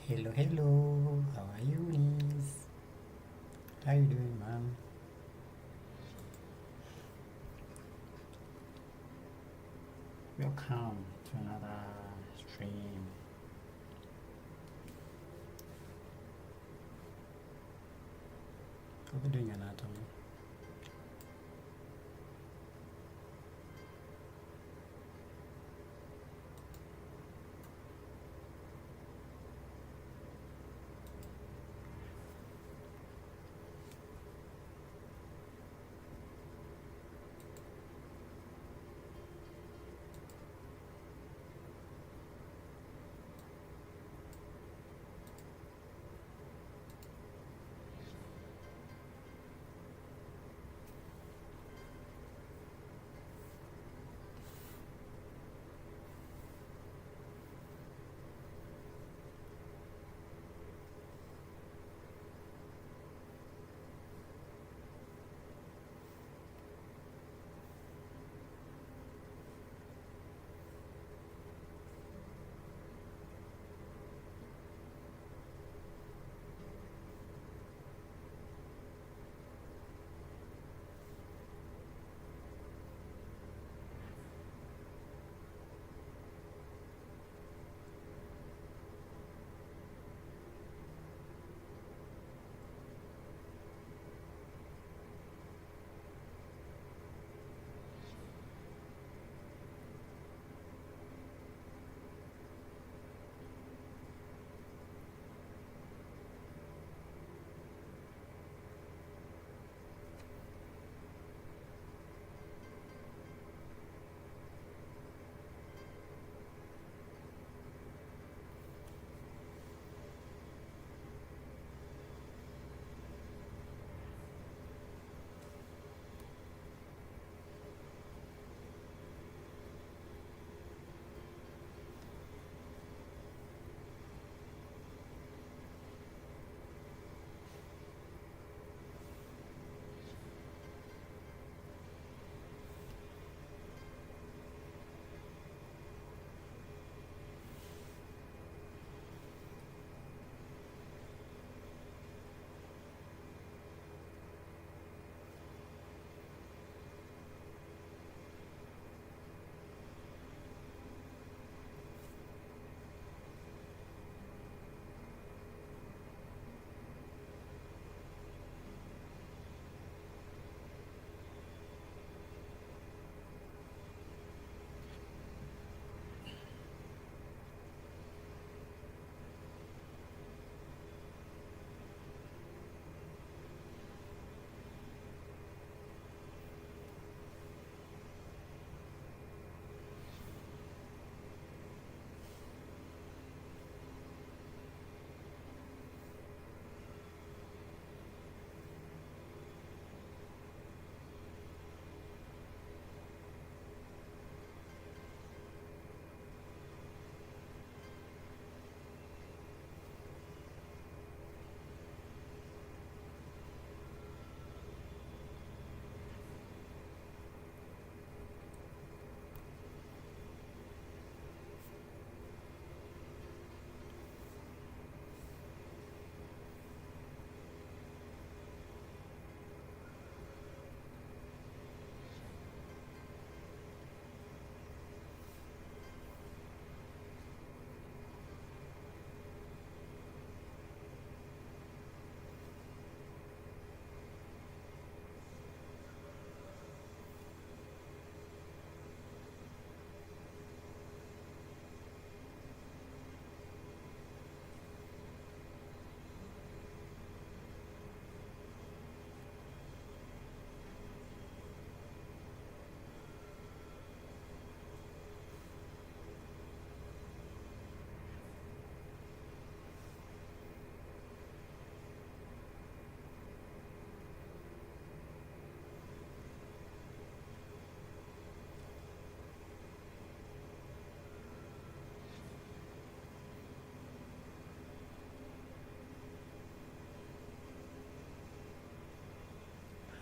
Hello, hello. How are you, niece? How you doing, mom? Welcome to another stream. How are you doing, anatomy?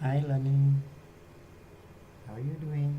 Hi, Lenny. How are you doing?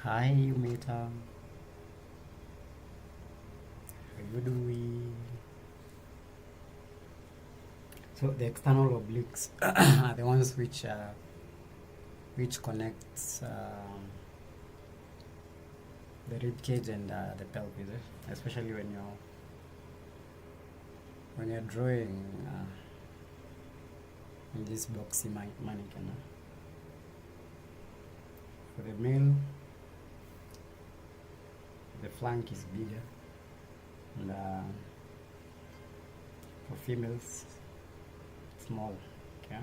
Hi, Umeta. How you doing? So the external obliques are the ones which connects the rib cage and the pelvis, especially when you're drawing in this boxy mannequin. For the male, the flank is bigger, and for females, small. Okay.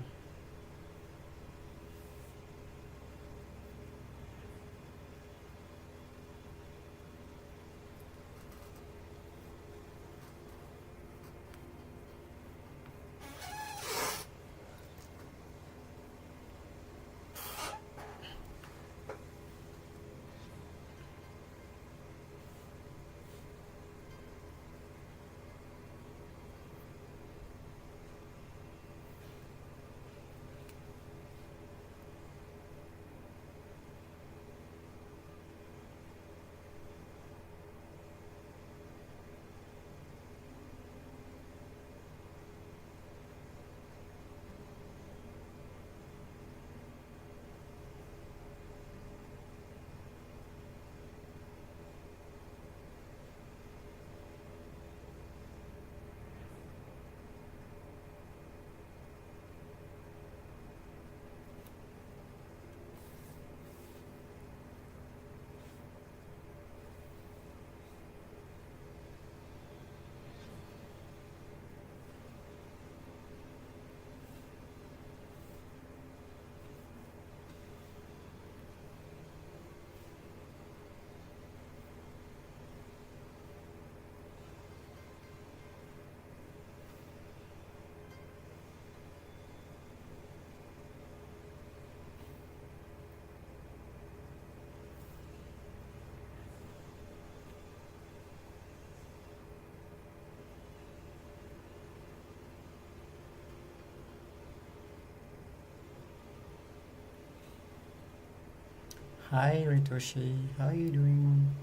Hi, Ritoshi. How are you doing?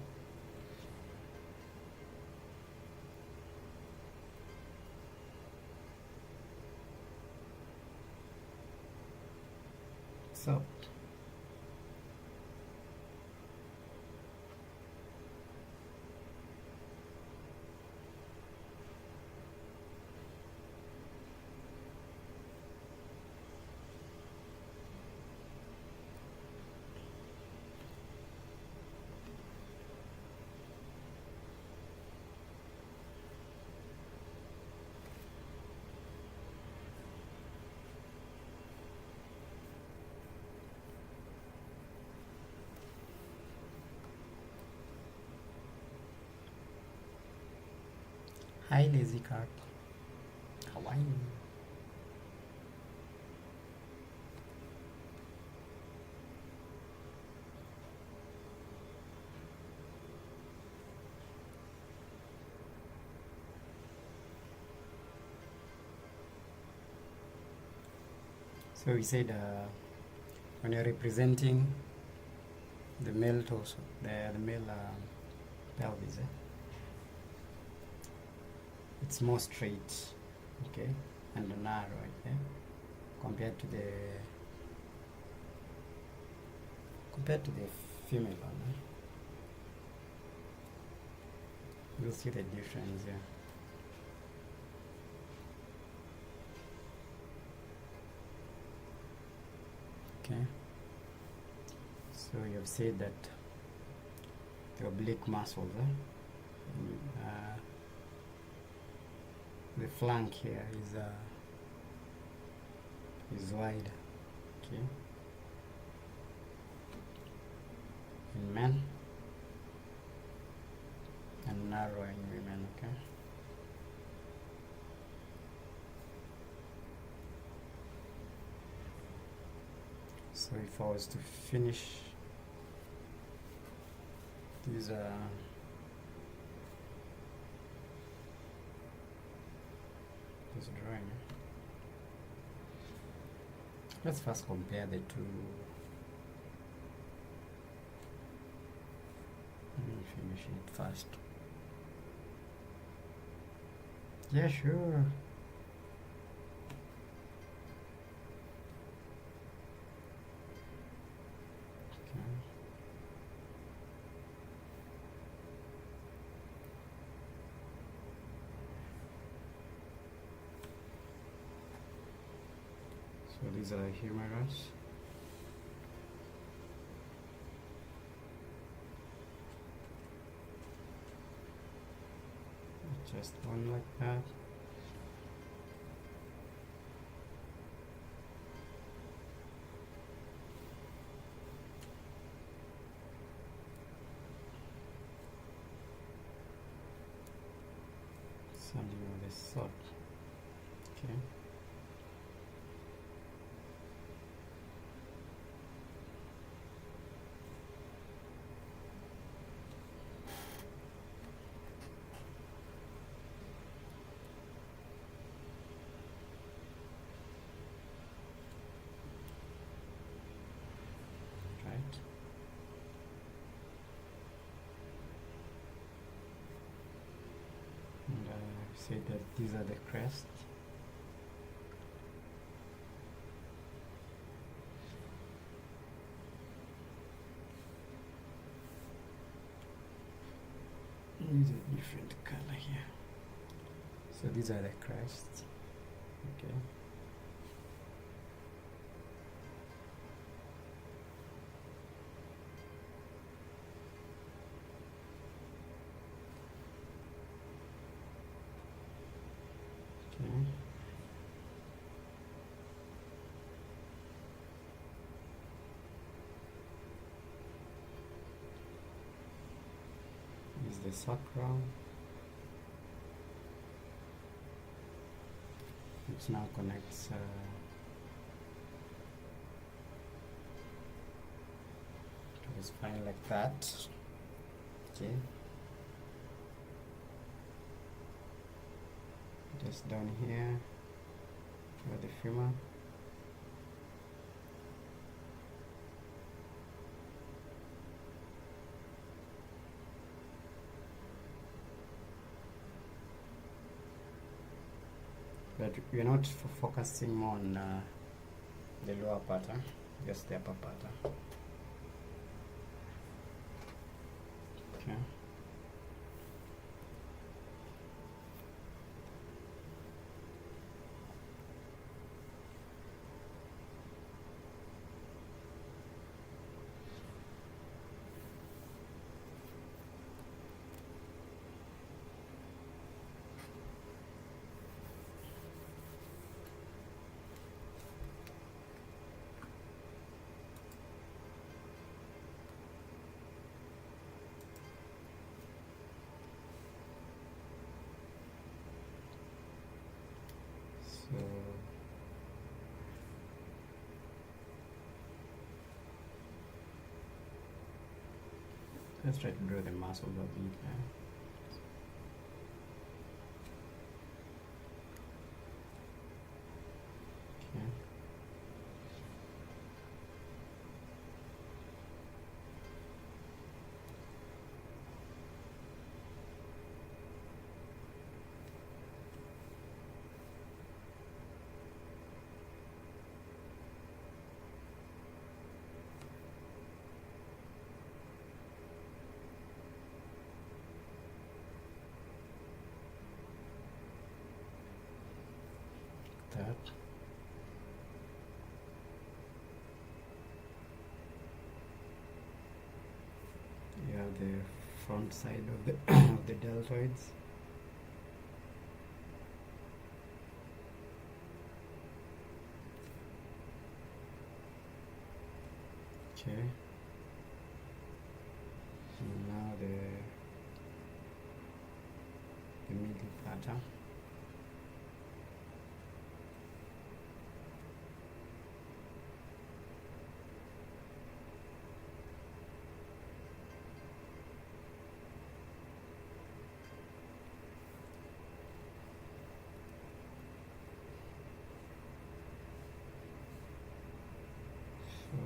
So, hi, Lazy Cat. How are you? So we said when you're representing the male torso, the male pelvis, it's more straight, okay, and narrow, okay, compared to the female one. You'll see the difference here. Okay, so you've said that the oblique muscles, the flank here is wide, okay, in men and narrow in women, okay. So if I was to finish this drawing, let's first compare the two. finishing it fast. Yeah, sure. Okay. So these are humerus. Just one like that. Something of this sort. Okay. Right. And say that these are the crests. Use a different color here. So these are the crests. Okay. Okay. Is the sacrum, which now connects to the spine like that. Okay. Just down here for the femur. But we're not focusing on the lower part, just the upper part. Okay. So let's try to draw the muscle a bit. Okay. That. You have the front side of the of the deltoids. Okay. And now the middle part. So,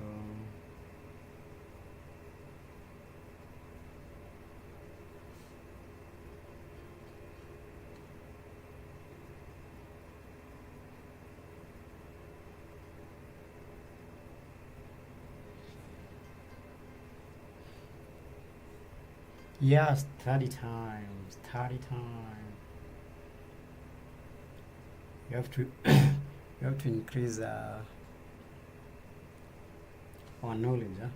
Yes, 30 times. 30 times. You have to you have to increase our knowledge, huh?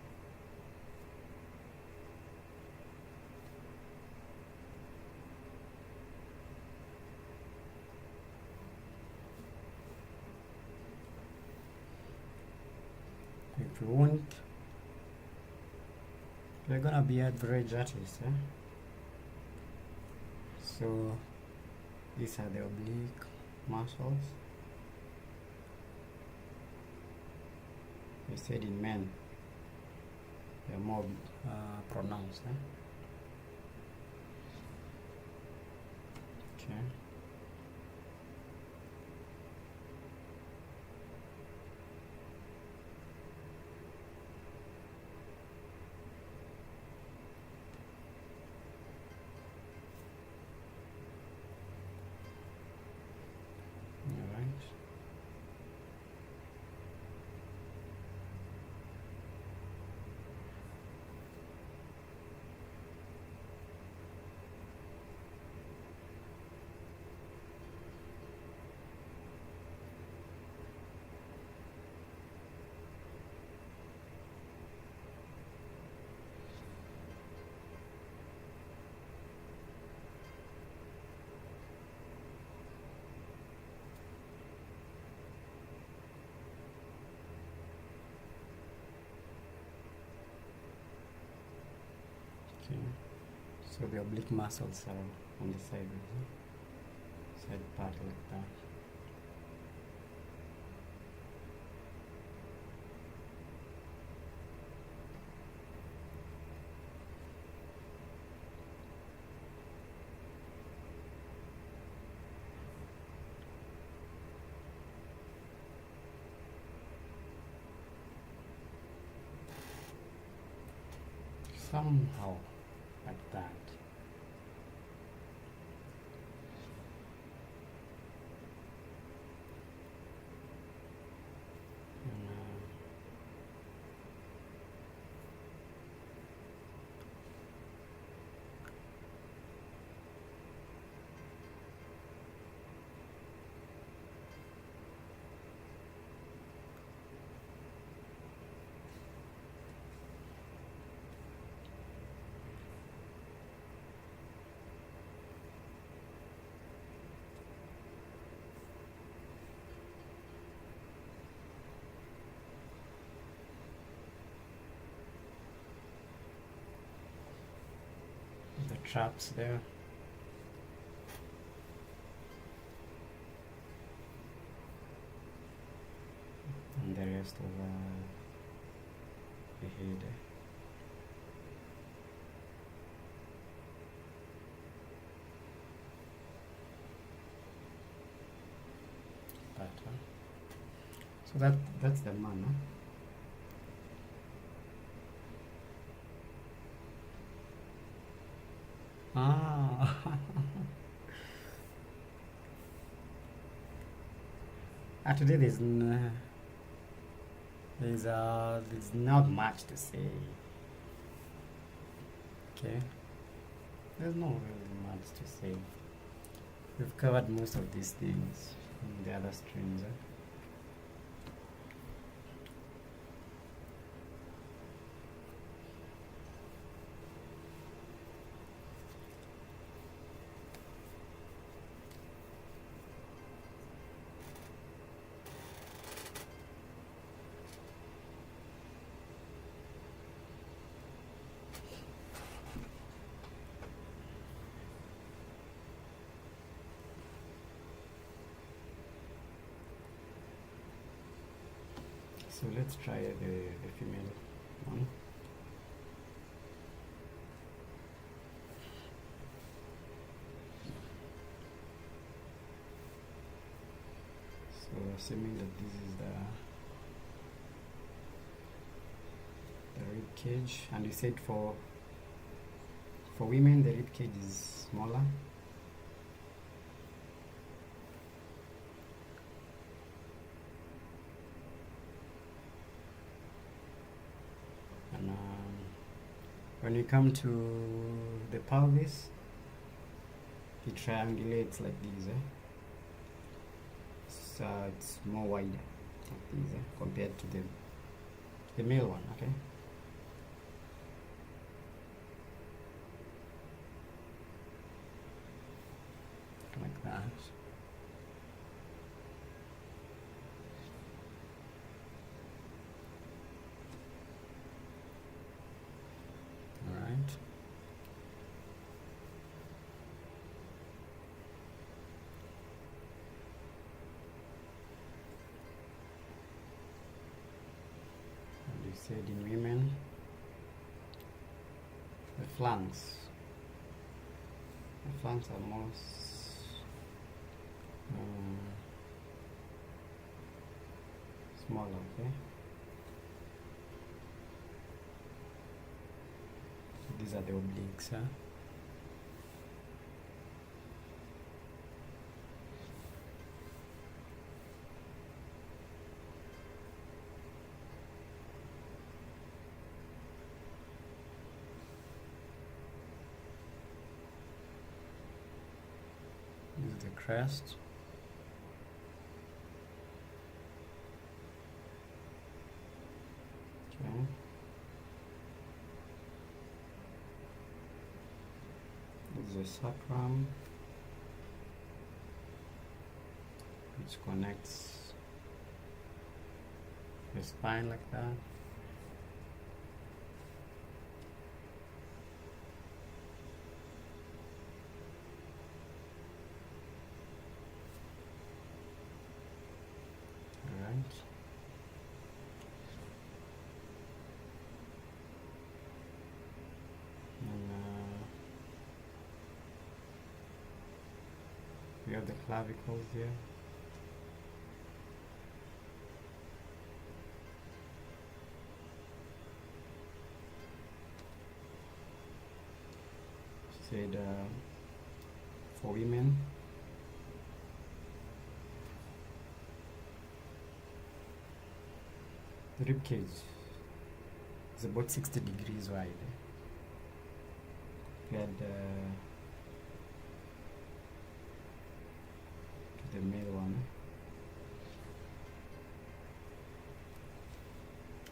If you want, we're gonna be average artists, eh? So these are the oblique muscles. We said in men they're more pronounced, eh? Okay. All right. Okay. So the oblique muscles are on the side, side part like that. Somehow like that. And, the traps there. And the rest of the head. Pattern. So that's the man, huh? Ah. Today there's not much to say. Okay, there's not really much to say. We've covered most of these things in the other streams. So let's try the female one. So assuming that this is the rib cage, and you said for women the rib cage is smaller. And When you come to the pelvis, it triangulates like this, so it's more wider like this, compared to the male one, okay? Like that. All right. And you said in women, the flanks are more smaller, okay? So these are the obliques, huh? This is the crest. Okay. This is the sacrum, which connects the spine like that. Alright. And we have the clavicles here. Said for women, the rib cage is about 60 degrees wide compared to the male one.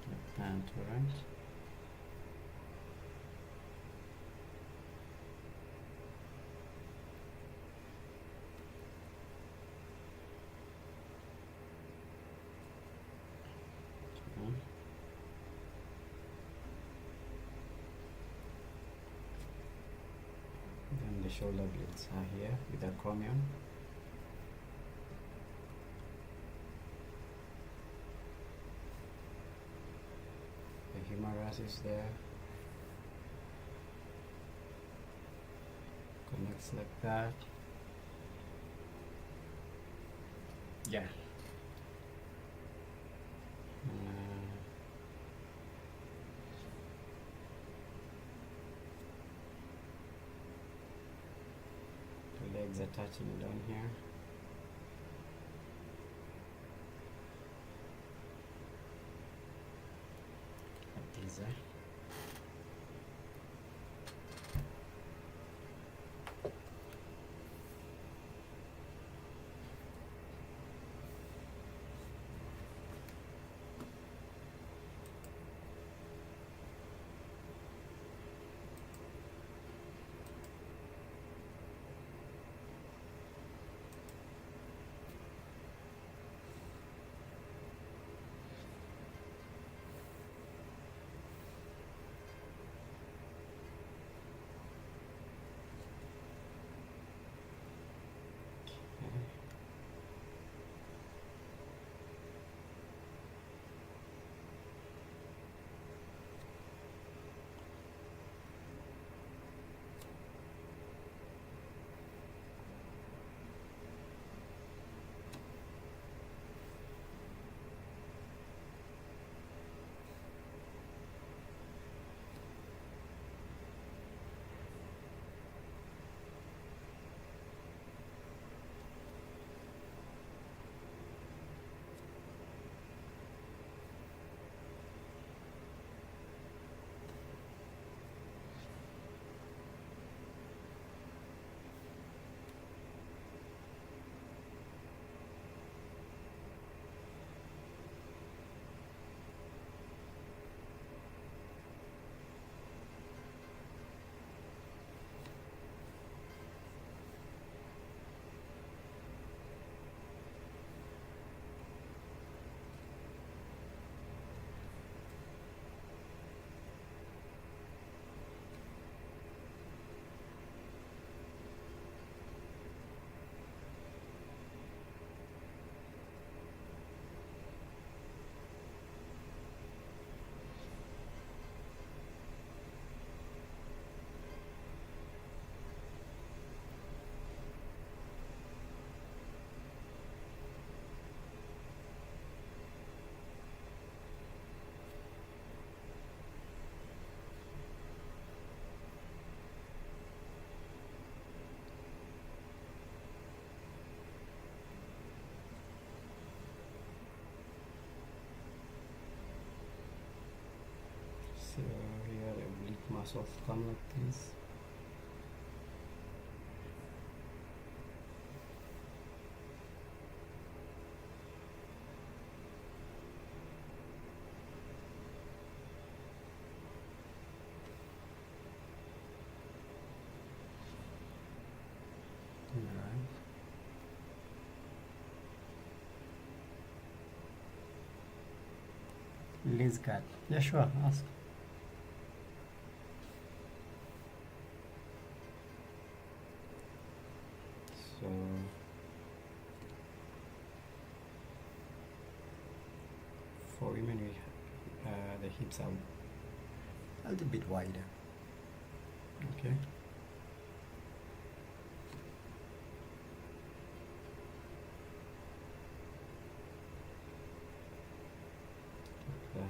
Like that, alright. Then the shoulder blades are here with a common. The humerus is there. Connects like that. Yeah. The legs are touching down here. Like these, muscles come like this. Liz cat. Yeah, sure. Ask. So for women, the hips are a little bit wider. Okay. Like that.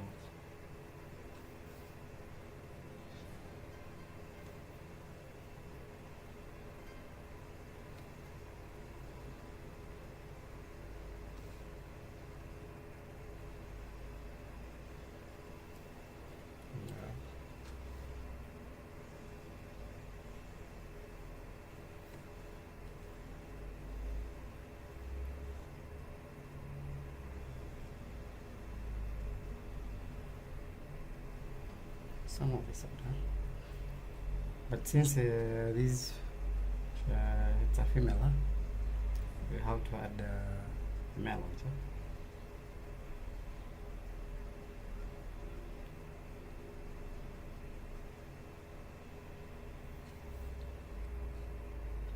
Some of this are done. But since this it's a female, we have to add male also.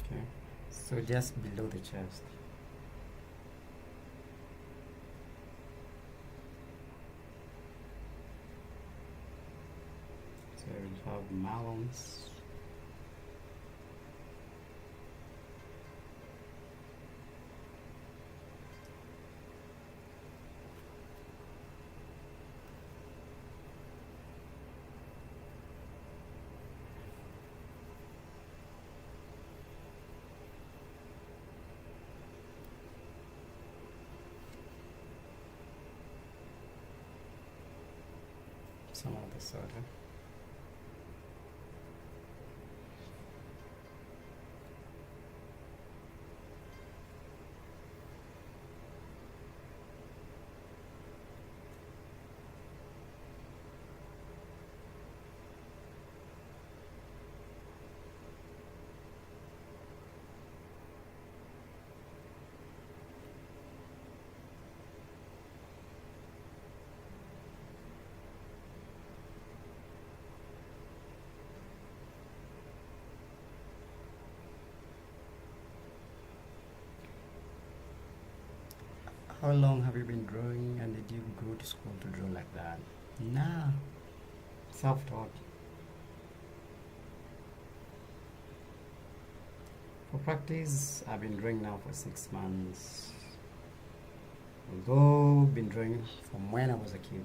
Okay, so just below the chest. So we have malons. Some of the soda. How long have you been drawing, and did you go to school to draw like that? Nah, self-taught. For practice, I've been drawing now for 6 months. Although been drawing from when I was a kid.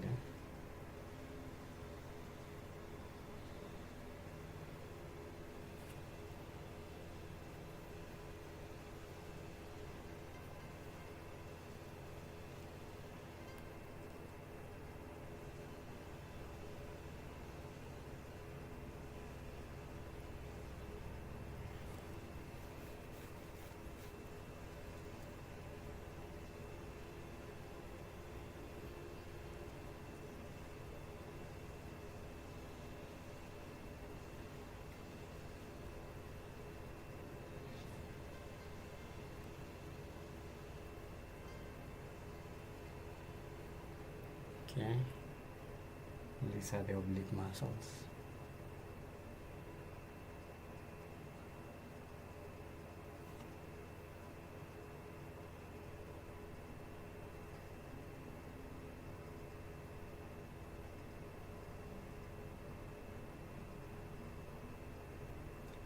Okay, these are the oblique muscles.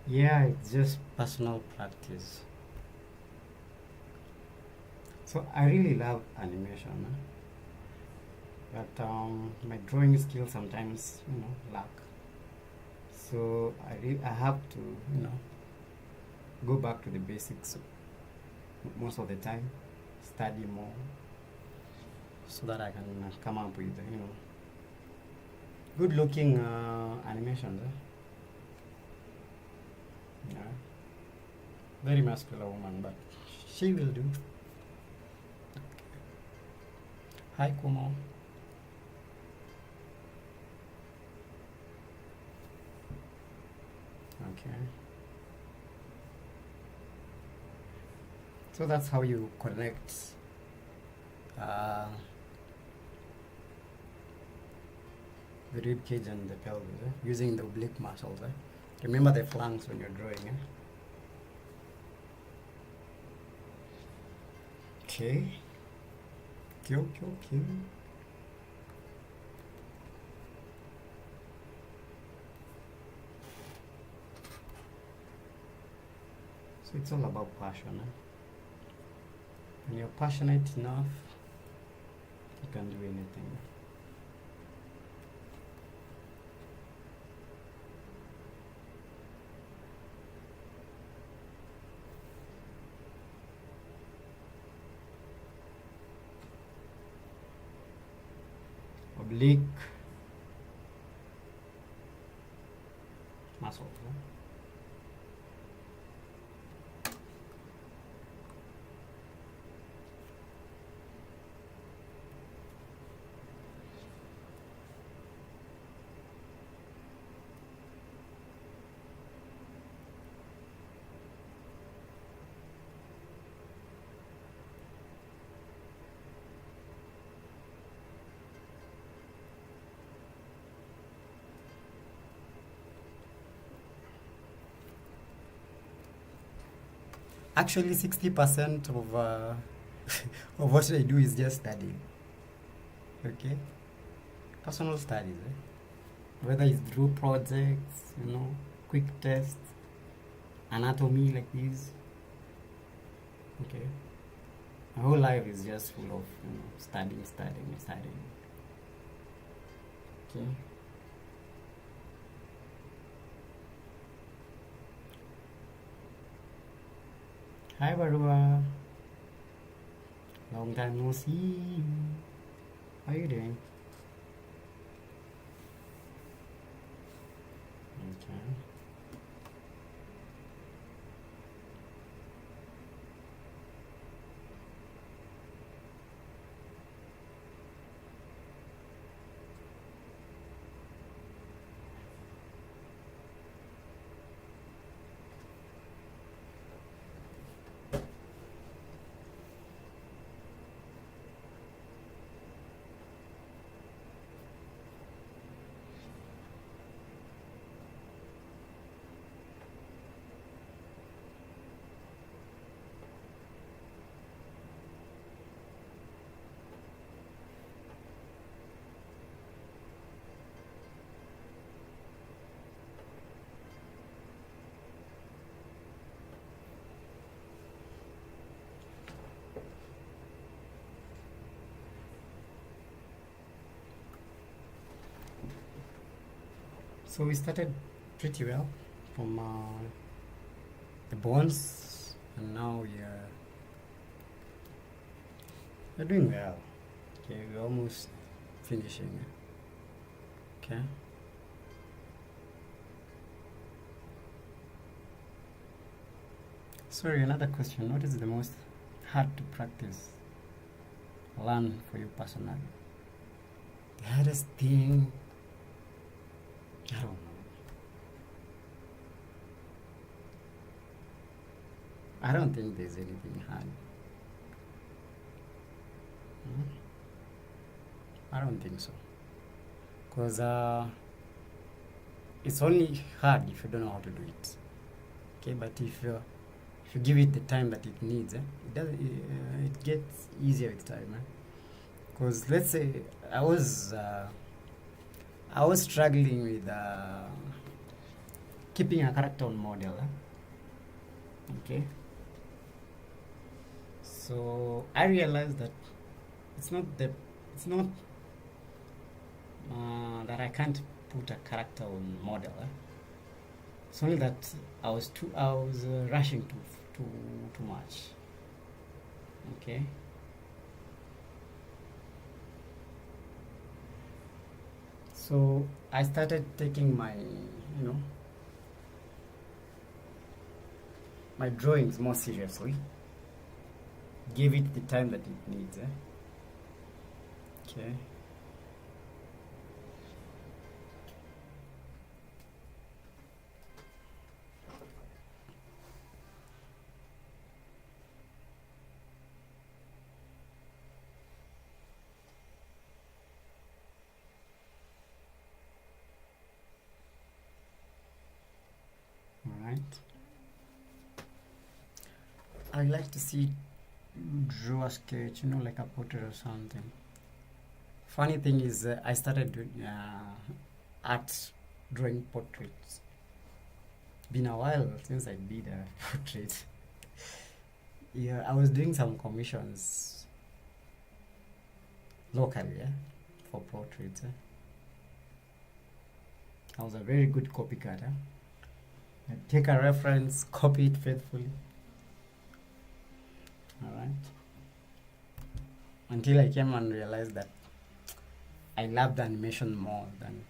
Yeah, it's just personal practice. So I really love animation, but my drawing skills sometimes, lack. So I have to, go back to the basics most of the time, study more, so that I can come up with, good looking animations. Yeah. Very muscular woman, but she will do. Hi, Kumo. Okay. So that's how you connect uh, the rib cage and the pelvis, using the oblique muscles. Remember the flanks when you're drawing. Okay. Okay. So it's all about passion. When you're passionate enough, you can do anything. Oblique muscles. Actually, 60% of of what I do is just studying. Okay, personal studies. Whether it's through projects, quick tests, anatomy like this. Okay, my whole life is just full of studying. Okay. Hi Barua. Long time no see. How are you doing? Okay. So we started pretty well from the bones, and now we're doing well. Okay, we're almost finishing. Okay. Sorry, another question. What is the most hard to practice, learn for you personally? The hardest thing, I don't know. I don't think there's anything hard. I don't think so. Because it's only hard if you don't know how to do it. Okay, but if you give it the time that it needs, it gets easier with time. Because let's say I was struggling with keeping a character on model. Okay. So I realized that it's not that I can't put a character on model. It's only that I was rushing too much. Okay. So I started taking my my drawings more seriously. Give it the time that it needs. Okay. Alright. I like to see draw a sketch, like a portrait or something. Funny thing is, I started doing art drawing portraits. Been a while since I did a portrait. Yeah, I was doing some commissions locally, for portraits. I was a very good copycat. I take a reference, copy it faithfully. Alright. Until I came and realized that I loved animation more than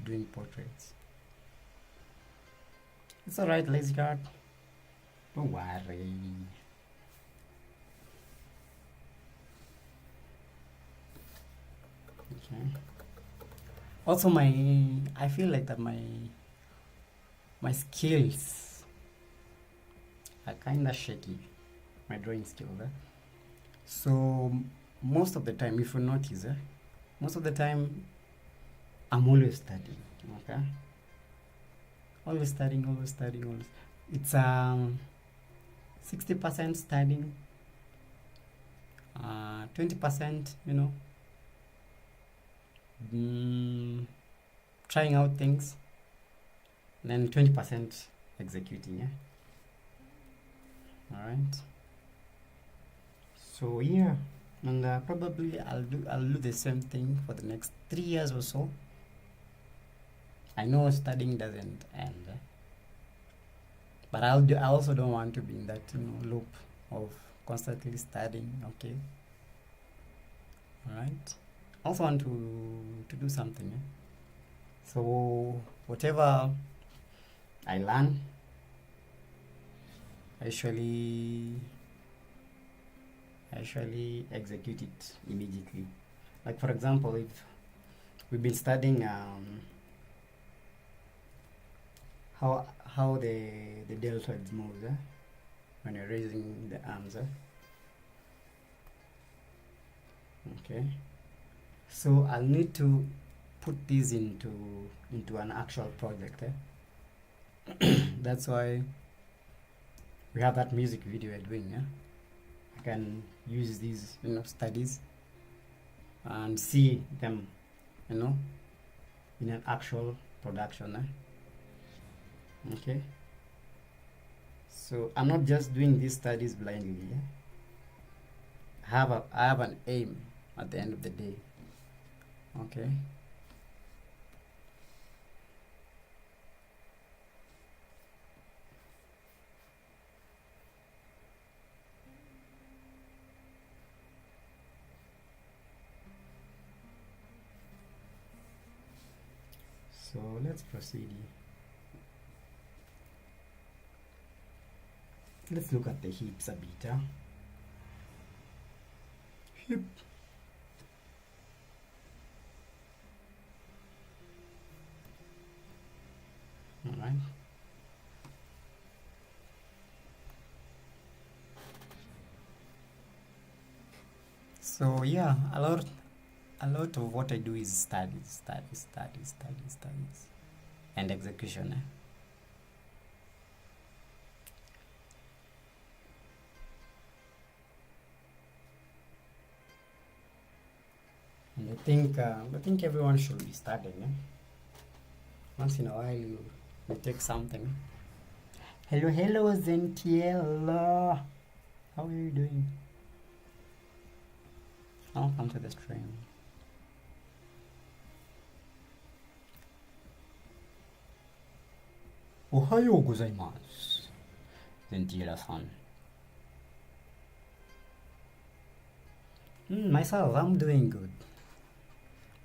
doing portraits. It's alright, lazy cat. Don't worry. Okay. Also, I feel like that my skills are kind of shaky. My drawing skills. So most of the time, if you notice, most of the time I'm always studying. Okay. Always studying. It's 60% studying, 20%, trying out things, then 20% executing. All right. So yeah, and probably I'll do the same thing for the next 3 years or so. I know studying doesn't end, but I also don't want to be in that loop of constantly studying. Okay. All right. I also want to do something. So whatever I learn, I usually execute it immediately. Like for example, if we've been studying how the deltoids moves when you're raising the arms. Okay. So I'll need to put this into an actual project. That's why we have that music video we're doing. I can use these studies and see them in an actual production. Okay. So I'm not just doing these studies blindly. I have an aim at the end of the day. Okay. So let's proceed. Let's look at the hips a bit. Hip. All right. So yeah, a lot of what I do is studies, and execution. And I think everyone should be studying. Once in a while you take something. Hello Zentiel. How are you doing? Welcome to the stream. Ohayou gozaimasu, Zentiela-san. Myself, I'm doing good.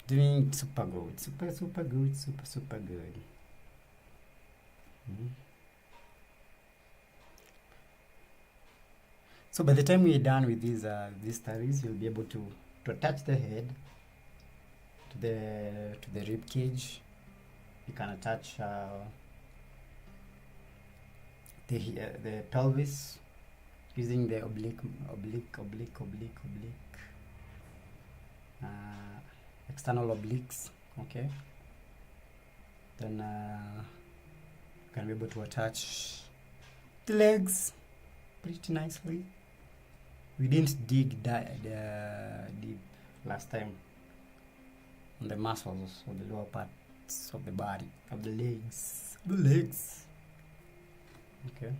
Doing super good. Super good. So by the time we're done with these stories, you'll be able to attach the head to the rib cage. You can attach the pelvis using the oblique, external obliques. Okay. Then you can be able to attach the legs pretty nicely. We didn't dig deep last time on the muscles of the lower parts of the body, of the legs. Okay,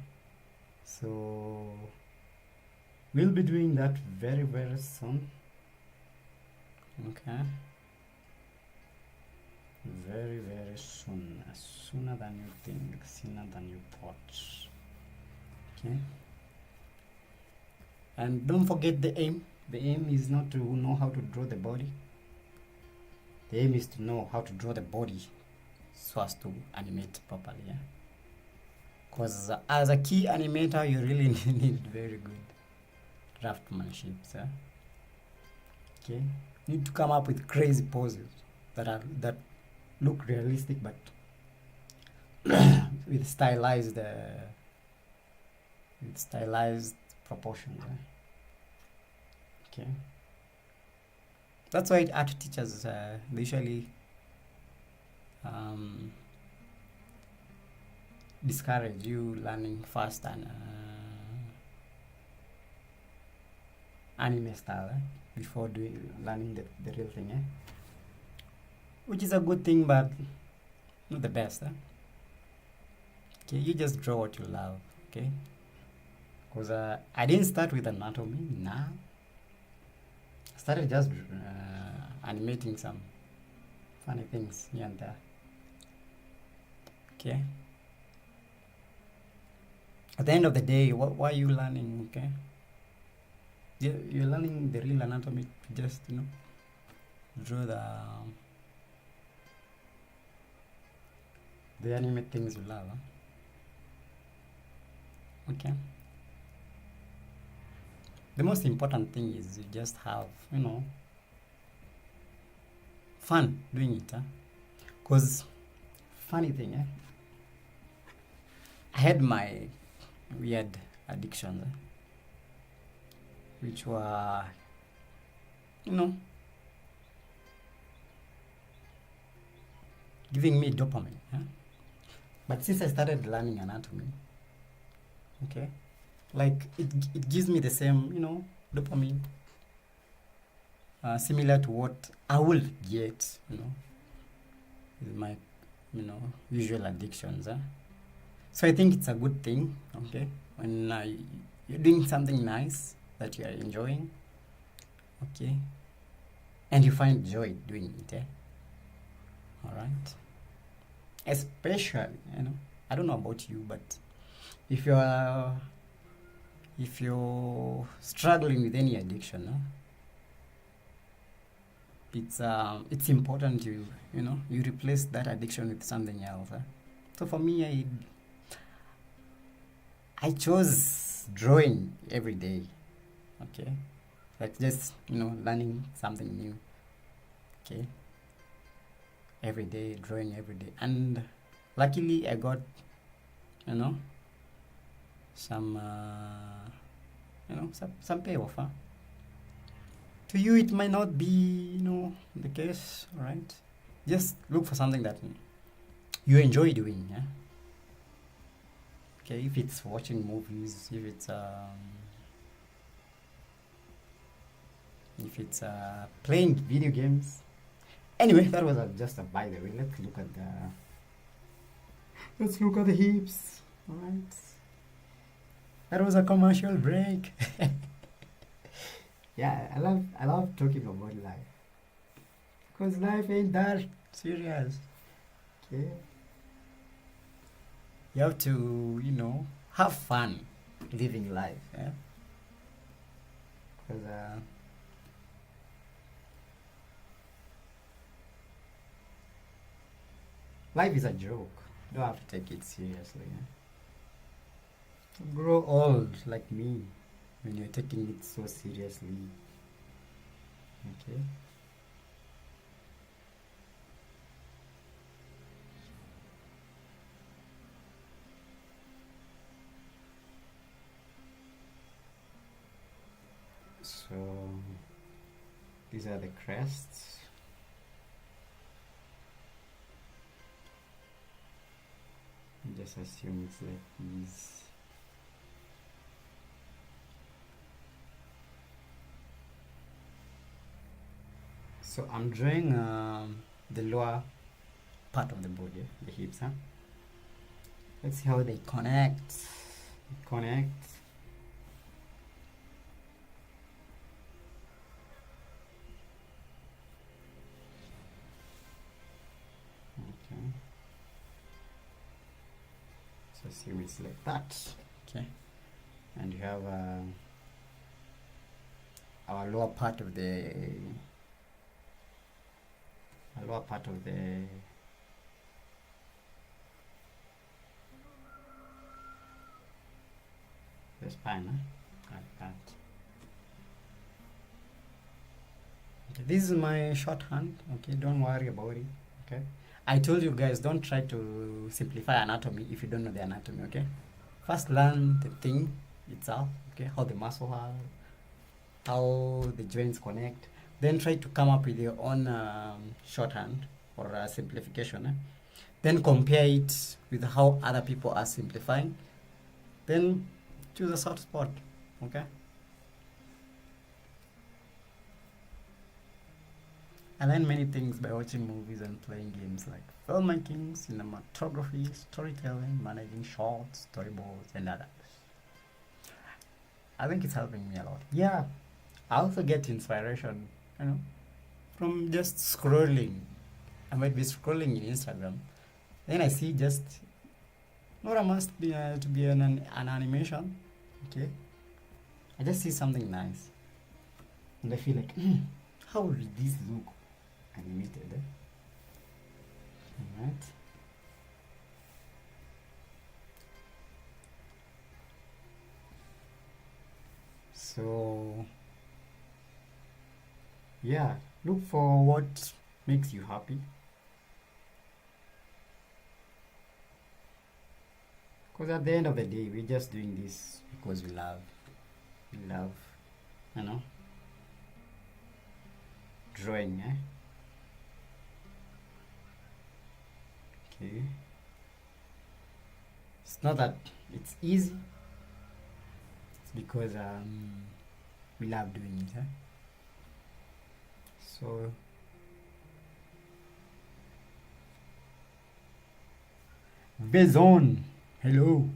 so we'll be doing that very, very soon. Okay, very, very soon, sooner than you think, sooner than you thought. Okay. And don't forget the aim. The aim is not to know how to draw the body. The aim is to know how to draw the body so as to animate properly. Yeah? Because as a key animator, you really need very good draftsmanship. Yeah? Okay. You need to come up with crazy poses that look realistic, but with stylized proportions. Okay. That's why art teachers they usually discourage you learning fast and anime style before learning the real thing. Which is a good thing, but not the best. Okay, you just draw what you love. Okay. Because I didn't start with anatomy. Nah, I started just animating some funny things here and there. Okay. At the end of the day, why are you learning? Okay. You're learning the real anatomy to just draw the anime things you love. Okay. The most important thing is you just have, fun doing it. Because, funny thing, I had my weird addictions, which were, giving me dopamine. But since I started learning anatomy, okay, like it gives me the same dopamine, similar to what I will get with my usual addictions. So I think it's a good thing, okay, when you're doing something nice that you are enjoying, okay, and you find joy doing it. All right. Especially, I don't know about you, but if you're struggling with any addiction, it's important you replace that addiction with something else. So for me, I chose drawing every day. Okay, like just learning something new. Okay, every day, drawing every day, and luckily I got some some payoff. To you it might not be the case, right? Just look for something that you enjoy doing. Okay, if it's watching movies, if it's playing video games. Anyway, that was just a by the way. Let's look at the hips. All right. That was a commercial break. Yeah, I love talking about life. Because life ain't that serious. Okay. You have to, have fun living life. Yeah. Because life is a joke. You don't have to take it seriously. Grow old like me. when you're taking it so seriously. Okay. So these are the crests. Just assume it's like these. So I'm drawing the lower part of the body, the hips, huh? Let's see how they connect. Connect. Okay. So assume it's like that. Okay. And you have our lower part of the spine, huh? Like that. Okay, this is my shorthand. Okay, don't worry about it. Okay, I told you guys, don't try to simplify anatomy if you don't know the anatomy. Okay, first learn the thing itself. Okay, how the muscle are, how the joints connect. Then try to come up with your own shorthand or simplification. Then compare it with how other people are simplifying. Then choose a soft spot. Okay. I learned many things by watching movies and playing games like filmmaking, cinematography, storytelling, managing shots, storyboards, and others. I think it's helping me a lot. Yeah, I also get inspiration, from just scrolling. I might be scrolling in Instagram, then I see just Nora must be to be an animation. Okay, I just see something nice, and I feel like, how will this look animated? All right. So yeah, look for what makes you happy, because at the end of the day we're just doing this because we love, you know drawing, okay. It's not that it's easy, it's because we love doing it, so Vezon, hello.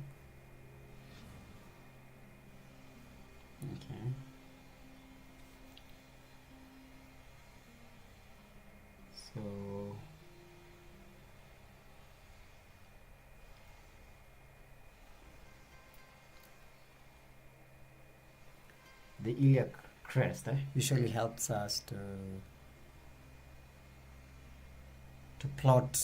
Okay. So the iliac crest usually helps us to plot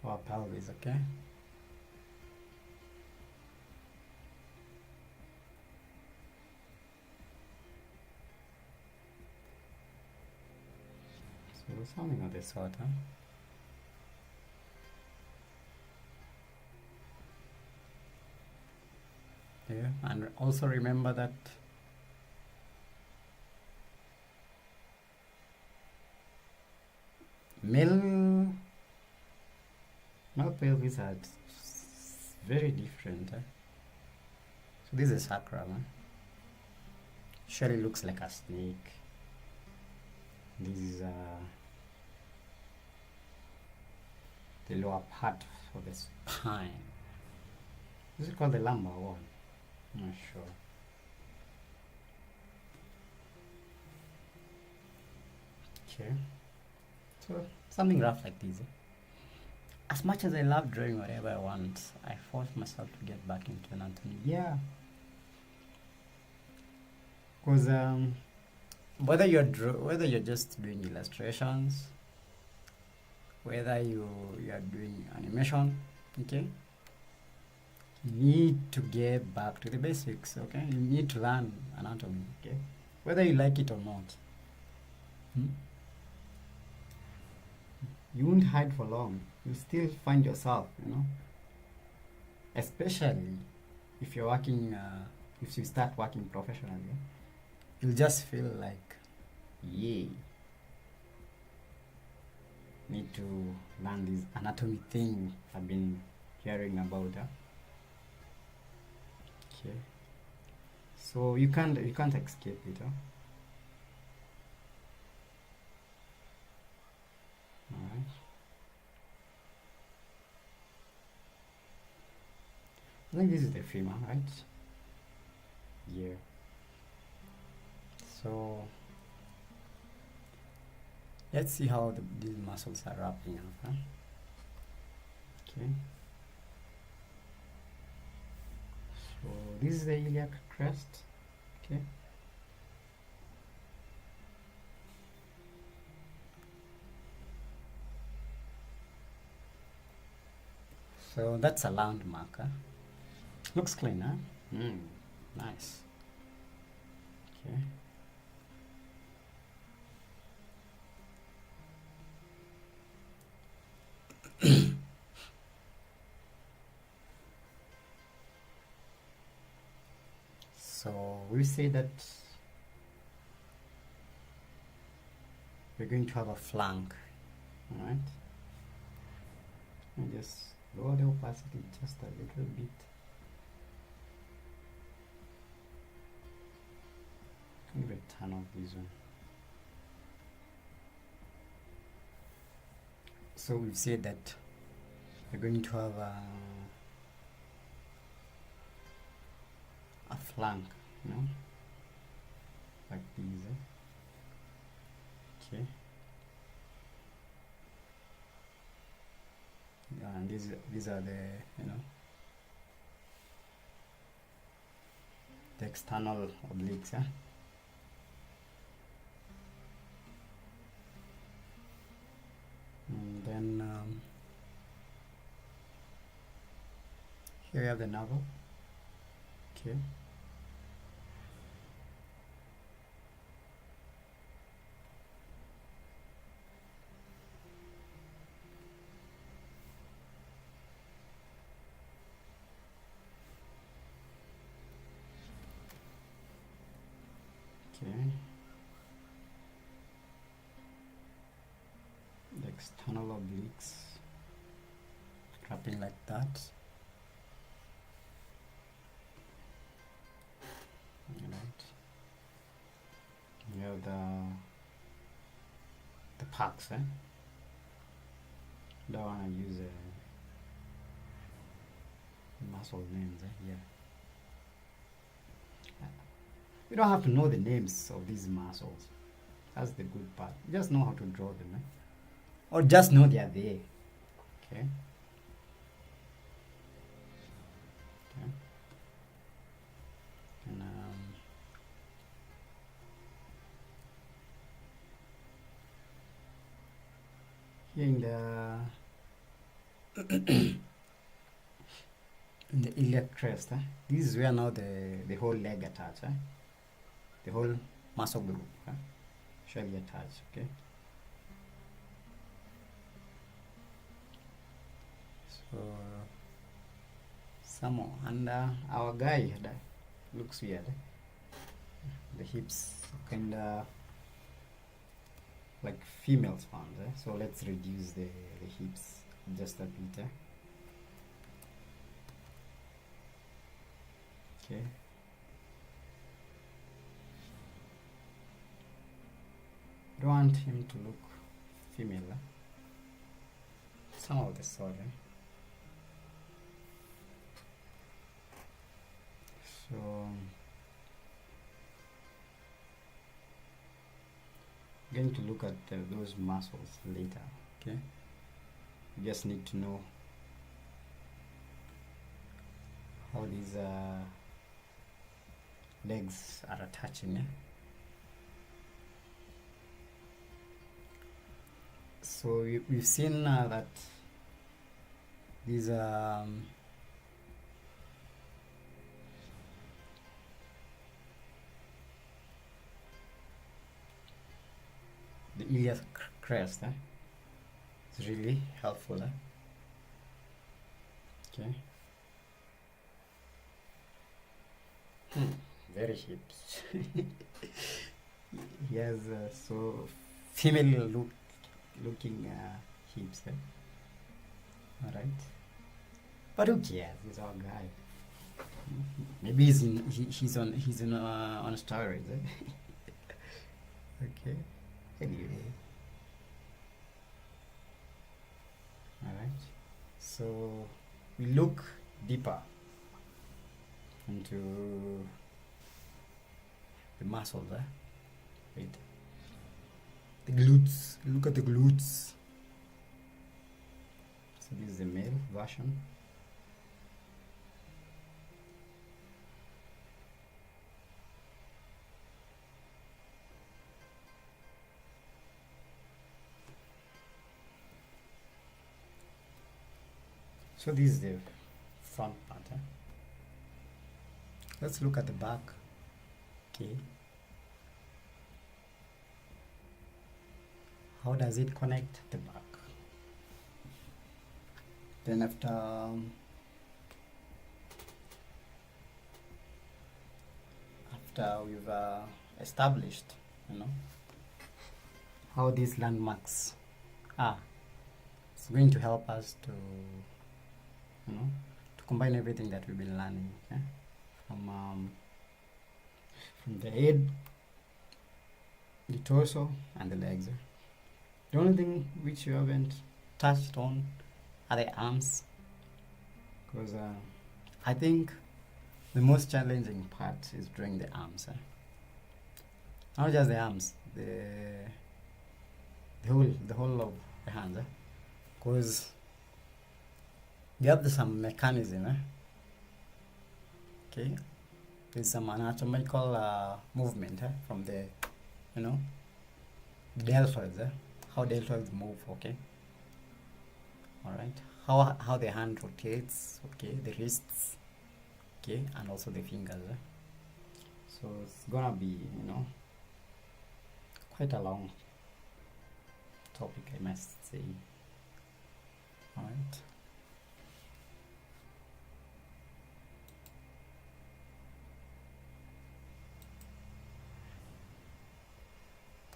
our pelvis, okay? So something of this sort, Yeah, and also remember that male pelvis are very different. So this is sacrum. Surely looks like a snake. This is the lower part of the spine. Is it called the lumbar one? I'm not sure. Okay. So something rough like this. As much as I love drawing whatever I want, I force myself to get back into anatomy. Yeah. Because whether you're just doing illustrations, whether you are doing animation, Okay, you need to get back to the basics. Okay, you need to learn anatomy. Okay, whether you like it or not. Hmm? You won't hide for long. You still find yourself, you know, especially if you're working, if you start working professionally, you'll just feel like, yay, need to learn this anatomy thing I've been hearing about. Okay, so you can't escape it. All right. I think this is the femur, right? Yeah. So let's see how these muscles are wrapping up. Huh? Okay. So this is the iliac crest. Okay. So that's a landmark. Huh? Looks clean, huh? Nice. Okay. So we say that we're going to have a flank, all right? And just lower the opacity just a little bit. Give a turn of this one. So we've said that we're going to have a flank, you know, like these. Okay. Yeah, and these are the, you know, the external obliques. Yeah. And then here you have the navel. Okay. Okay. The external obliques wrapping like that. Right. You have the packs, eh? Don't wanna use muscle names, eh? Yeah. You don't have to know the names of these muscles. That's the good part. You just know how to draw them, eh? Or just know they are there. Okay. Okay. And here in the iliac crest, this is where now the whole leg attach, the whole muscle group shall be attached. Okay. So some more, and our guy looks weird. The hips kinda like female spans, so let's reduce the hips just a bit. Okay. Don't want him to look female. Some of the sort. So going to look at those muscles later. Okay. You just need to know how these legs are attaching. So we've seen that these the iliac crest. It's really helpful. Okay. Very hips. He has so female looking hips. All right. But who cares? He's our guy. Maybe he's on steroids. Okay. Anyway. All right. So we look deeper into the muscles. Wait. The glutes. Look at the glutes. So this is the male version. So this is the front part. Let's look at the back. Okay. How does it connect the back? Then after we've established, how these landmarks are, it's going to help us to to combine everything that we've been learning, okay? From the head, the torso, and the legs. The only thing which you haven't touched on are the arms, because I think the most challenging part is drawing the arms. Not just the arms, the whole of the hands, because you have some mechanism. Okay, there's some anatomical movement from the the deltoids, how deltoids move. Okay, all right, how the hand rotates. Okay, the wrists. Okay, and also the fingers. So it's gonna be quite a long topic, I must say. All right.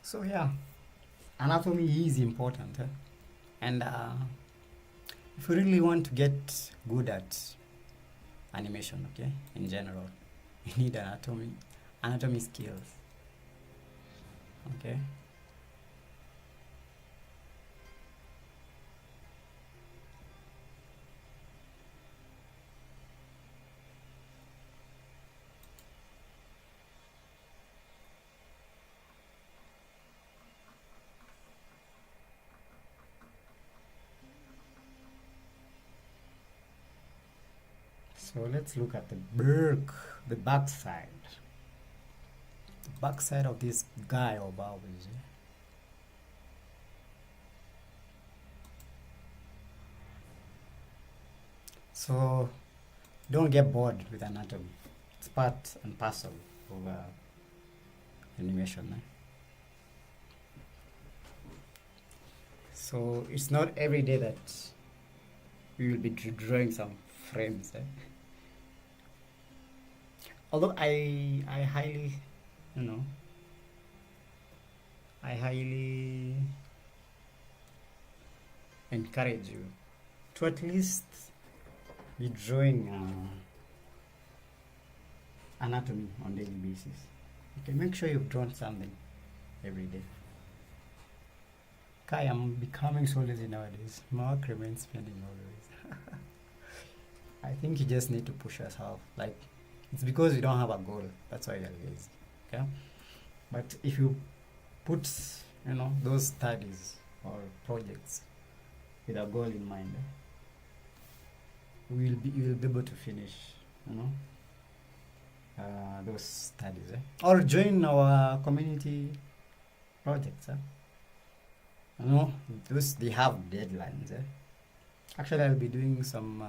So yeah, anatomy is important, and if you really want to get good at animation, okay, in general, you need anatomy skills. Okay. So let's look at the back side. The back side of this guy or Pelvis. So don't get bored with anatomy. It's part and parcel of animation. So it's not every day that we will be drawing some frames. Although I highly, I highly encourage you to at least be drawing anatomy on daily basis. Okay, make sure you've drawn something every day. I am becoming so lazy nowadays. My work remains pending always. I think you just need to push yourself. Like, it's because you don't have a goal. That's why you're lazy. Okay? But if you put, those studies or projects with a goal in mind, you will be able to finish, those studies. Or join our community projects. Those, they have deadlines. Actually, I'll be doing some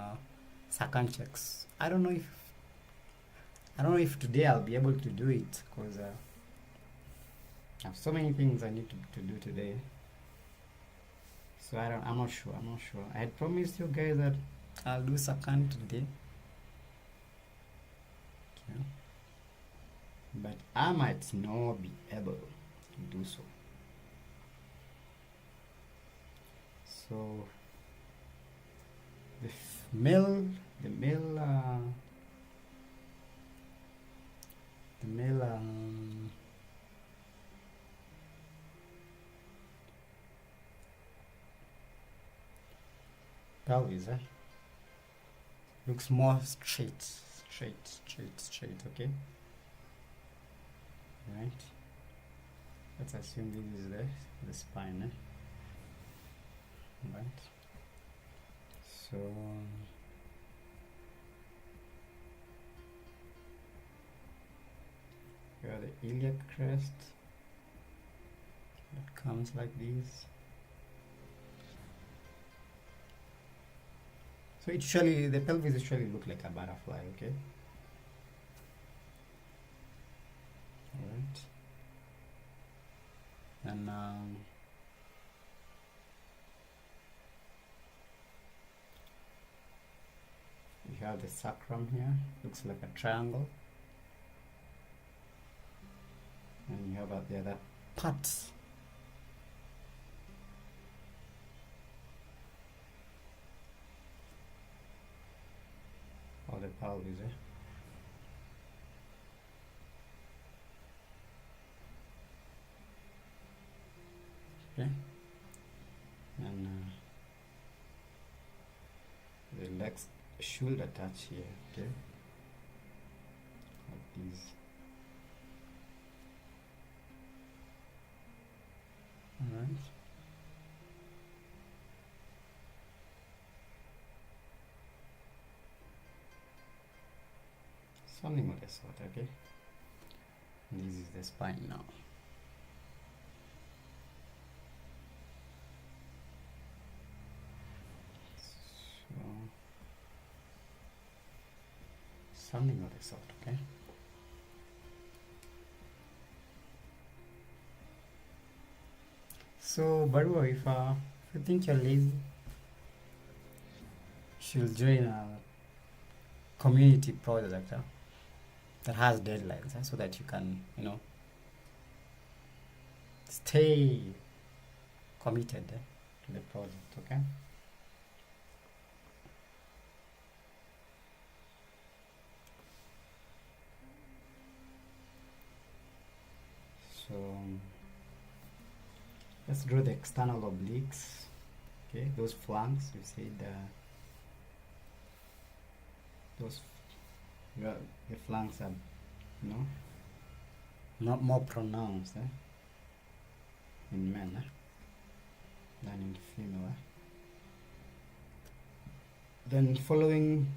second checks. I don't know if today I'll be able to do it because I have so many things I need to do today. So I'm not sure. I'm not sure. I had promised you guys that I'll do second today. Okay. But I might not be able to do so. So the male pelvis looks more straight, okay? Right? Let's assume this is the spine, right? So here are the iliac crest that comes like this. So the pelvis usually look like a butterfly, okay? Alright. And you have the sacrum here, looks like a triangle. And you have the other parts. Or the pelvis, okay? And the legs should attach here, okay? Like these. Alright. Something of the sort, okay? This is the spine now. So something of the sort, okay? So, Barua, if you think you're lazy, she'll join a community project that has deadlines, so that you can, stay committed to the project, okay? So let's draw the external obliques, okay? Those flanks, you see the flanks are, not more pronounced in men than in female. Then following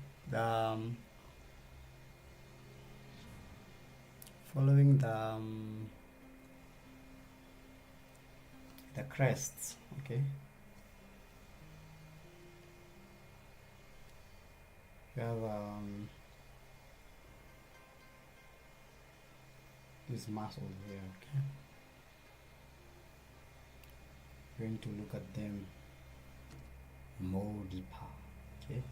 the crests, okay? You have these muscles here, okay? We're going to look at them more deeper, okay?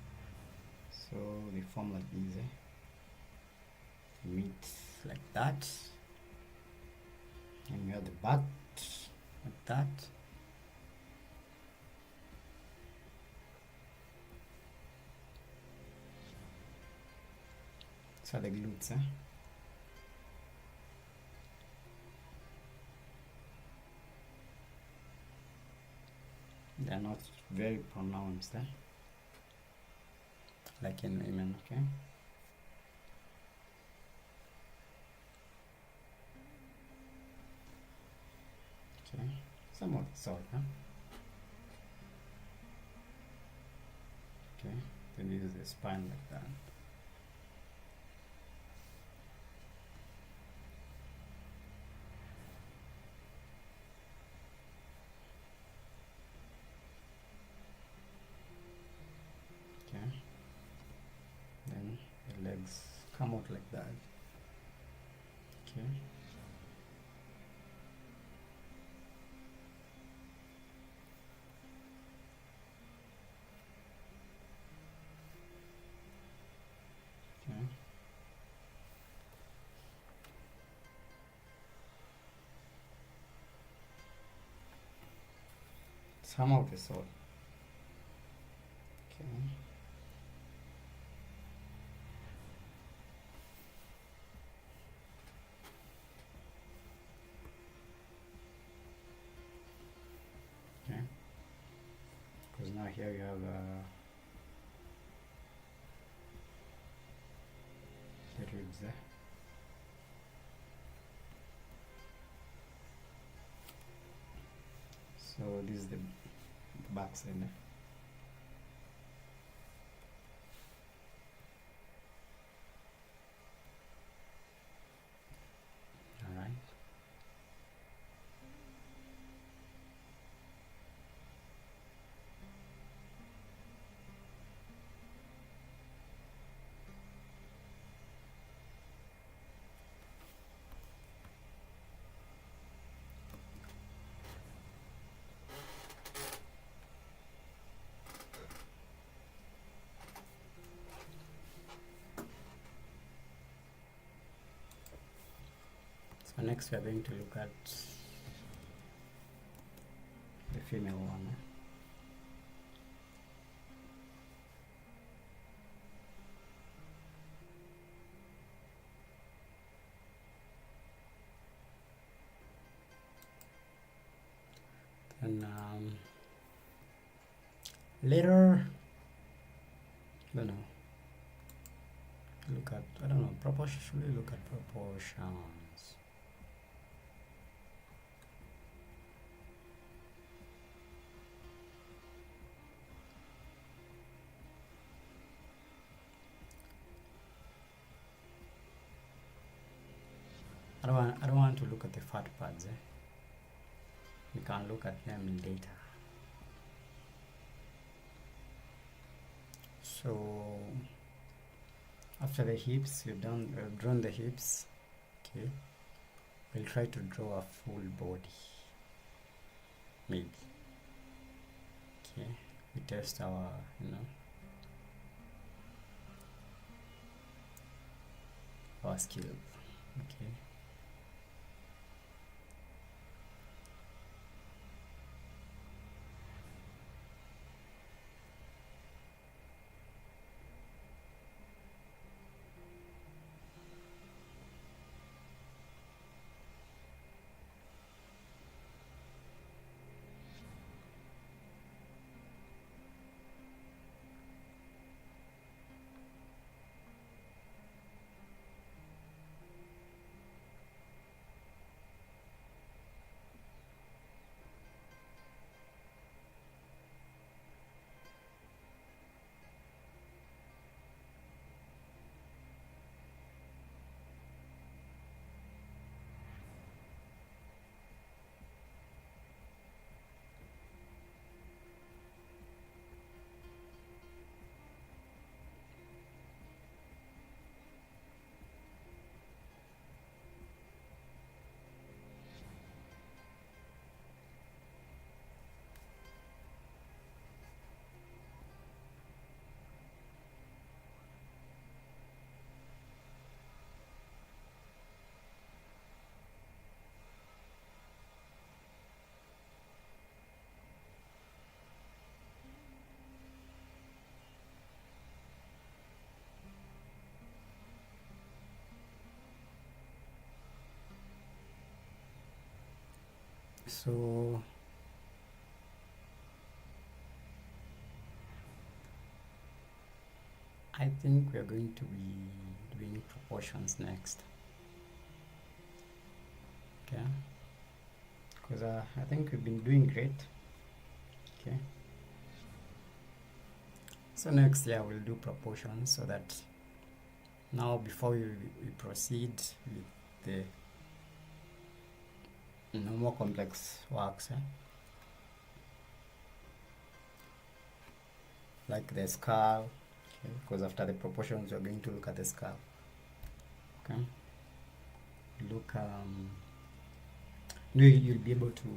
So they form like these, meet like that, and you have the butt like that. So the glutes, they're not very pronounced, like in women, okay? Okay, somewhat sort, okay, then use the spine like that. come out like that. Okay. Okay. Some of the salt. Okay. Okay. Because now here you have the ribs there. So this is the back side. All right. So next we are going to look at the female one. And later, I don't know. Look at, I don't know, proportion. Should we look at proportions? I don't want to look at the fat pads. We can look at them later. So after the hips, we've drawn the hips. Okay, we'll try to draw a full body. Maybe. Okay, we test our, our skill. Okay. So I think we are going to be doing proportions next. Okay, because I think we've been doing great. Okay, so next, yeah, we'll do proportions, so that now before we proceed with the more complex works, like the skull, okay, because after the proportions we're going to look at the skull. Okay. Look, you'll be able to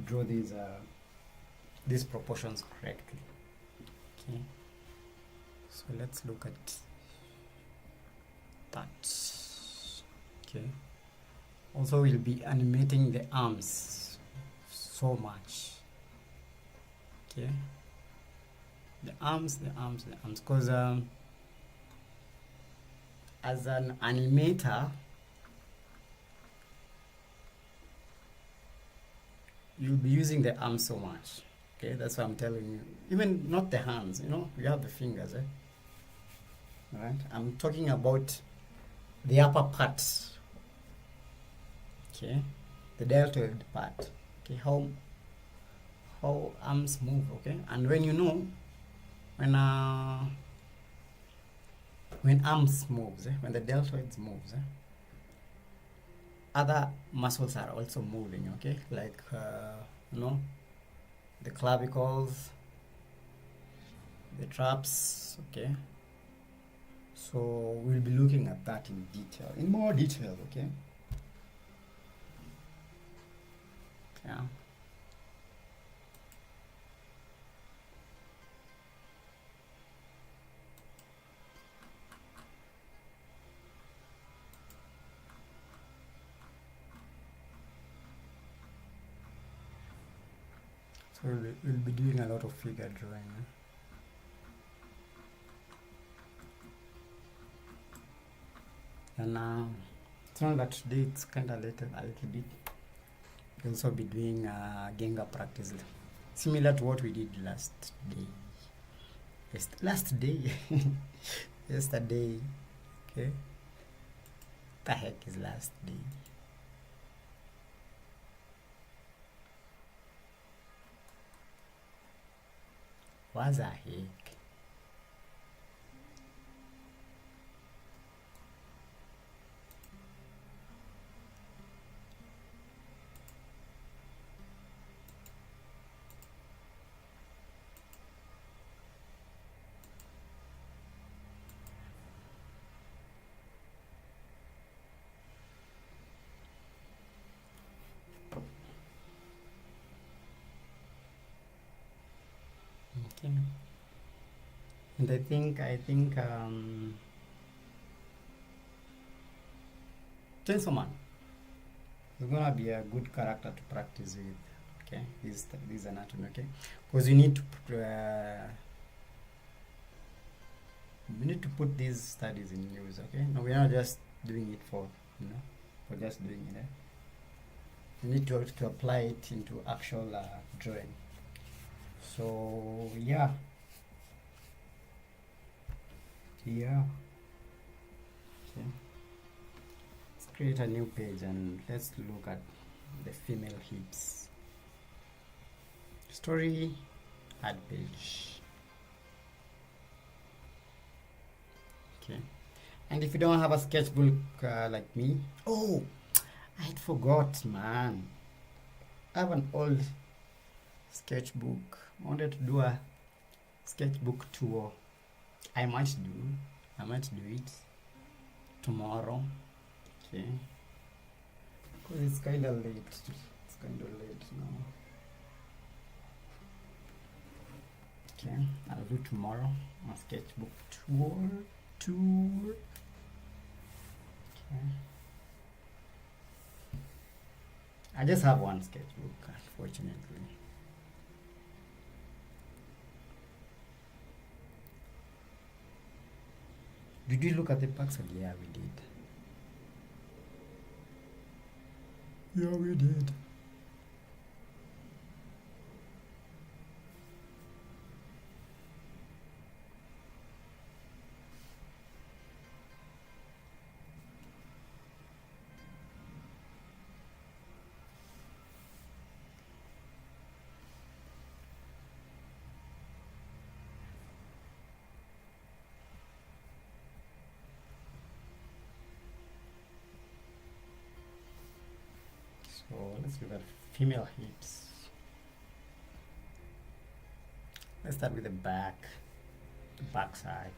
draw these proportions correctly. Okay. So let's look at that. Okay. Also, we'll be animating the arms so much. Okay. The arms, because as an animator, you'll be using the arms so much. Okay, that's what I'm telling you. Even not the hands, you have the fingers, Alright, I'm talking about the upper part. Okay, the deltoid part. Okay, how arms move, okay? And when when arms moves, when the deltoids moves, other muscles are also moving, okay? Like the clavicles, the traps, okay? So we'll be looking at that in more detail, okay? Yeah. So we'll be doing a lot of figure drawing. And it's not that today it's kind of late a little bit. We'll also be doing Genga practice, similar to what we did last day. Yesterday. Okay. The heck is last day? What's the heck? Okay. And I think Gentleman is gonna be a good character to practice with. Okay, this anatomy. Okay, because you need to put these studies in use. Okay, no, we're not just doing it for just doing it. You need to apply it into actual drawing. So yeah. Okay. Let's create a new page and let's look at the female hips. Story, add page. Okay. And if you don't have a sketchbook like me, I forgot, man. I have an old sketchbook. I wanted to do a sketchbook tour. I might do it tomorrow. Okay. Because it's kind of late. It's kind of late now. Okay, I'll do tomorrow a sketchbook tour. Okay. I just have one sketchbook, unfortunately. Did we look at the pixel? Yeah, we did. Yeah, we did. So let's look at female hips. Let's start with the back side.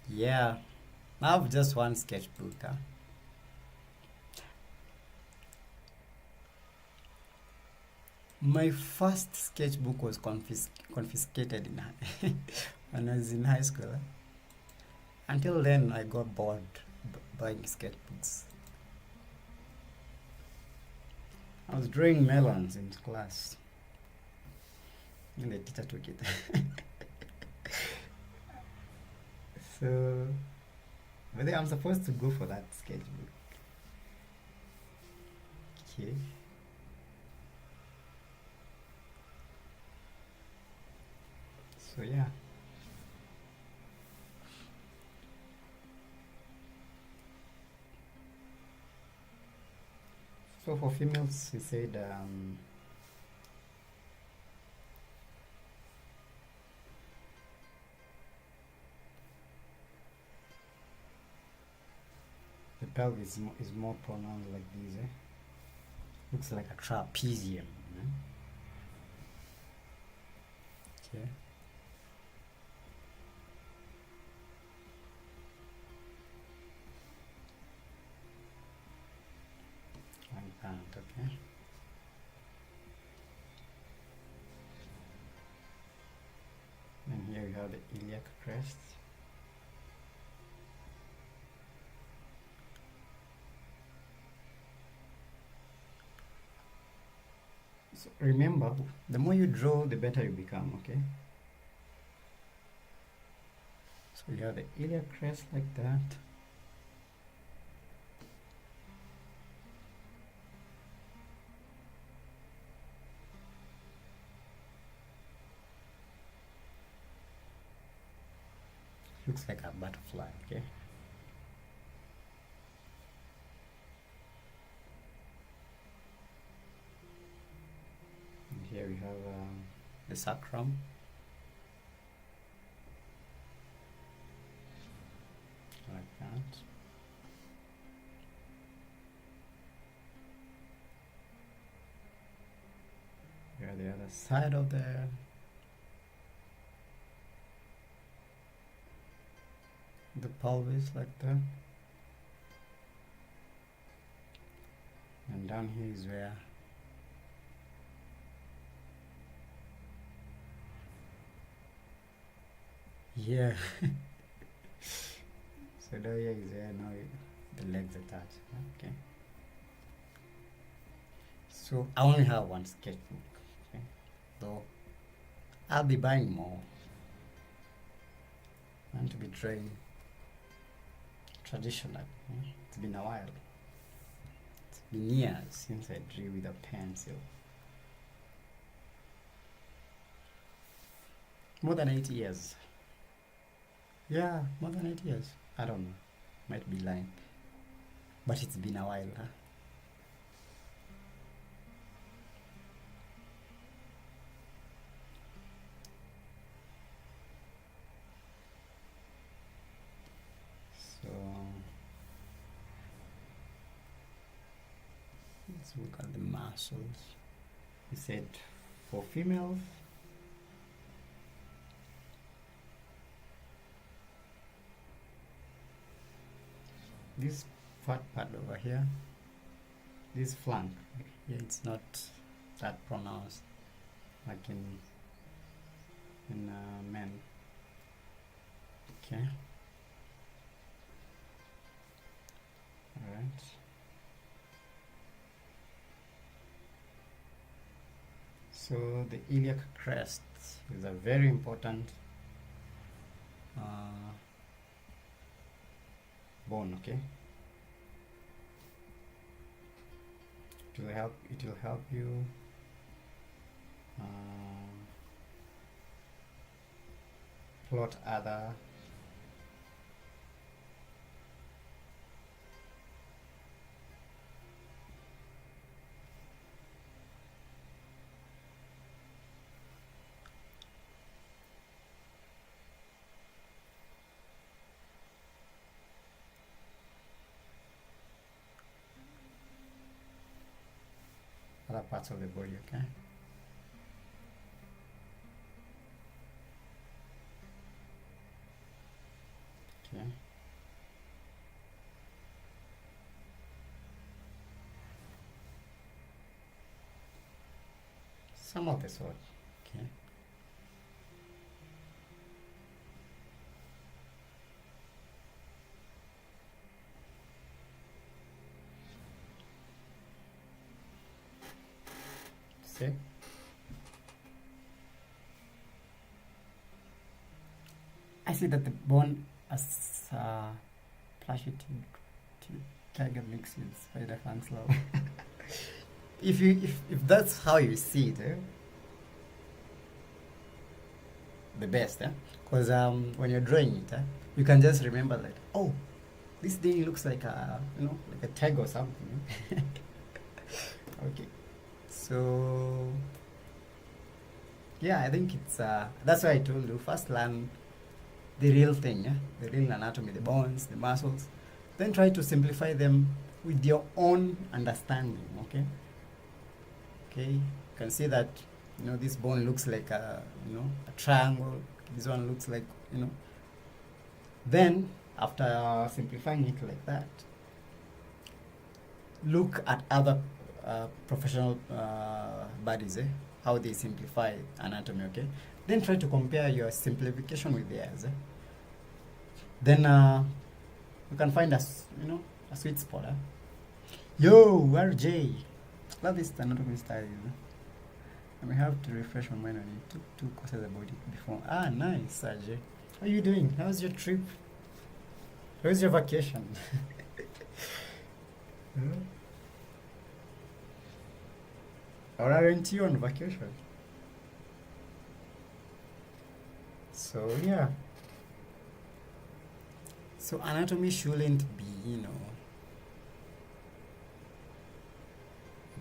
Yeah, I have just one sketchbook. Huh? My first sketchbook was confiscated when I was in high school. Huh? Until then, I got bored buying sketchbooks. I was drawing melons in class, and the teacher took it. So, but then I'm supposed to go for that sketchbook. Okay. So yeah. So for females, we said the pelvis is more pronounced like this. Eh? Looks like a trapezium. Eh? Okay. Like that. Okay. And here we have the iliac crest. So remember, the more you draw, the better you become, okay? So you have the iliac crest like that. Looks like a butterfly, okay? And here we have the sacrum. Like that. Here the other side of the pelvis like that. And down here is where yeah. So down here is where now the legs attach. Okay. So I only have one sketchbook. Okay. Though I'll be buying more. I want to be drawing traditional. It's been a while. It's been years since I drew with a pencil. More than 8 years. Yeah, more than 8 years. I don't know. Might be lying. But it's been a while, huh? So let's look at the muscles. We said for females, this fat part over here, this flank, yeah, it's not that pronounced like in men. Okay. All right. So the iliac crest is a very important bone. Okay. It will help you plot other parts of the body. Okay. Okay. Some of the sort. Okay. See? I see that the bone has plushy tiger mix with spider fan slow. If that's how you see it, the best, because when you're drawing it, you can just remember that, oh, this thing looks like a like a tiger or something. Okay, so yeah, I think it's that's why I told you first learn the real thing, the real anatomy, the bones, the muscles, then try to simplify them with your own understanding. Okay. You can see that this bone looks like a a triangle. This one looks like Then after simplifying it like that, look at other professional bodies, how they simplify anatomy. Okay, then try to compare your simplification with theirs. Then you can find a sweet spot. Yo, RJ, love this anatomy style. I may have to refresh my mind on it. Took 2 courses about it before. Ah, nice, RJ. How are you doing? How's your trip? How's your vacation? Or aren't you on vacation? So yeah. So anatomy shouldn't be,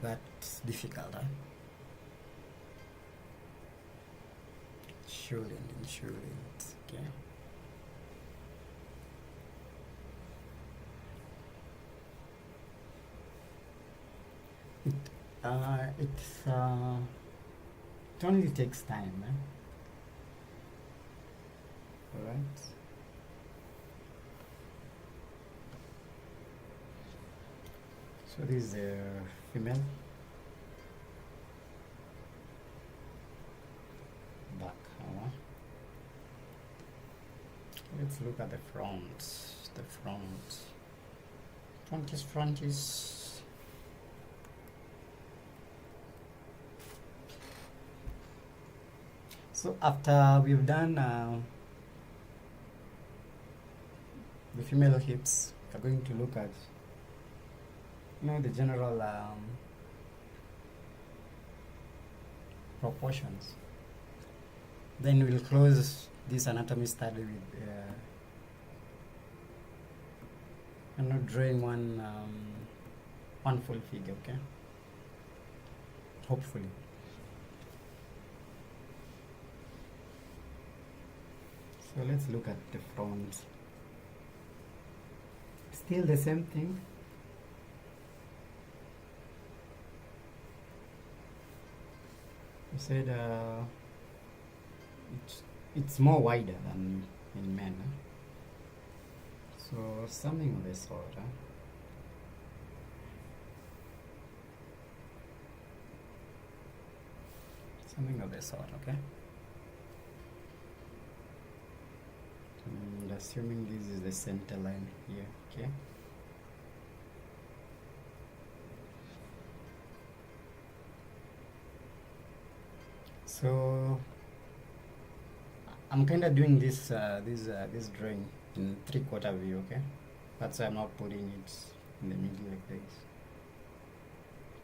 that difficult, huh? Shouldn't. Okay. It only takes time, Alright. So this is a female. Back. Let's look at the front. The front is. So after we've done the female hips, we're going to look at the general proportions. Then we'll close this anatomy study with I'm not drawing one full figure, okay? Hopefully. So let's look at the front. Still the same thing. You said it's more wider than in men. So something of this sort. Something of this sort, okay? And assuming this is the center line here, okay? So I'm kind of doing this drawing in 3/4 view, okay? That's why I'm not putting it in the middle like this,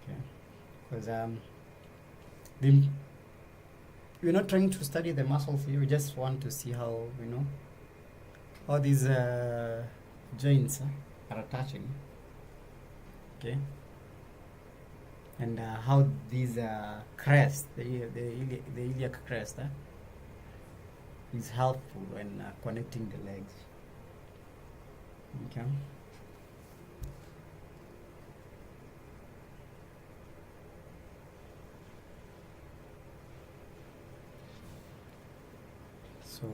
okay? Because we're not trying to study the muscles here. We just want to see how how these joints are attaching, okay? And how these crest, the iliac crest, is helpful when connecting the legs. Okay. So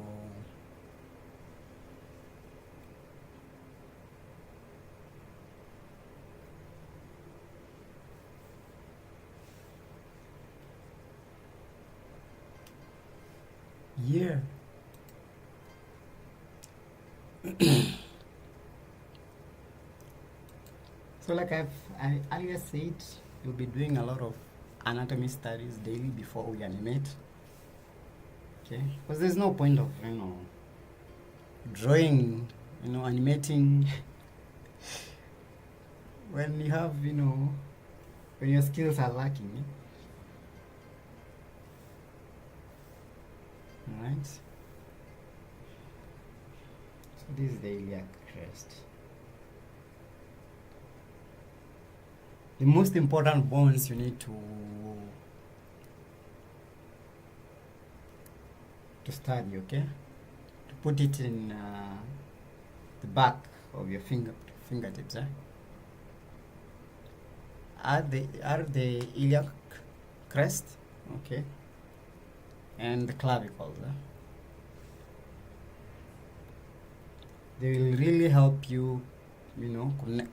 Yeah. So like I earlier said, we'll be doing a lot of anatomy studies daily before we animate. Okay, because there's no point of drawing, animating when you have when your skills are lacking. All right. So this is the iliac crest. The most important bones you need to study, okay? To put it in the back of your fingertips, are the iliac crest, okay, and the clavicles. They will really help you,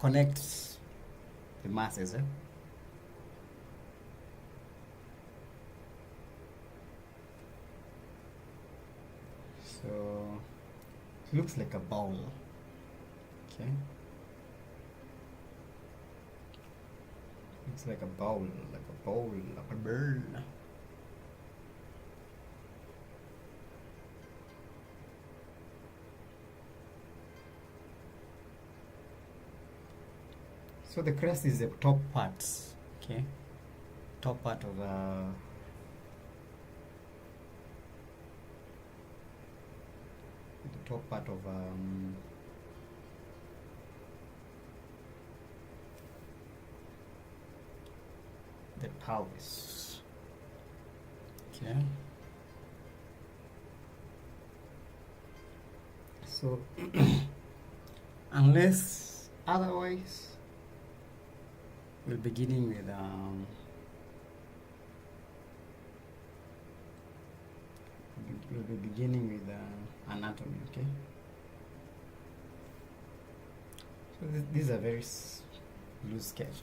connect the masses. So it looks like a bowl. Okay. Looks like a bowl, like a bird. So the crest is the top part, okay? Top part of the top part of the pelvis. Okay. So unless otherwise, we're beginning with we'll be beginning with anatomy, okay? So this is a very loose sketch,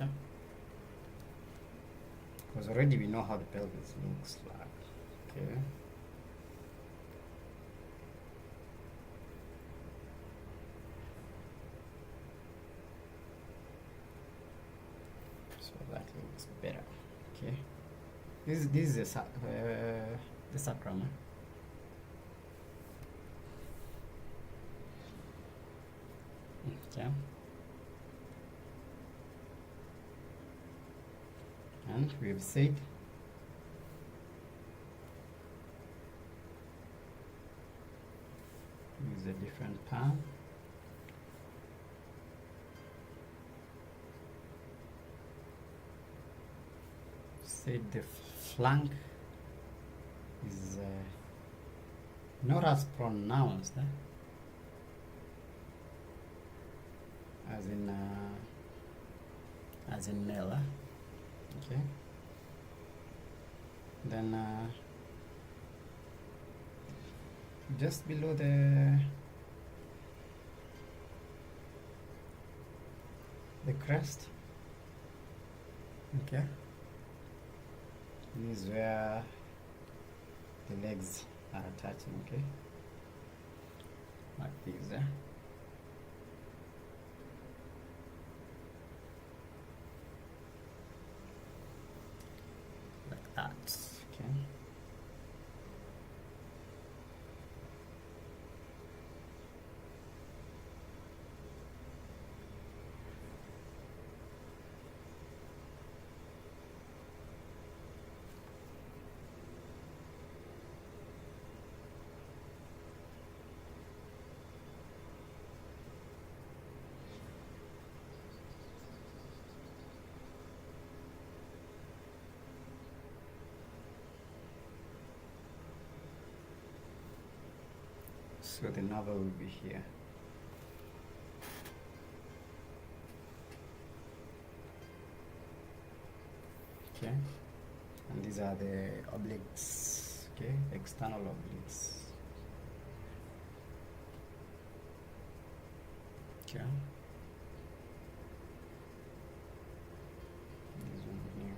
because already we know how the pelvis looks like, okay? So that looks better, okay? This is the sacrum. Okay. And we have said use a different pan. Said the flank is not as pronounced as in male, okay? Then just below the crest, okay, this is where the legs are attaching, okay, like this. Like that, okay. So the navel will be here. Okay, and these are the obliques, okay, external obliques. Okay. This one here.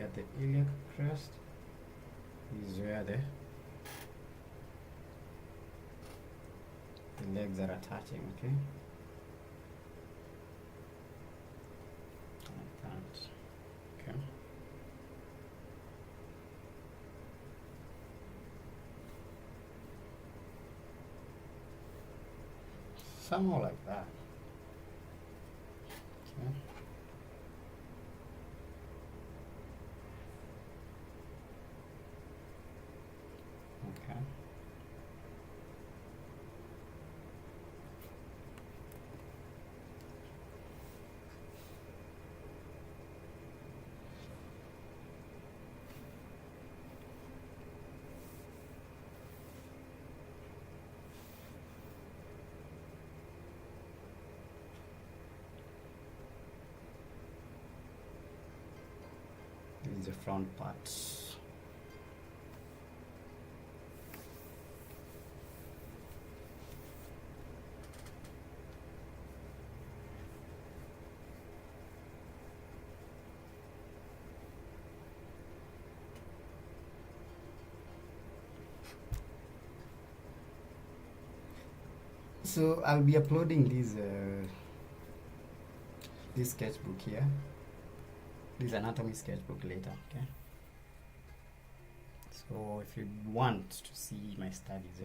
at the iliac crest is where the legs are attaching, okay? Like that. Okay. Somehow like that. Okay. Okay. This is the front part. So I'll be uploading this sketchbook here, this anatomy sketchbook later, okay? So if you want to see my studies,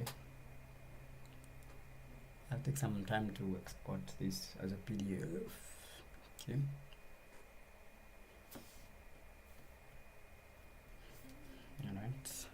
I'll take some time to export this as a PDF, okay? All right.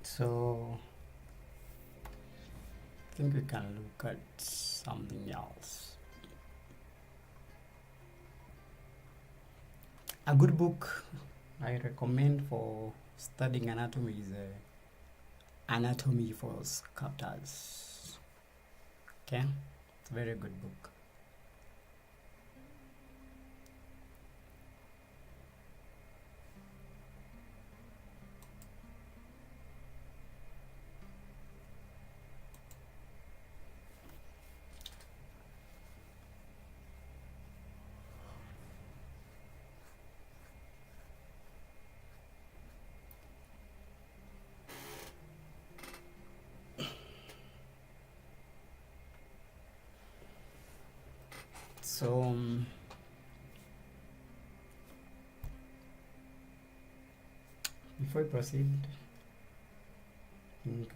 So I think we can look at something else. A good book I recommend for studying anatomy is Anatomy for Sculptors. Okay, it's a very good book. So before we proceed, I think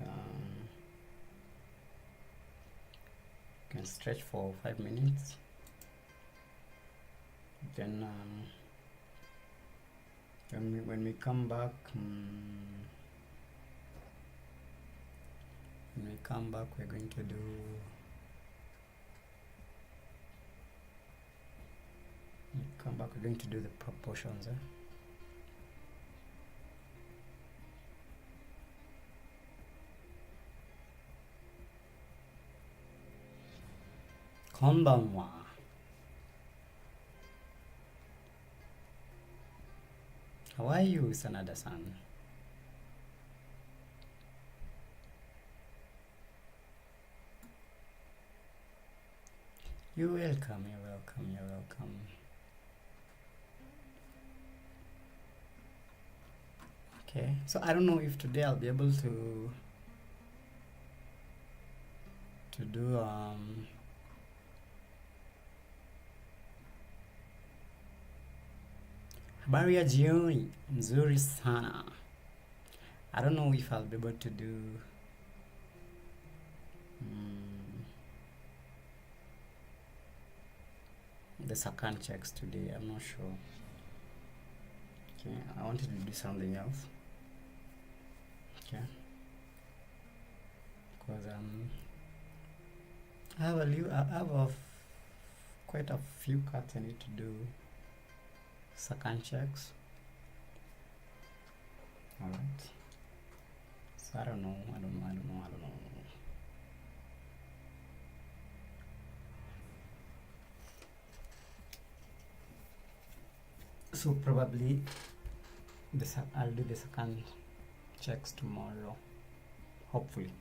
can stretch for 5 minutes. Then when we come back, we're going to do the proportions. Konbanwa. How are you, Sanada-san? You're welcome. Okay, so I don't know if today I'll be able to to do habari ya jioni mzuri sana. I don't know if I'll be able to do the second checks today. I'm not sure. Okay, I wanted to do something else. Okay, because I have quite a few cuts I need to do second checks. All right. So I don't know. So probably I'll do the second checks tomorrow, hopefully.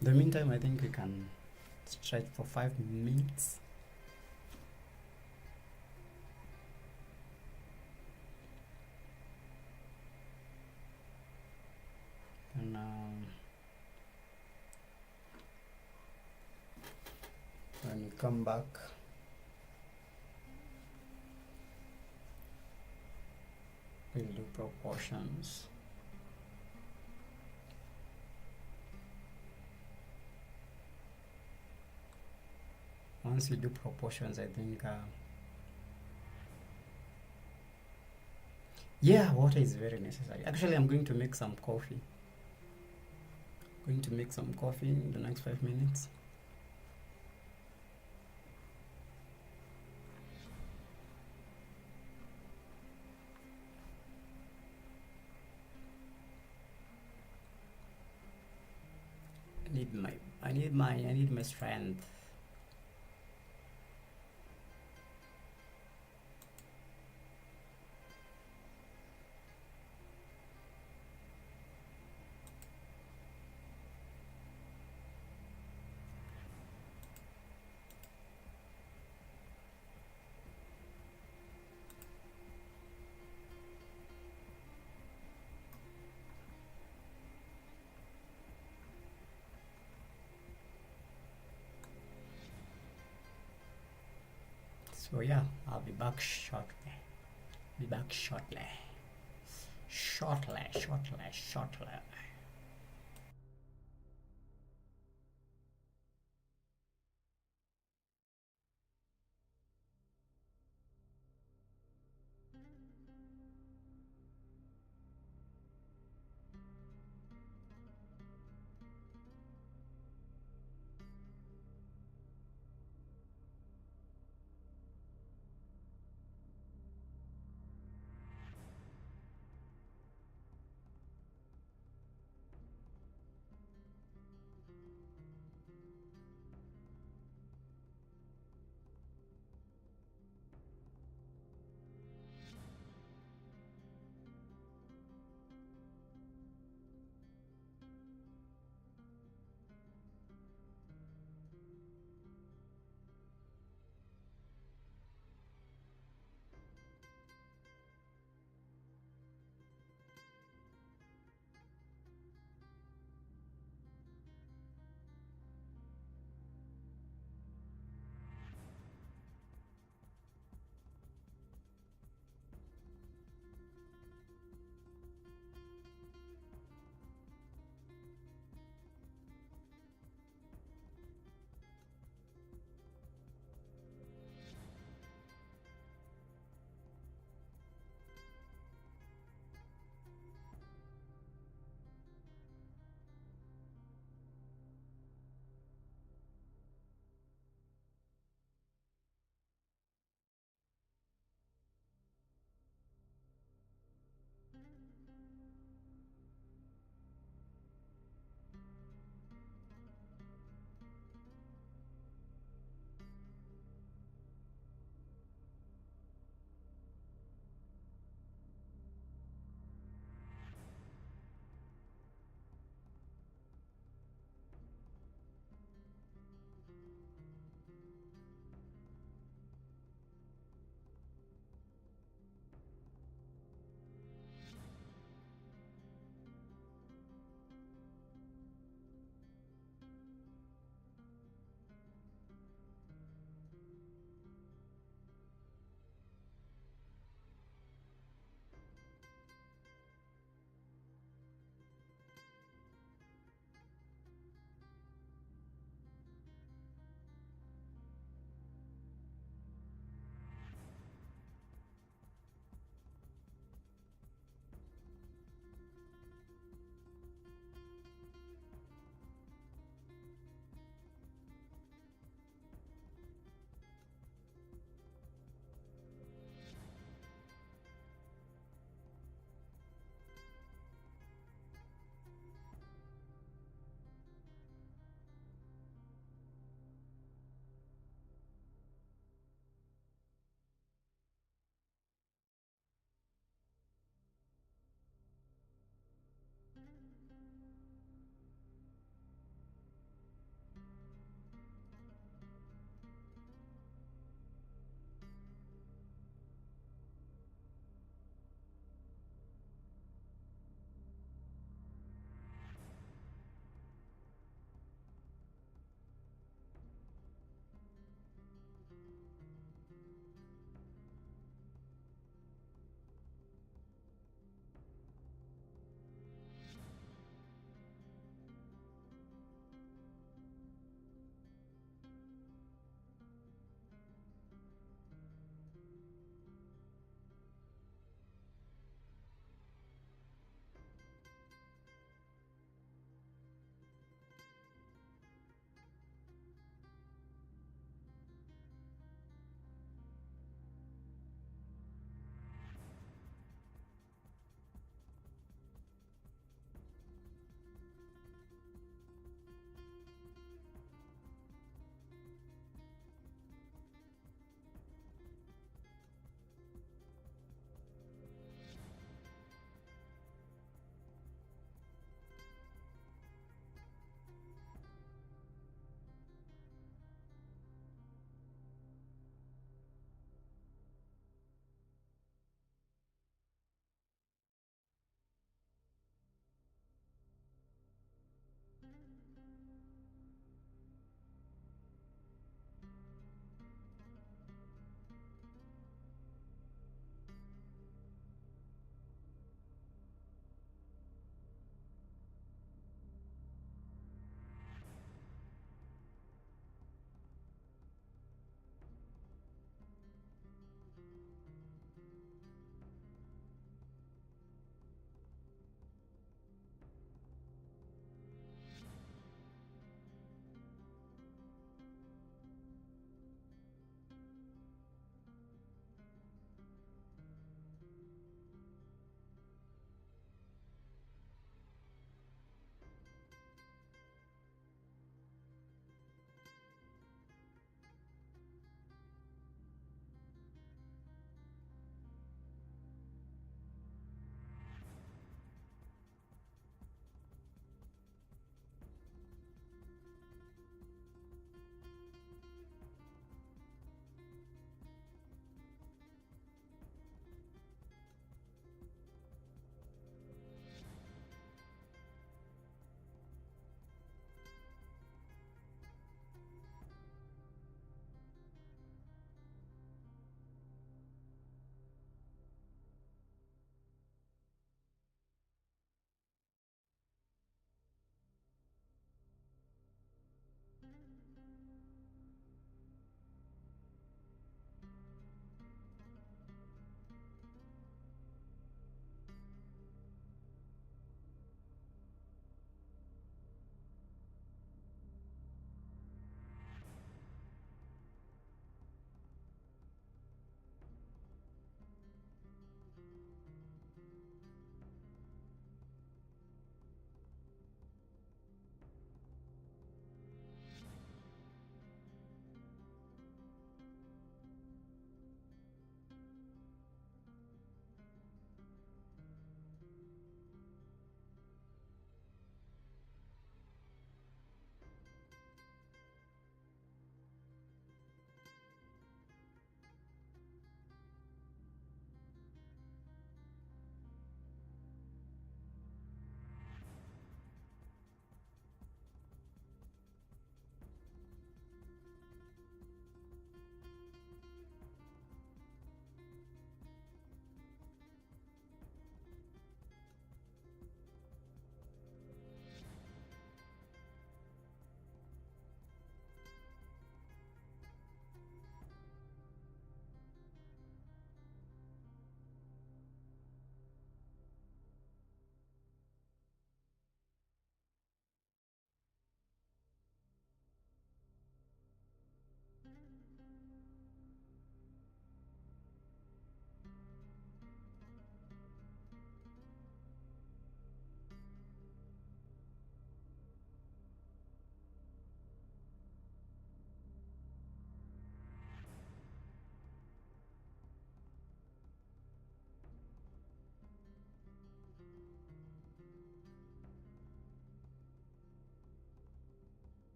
In the meantime, I think we can stretch for 5 minutes. And when we come back, we'll do proportions. Once we do proportions, I think yeah, water is very necessary. Actually, I'm going to make some coffee. In the next 5 minutes. I need my strength. So yeah, I'll be back shortly. Shortly.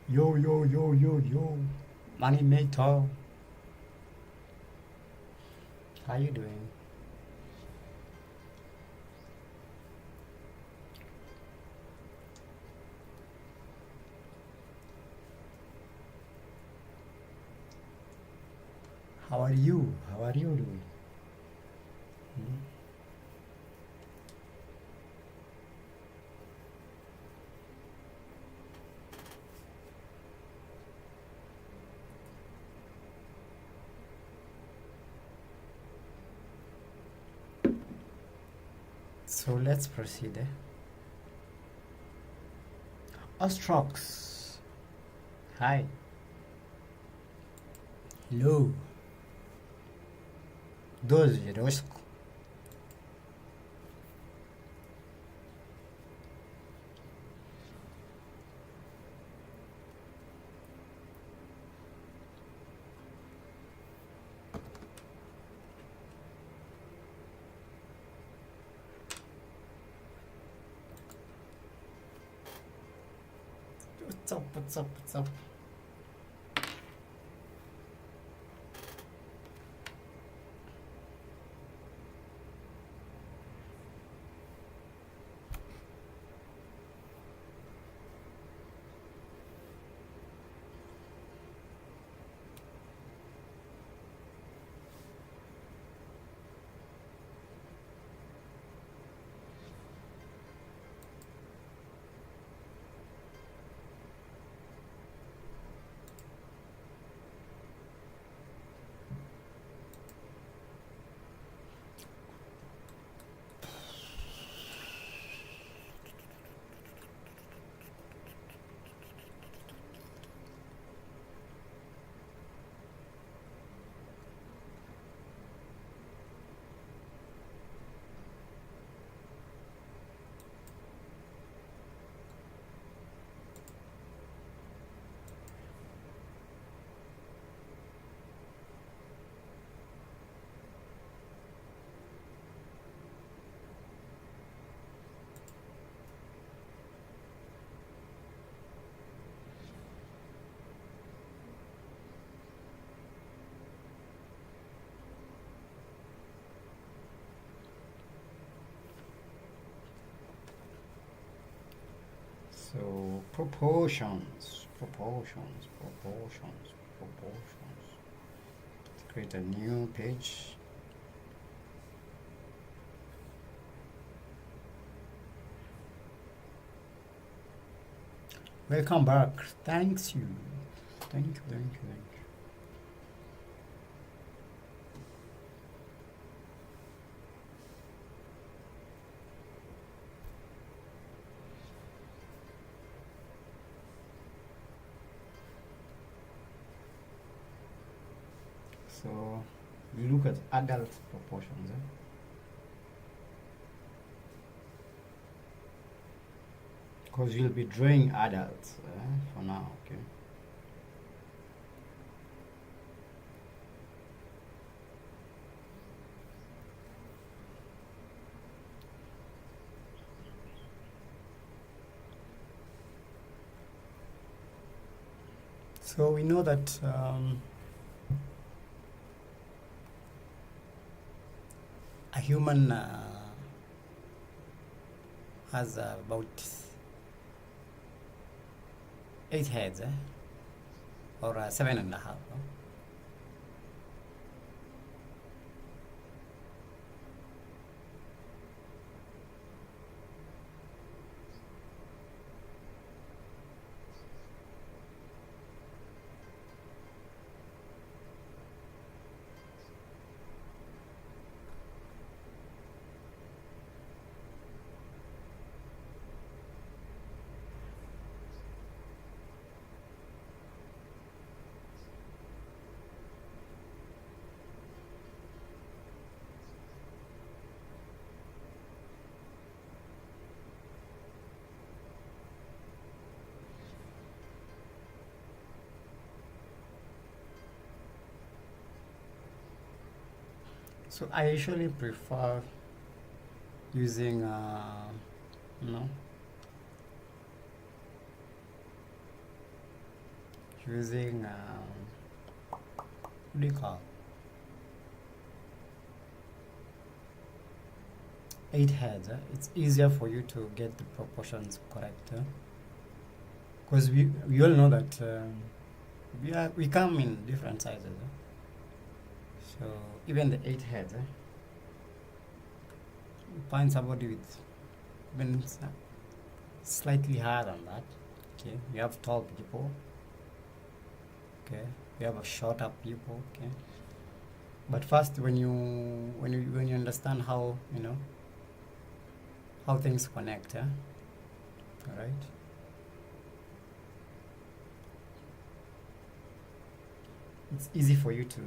Yo, yo, yo, yo, yo. Animator. How you doing? How are you? How are you doing? Hmm? So let's proceed. Ostrox. Hi. Hello. Doze, Rosco. What's up? What's up? What's up? So proportions. Let's create a new page. Welcome back. Thanks you. Thank you, thank you, thank you. So we look at adult proportions. Because you'll be drawing adults for now, okay? So we know that a human has about 8 heads, or 7.5. No? So I usually prefer using, you know, using what do you call 8 heads. It's easier for you to get the proportions correct. Because we all know that we come in different sizes. So even the 8 heads, you find somebody with even slightly higher than that. Okay, we have tall people. Okay, we have a shorter people. Okay, but first, when you understand how how things connect, all right. It's easy for you to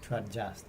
to adjust.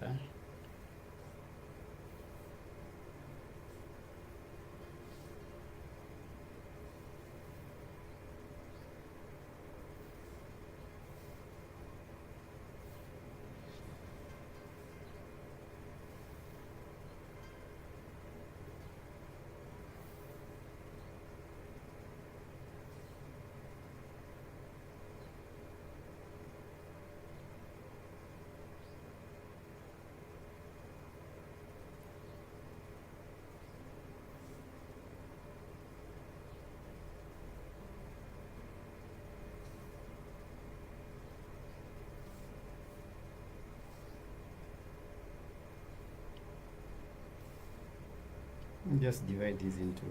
Just divide these into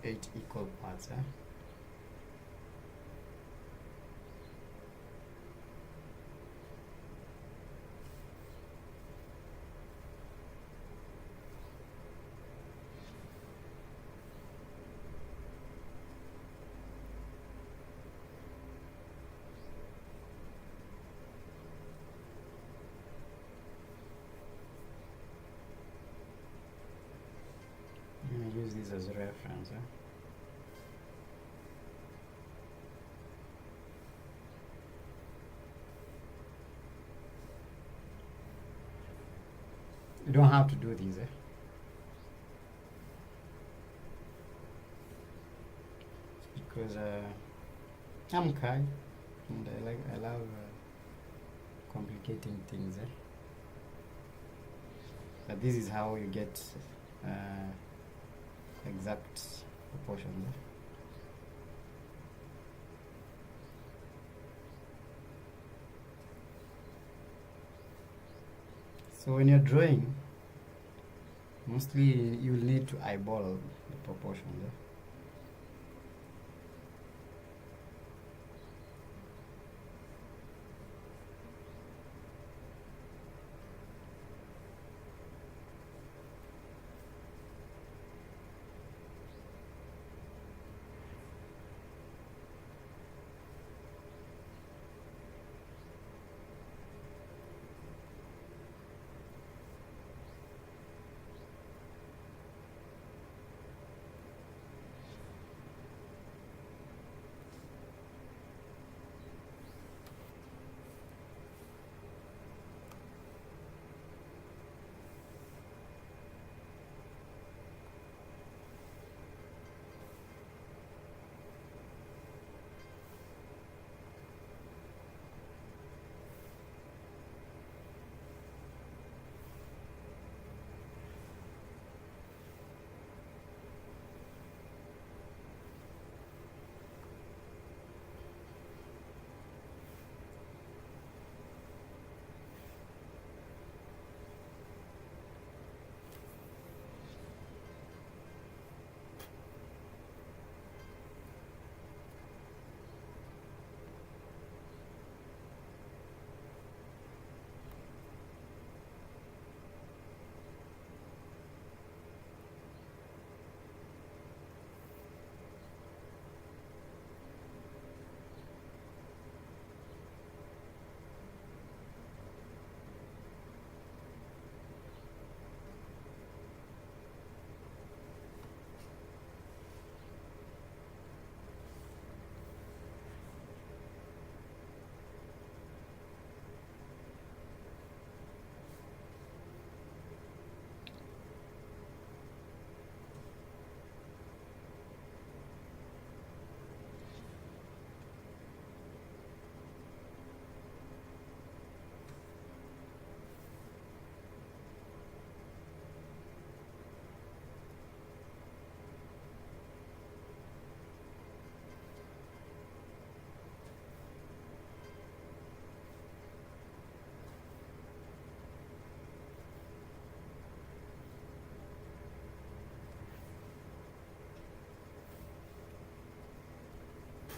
8 equal parts. I'm going to use this as a reference. You don't have to do these. Because I'm Kai, and I love complicating things. But this is how you get exact proportions. So when you're drawing, mostly you will need to eyeball the proportions.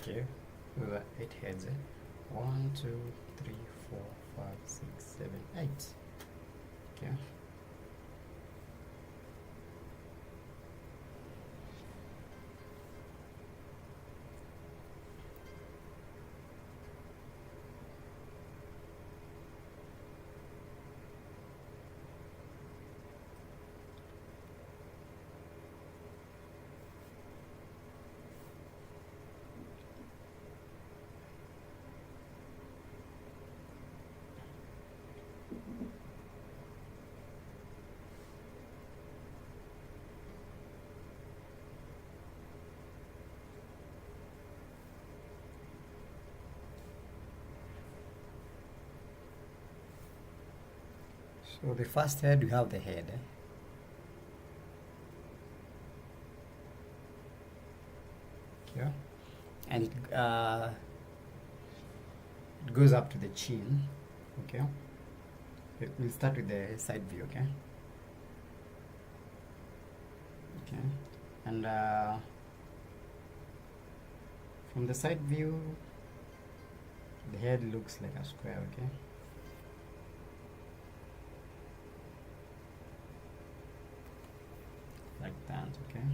Okay, so the 8 heads. 1, 2, 3, 4, 5, 6, 7, 8. Okay. So the first head, we have the head. Okay. And it goes up to the chin. Okay. We'll start with the side view. Okay. Okay. And from the side view, the head looks like a square. Okay. Like that. Okay.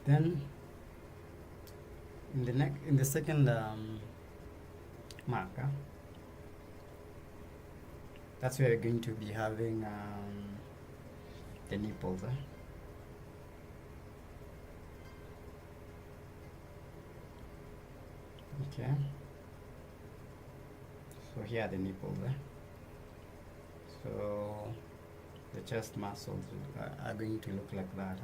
Then in the second marker, that's where you're going to be having the nipples. Okay. So here are the nipples. So the chest muscles are going to look like that.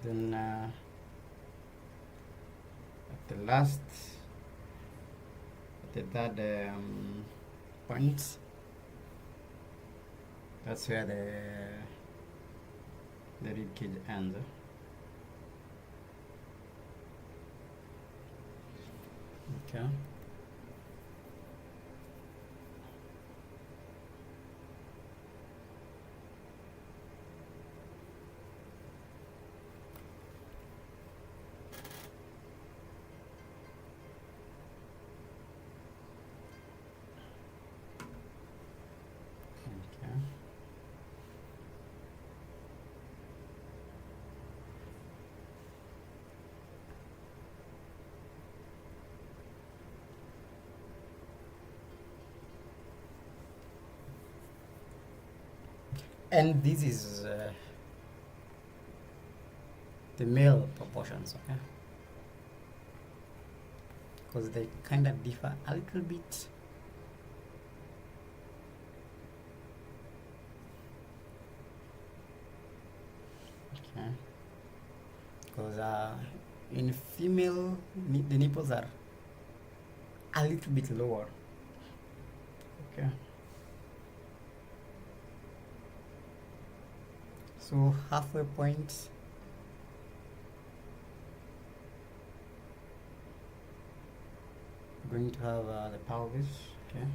Then at the last, at the third point, that's where the rib cage ends. Okay. Okay. And this is the male proportions, okay? Because they kind of differ a little bit. Okay. Because in female, the nipples are a little bit lower. Okay. So halfway point, we're going to have the pelvis. Okay.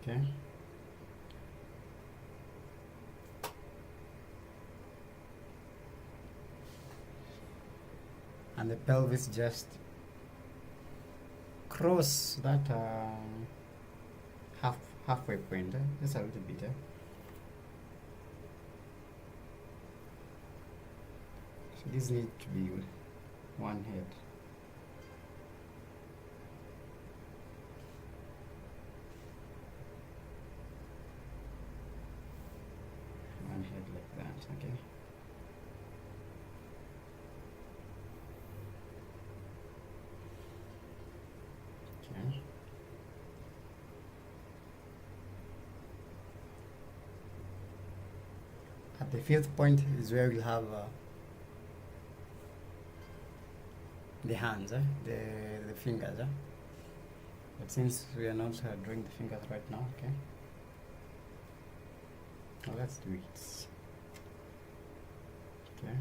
Okay. And the pelvis just cross that halfway point, just a little bit. So this needs to be one head. One head like that, okay. Okay. At the fifth point is where we'll have the hands, the fingers. But since we are not drawing the fingers right now, okay. Now let's do it. Okay.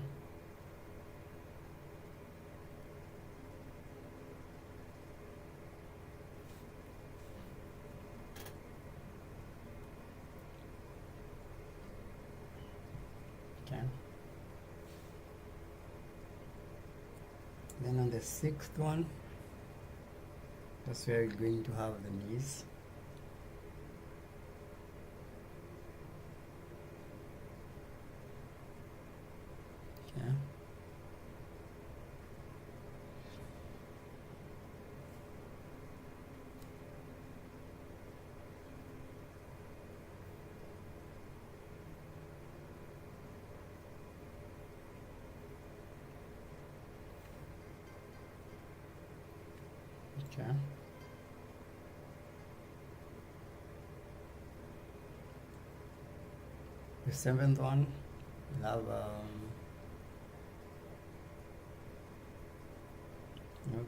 Okay. Then on the sixth one, that's where we're going to have the knees. Okay. Okay. The seventh one, we'll have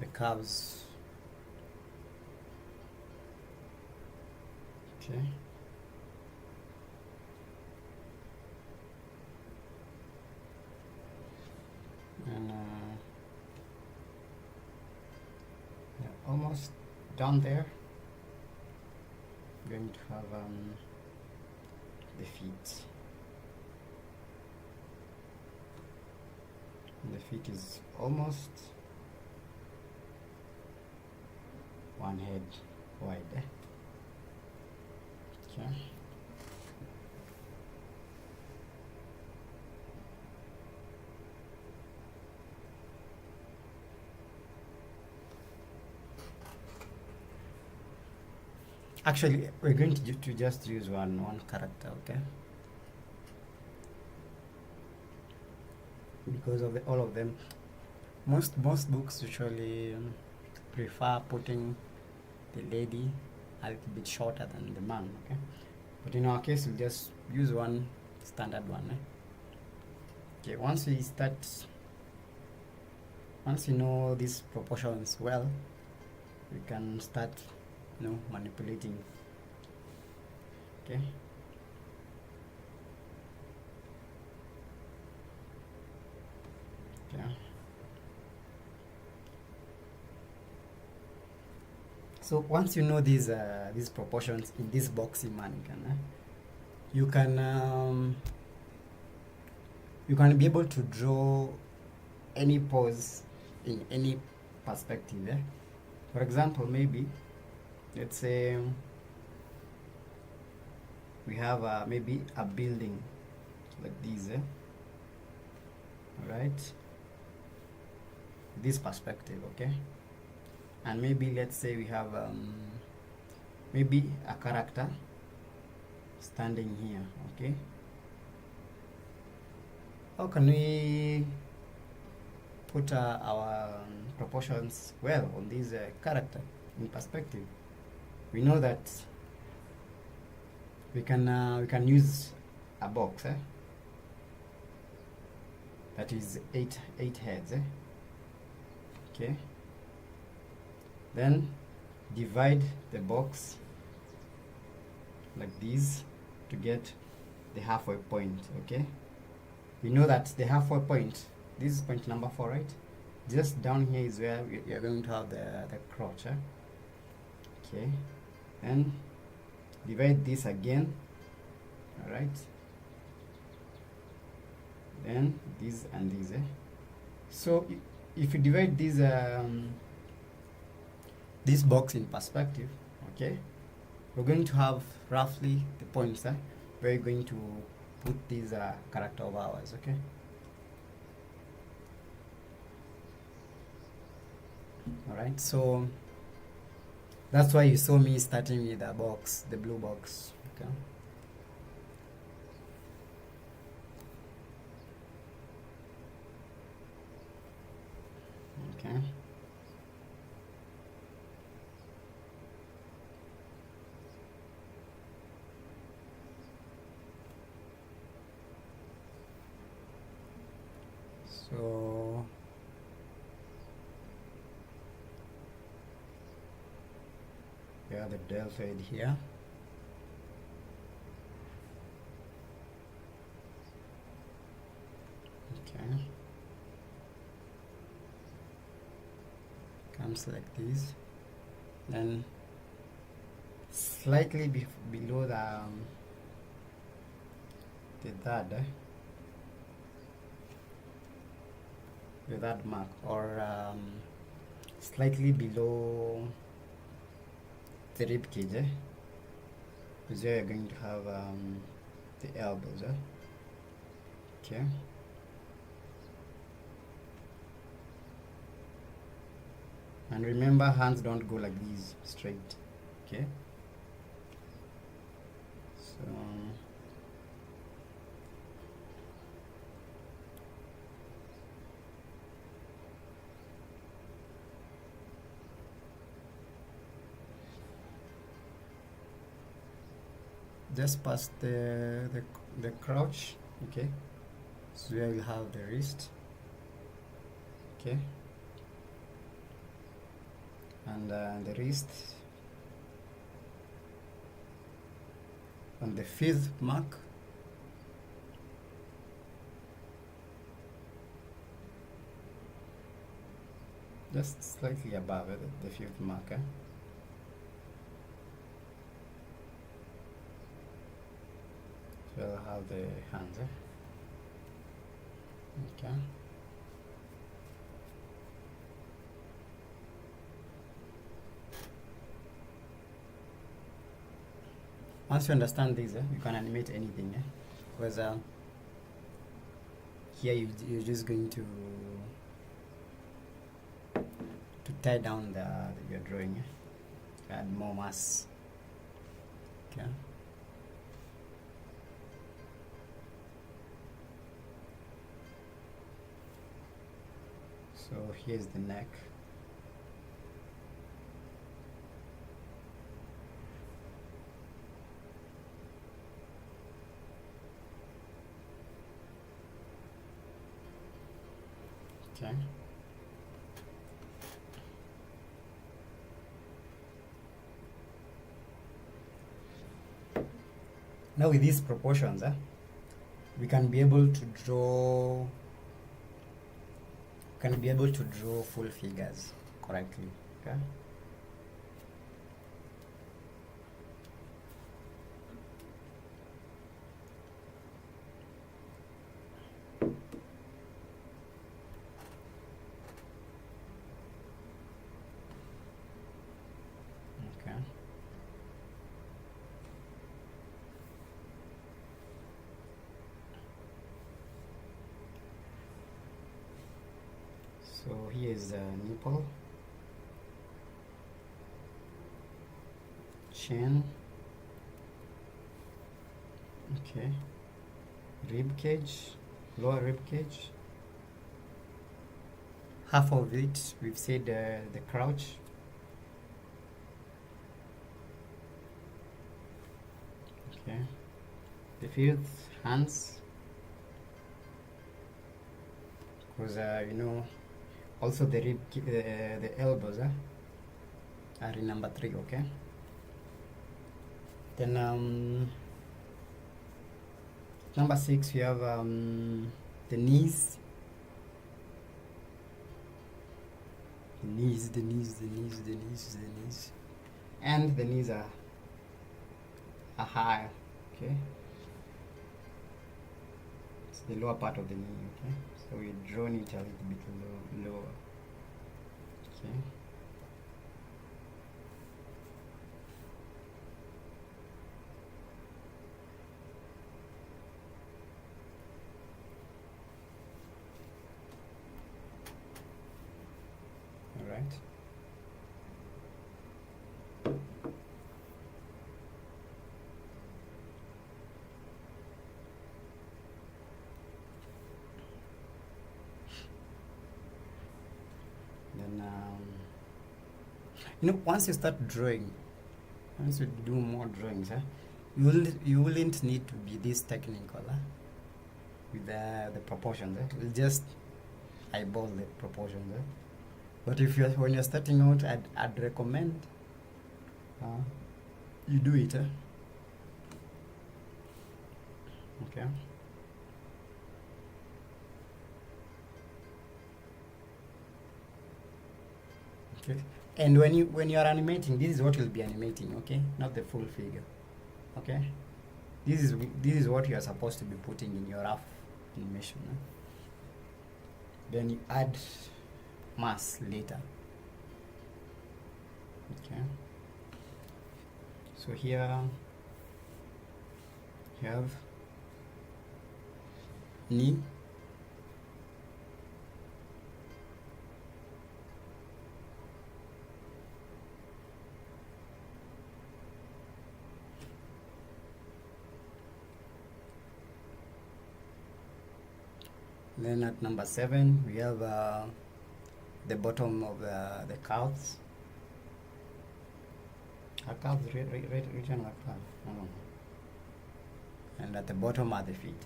the calves. Okay. And yeah, almost down there. We're going to have the feet. And the feet is almost one head wide. Okay. Actually, we're going to just use one character, okay? Because of all of them, most books usually prefer putting the lady a little bit shorter than the man, okay? But in our case, we'll just use one standard one. Okay, once you know these proportions well, we can start, manipulating. Okay. Yeah. So once you know these proportions in this boxy mannequin, you can be able to draw any pose in any perspective. For example, maybe let's say we have maybe a building like this, all right? This perspective, okay? And maybe let's say we have maybe a character standing here, okay? How can we put our proportions well on this character in perspective? We know that we can use a box that is eight heads, okay? Then divide the box like this to get the halfway point, okay? We know that the halfway point, this is point number 4, right? Just down here is where you're going to have the crotch, okay? Then divide this again, all right? Then this and this, So if you divide this box in perspective, okay, we're going to have roughly the points where we're going to put this character of ours, okay? All right, so that's why you saw me starting with the box, the blue box, okay? Okay. So we have the deltoid here. Okay. Comes like this. Then slightly below the third mark, or slightly below the rib cage, because you're going to have the elbows. Okay. And remember, hands don't go like these straight. Okay. So just past the crouch. Okay. So here we'll have the wrist. Okay. And the wrist on the 5th mark. Just slightly above it, the 5th mark. So I'll have the hands. Okay. Once you understand this, you can animate anything. Because here you're just going to tie down your drawing. Add more mass. Okay. So here's the neck. Okay. Now with these proportions, we can be able to draw full figures correctly. Okay. Okay. So here is the nipple, chin, okay, rib cage, lower rib cage, half of it we've said the crouch, okay, the 5th hands, because also the rib, the elbows are in number 3. Okay. Then number 6 we have the knees. The knees, and the knees are higher. Okay. It's the lower part of the knee. Okay. So we drawn it a little bit lower. Okay. All right. Then once you start drawing, once you do more drawings, you wouldn't need to be this technical with the proportions. You'll just eyeball the proportions. But when you're starting out, I'd recommend you do it. Okay. Okay. And when you are animating, this is what you'll be animating, okay? Not the full figure. Okay? This is what you are supposed to be putting in your rough animation. Then you add mass later. Okay. So here you have knee. Then at number 7 we have the bottom of the calves. Are calves written like that? No. And at the bottom are the feet.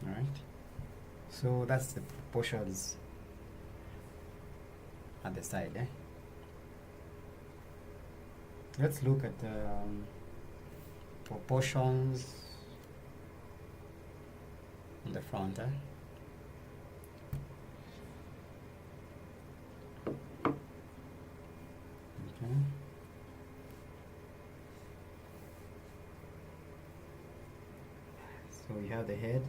Alright. So that's the proportions at the side. Let's look at the proportions on the front. Okay. So we have the head.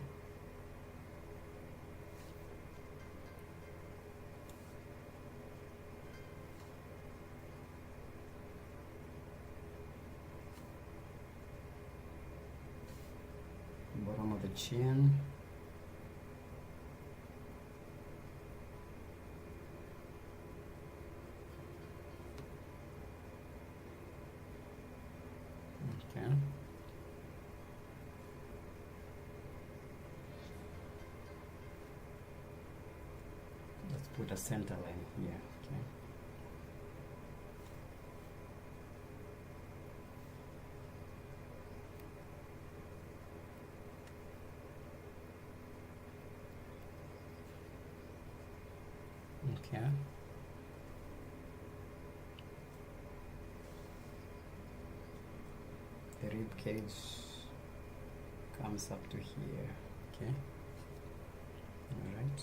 Bottom of the chin. Okay. Let's put a center line here. Okay. Okay. The rib cage comes up to here. Okay. All right.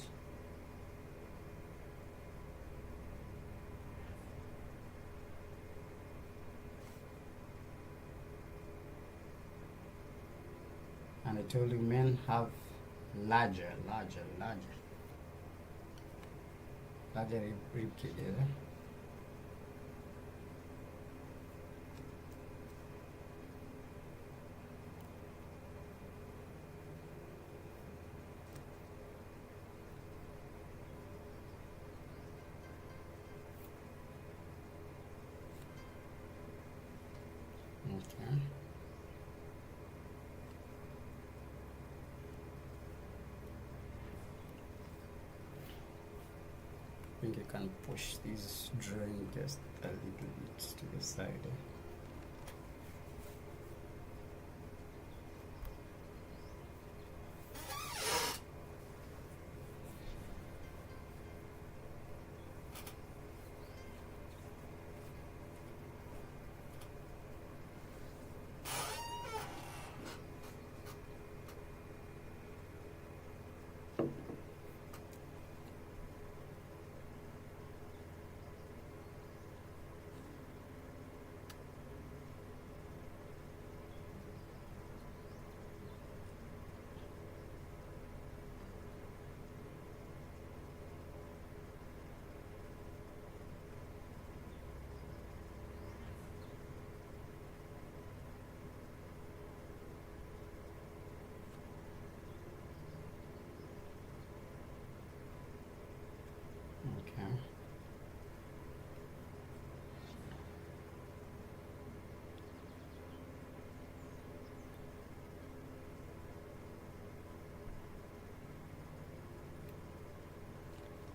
And I told you men have larger rib cage. Okay. I think I can push this drawing just a little bit to the side. Okay.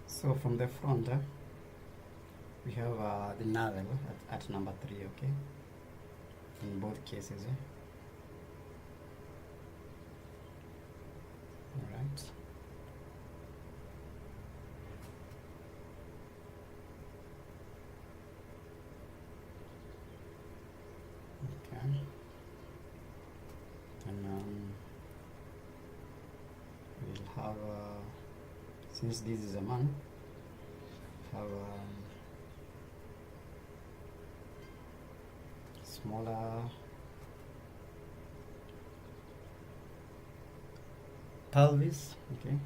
So from the front, we have the navel at number 3, okay? In both cases, All right. Okay. And we'll have, since this is a man, have smaller pelvis, okay,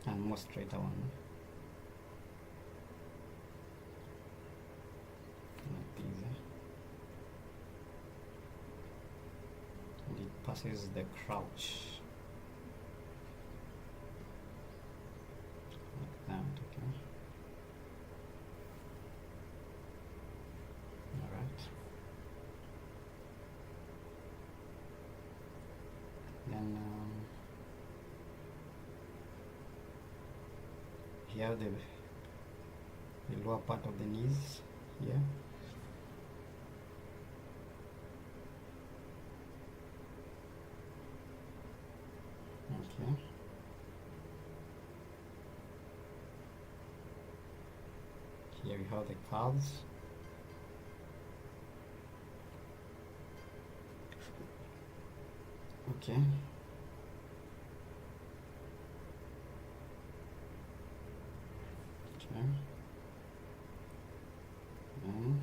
and more straighter one, like these, and it passes the crouch like that, okay. All right. Then here the lower part of the knees here. Okay. Here we have the calves. Okay. Okay. And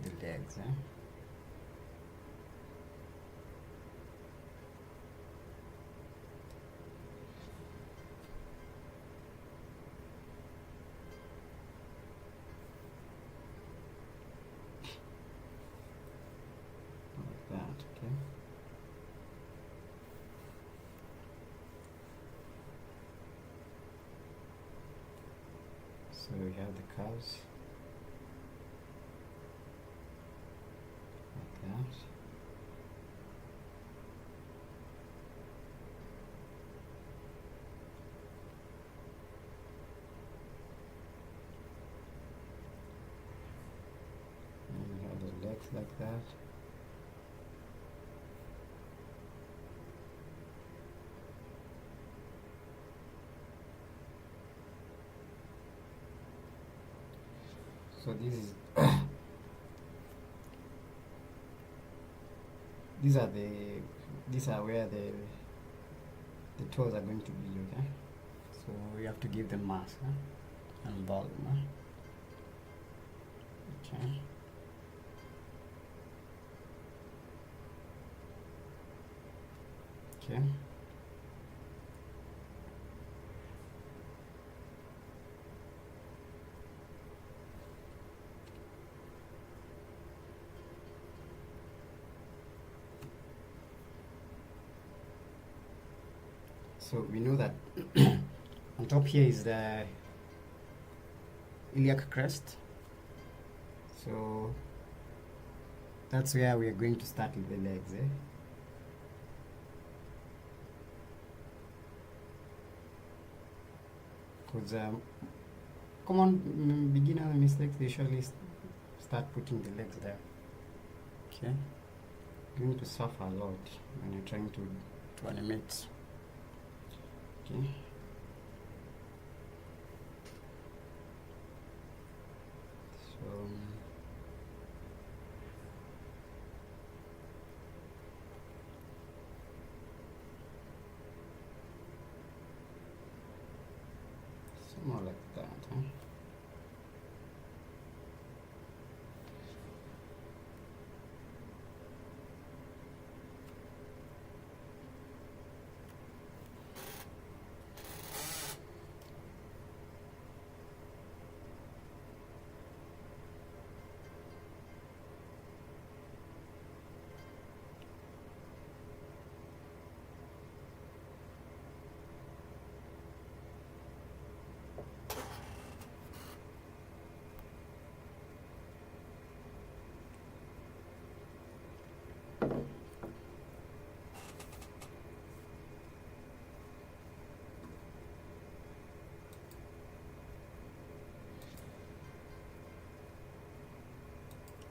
the legs, like that, okay. So we have the calves like that. And we have the legs like that. So this is these are where the toes are going to be, okay? So we have to give them mass and volume. Okay. Okay. So we know that on top here is the iliac crest. So that's where we are going to start with the legs, Because common beginner mistakes, they usually start putting the legs there. Okay, you're going to suffer a lot when you're trying to animate. Okay. So somewhere like that,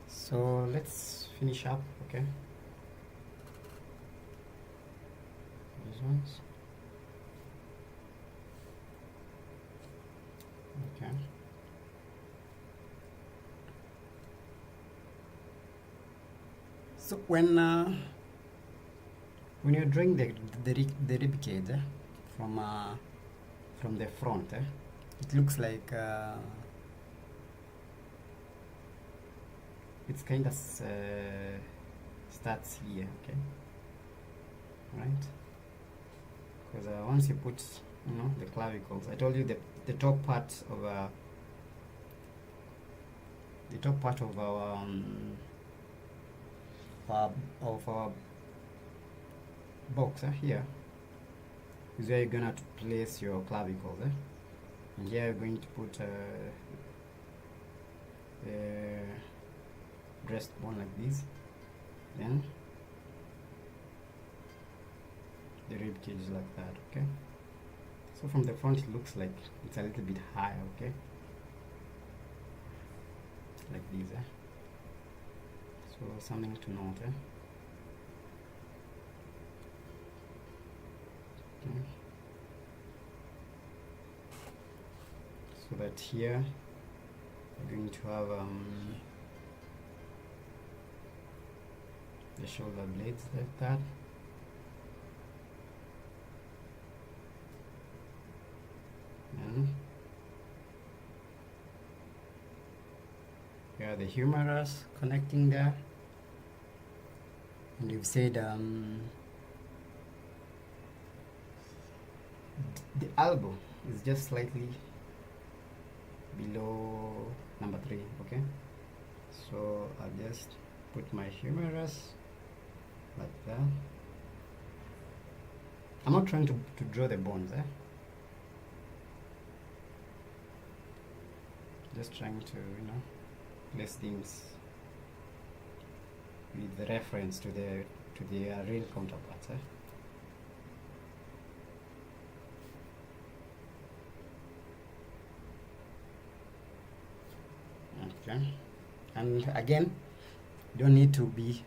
So let's finish up, okay? These ones. Okay. So when when you're drawing the rib cage from the front, it looks like it's kind of starts here, okay, right? Because once you put, the clavicles, I told you the top part of our box here is where you're gonna place your clavicles, and here you're going to put the breastbone like this, then the rib cage is like that, okay? So from the front it looks like it's a little bit higher, okay? Like this, so something to note, okay. So that here we're going to have the shoulder blades like that. And here are the humerus connecting there, and you've said the elbow is just slightly below number 3, okay? So I'll just put my humerus like that. I'm not trying to draw the bones, just trying to place things with the reference to the real counterparts, okay. And again, you don't need to be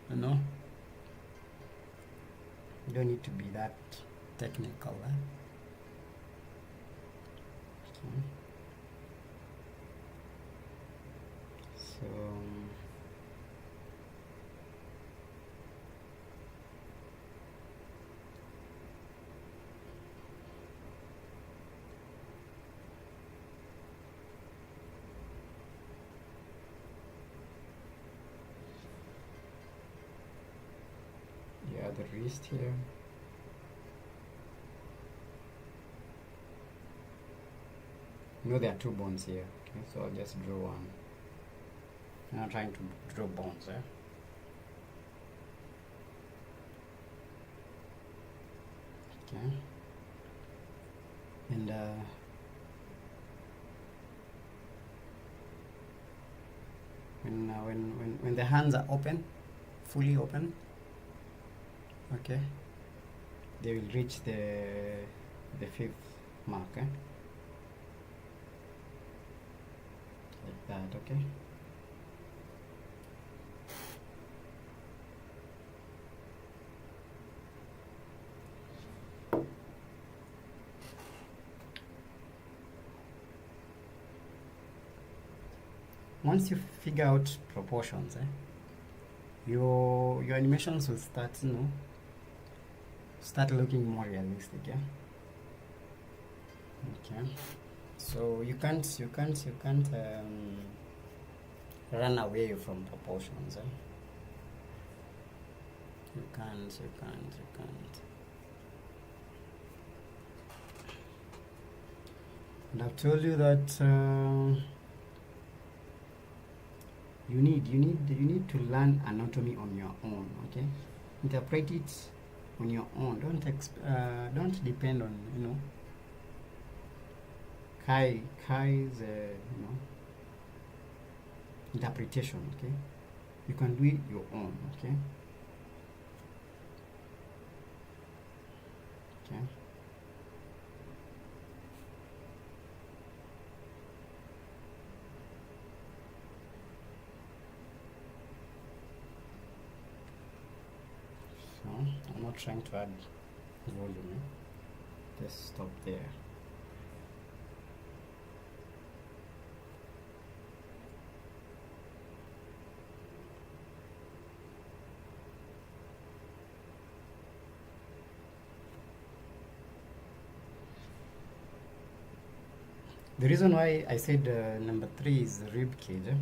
you don't need to be that technical, okay. So yeah, the wrist here. There are 2 bones here, okay, so I'll just draw one. I'm not trying to draw bones, okay. And when the hands are open, fully open, okay, they will reach the 5th mark, like that, okay. Once you figure out proportions, your animations will start looking more realistic, okay. So you can't run away from proportions, you can't. And I've told you that you need to learn anatomy on your own, okay? Interpret it on your own. Don't depend on Kai's interpretation, okay? You can do it your own, okay? Okay. So I'm not trying to add volume, just stop there. The reason why I said number 3 is rib cage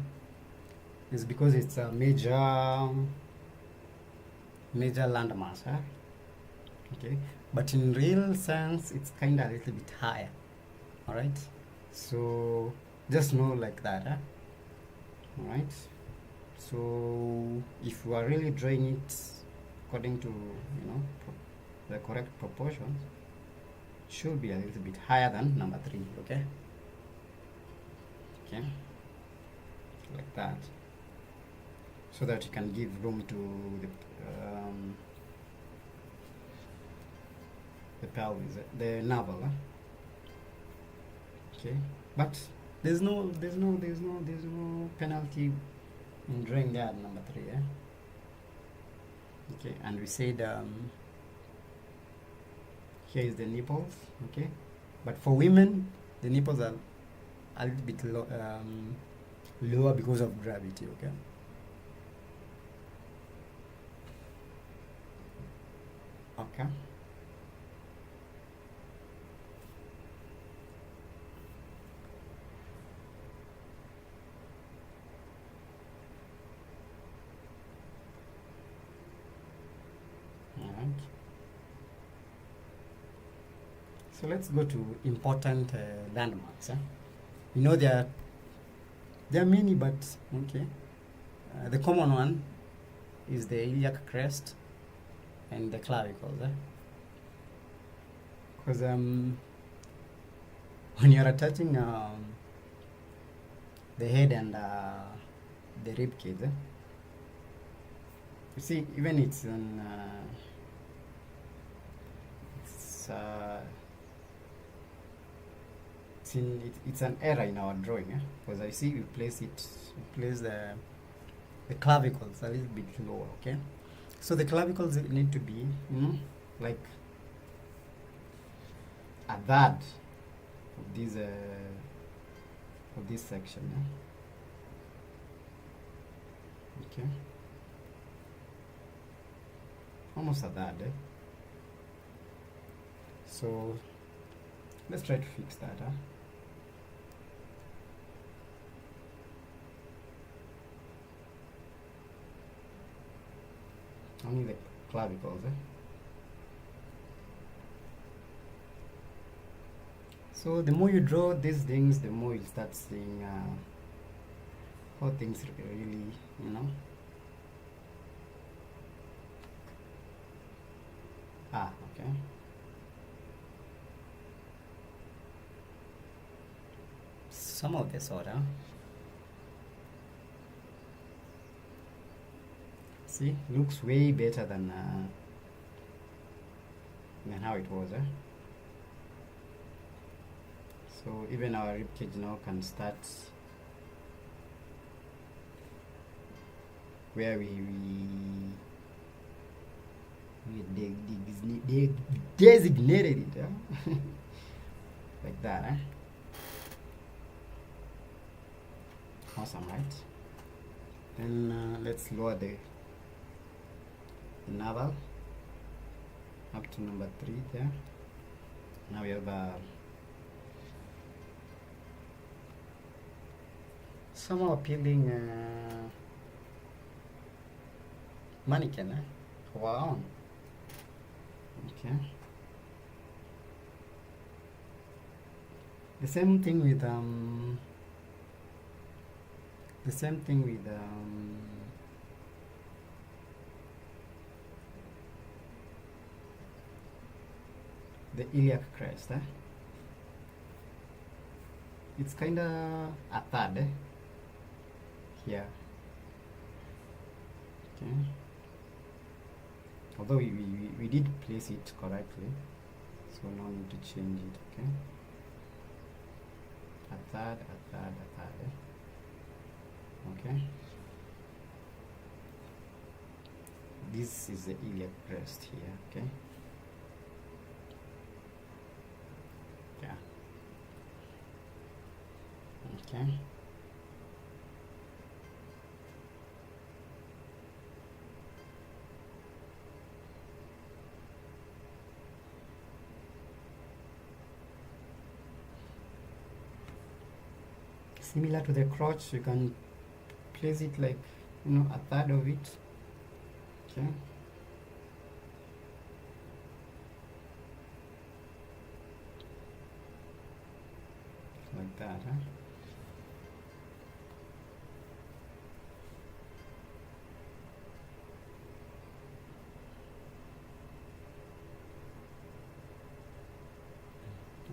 is because it's a major landmass, huh? Okay, but in real sense it's kind of a little bit higher. All right, so just know like that, huh? All right, so if you are really drawing it according to the correct proportions, it should be a little bit higher than number 3. Okay, okay, like that, so that you can give room to the pelvis, the navel. Huh? Okay, but there's no penalty in drawing that number 3. Eh? Okay, and we said here is the nipples. Okay, but for women the nipples are a little bit lower because of gravity. Okay. Okay. All right. So let's go to important landmarks. You know there are many, but okay. The common one is the iliac crest and the clavicles. Because when you're attaching the head and the rib cage, you see, even it's an it's an error in our drawing, because I see we place the clavicles a little bit lower. Okay, so the clavicles need to be like a third of this section. Okay, almost a third. So let's try to fix that. Only the clavicles. So the more you draw these things, the more you start seeing how things really, okay. Some of this order. See, looks way better than how it was. So even our ribcage now can start where we designated it, like that. Awesome, right? Then let's lower the navel up to number 3 there. Now we have somehow appealing mannequin of our own. Okay. The same thing with the iliac crest. It's kind of a third here. Okay. Although we did place it correctly, so no need to change it. Okay. A third. Okay. This is the iliac crest here. Okay. Yeah. Okay. Similar to the crotch, you can place it like, a third of it. Okay. Like that, huh?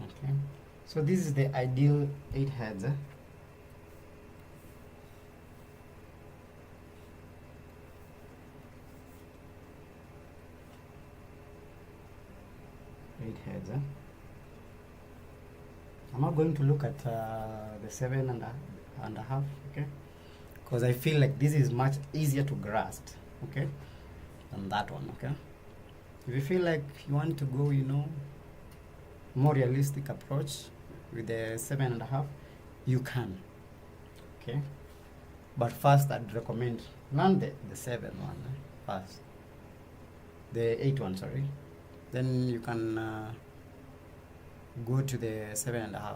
Okay. So this is the ideal 8 heads, eh? Eight heads, eh? I'm not going to look at the 7.5, okay? Because I feel like this is much easier to grasp, okay, than that one, okay? If you feel like you want to go, more realistic approach with the 7.5, you can, okay? But first, I'd recommend learn the 7 one first, the 8 one, sorry. Then you can go to the 7.5.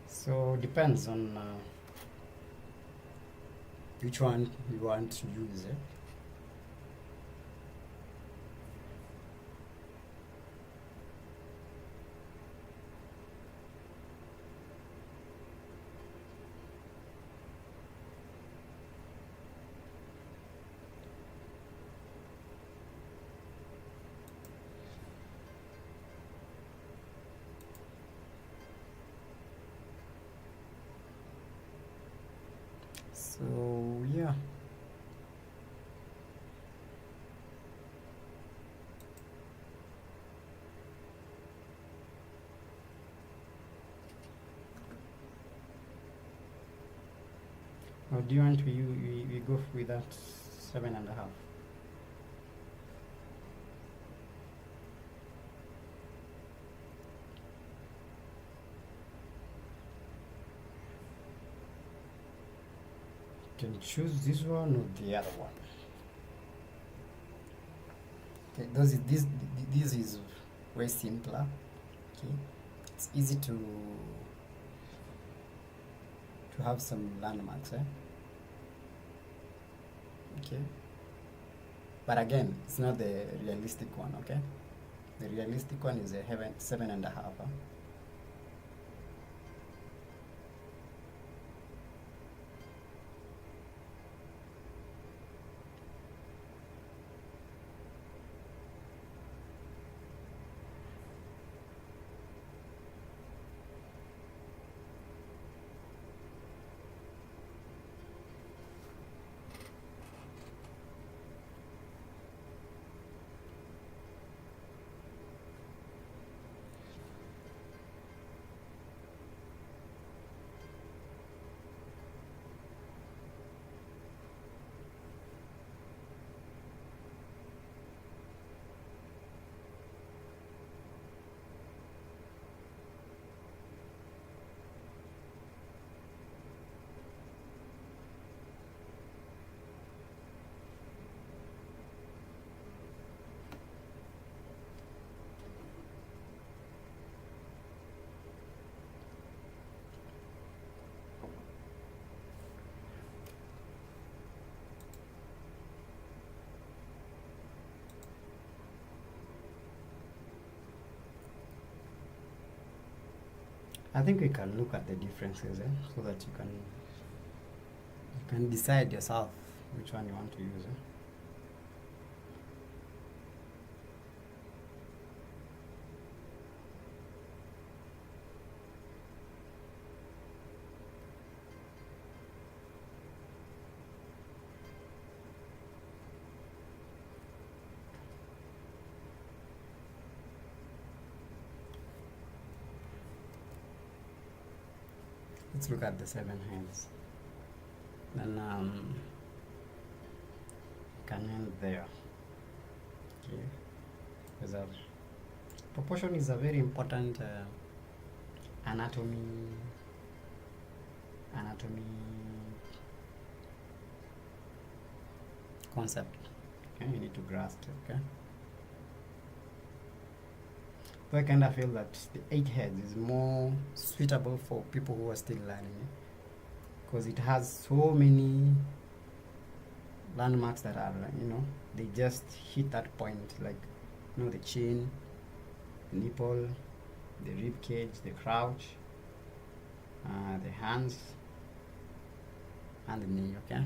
So depends on which one you want to use. So yeah. Or do you want we go with that 7.5? You can choose this one or the other one. Okay, this is way simpler. Okay, it's easy to have some landmarks, okay, but again, it's not the realistic one, okay? The realistic one is a 7.5. I think we can look at the differences, so that you can decide yourself which one you want to use. Let's look at the 7 hands. Then can end there. Okay, because proportion is a very important anatomy concept. Okay, you need to grasp it. Okay. So I kind of feel that the 8 heads is more suitable for people who are still learning, because it has so many landmarks that are, they just hit that point, like, the chin, the nipple, the rib cage, the crouch, the hands, and the knee. Okay.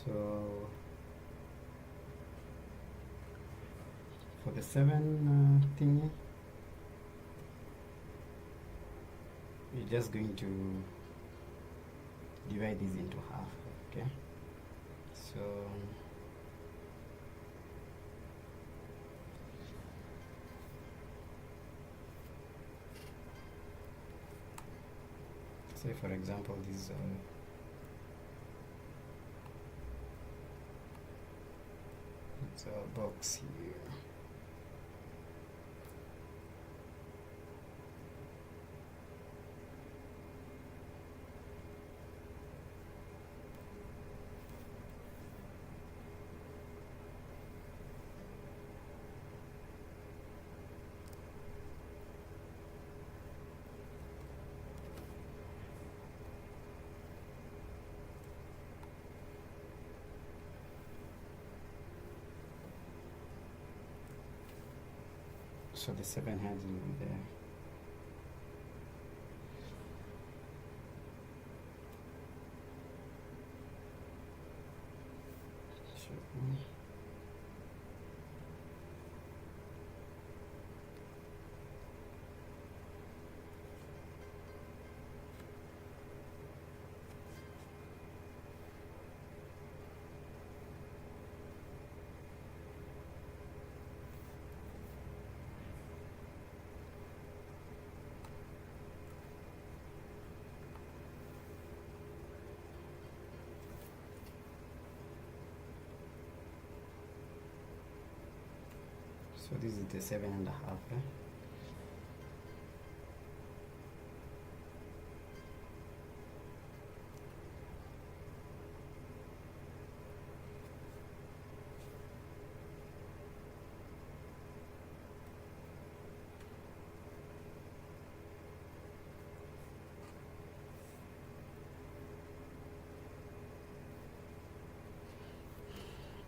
So for the 7 thingy, we're just going to divide these into half. Okay. So say for example this it's a box here. So the 7 heads will be there. So this is the 7.5.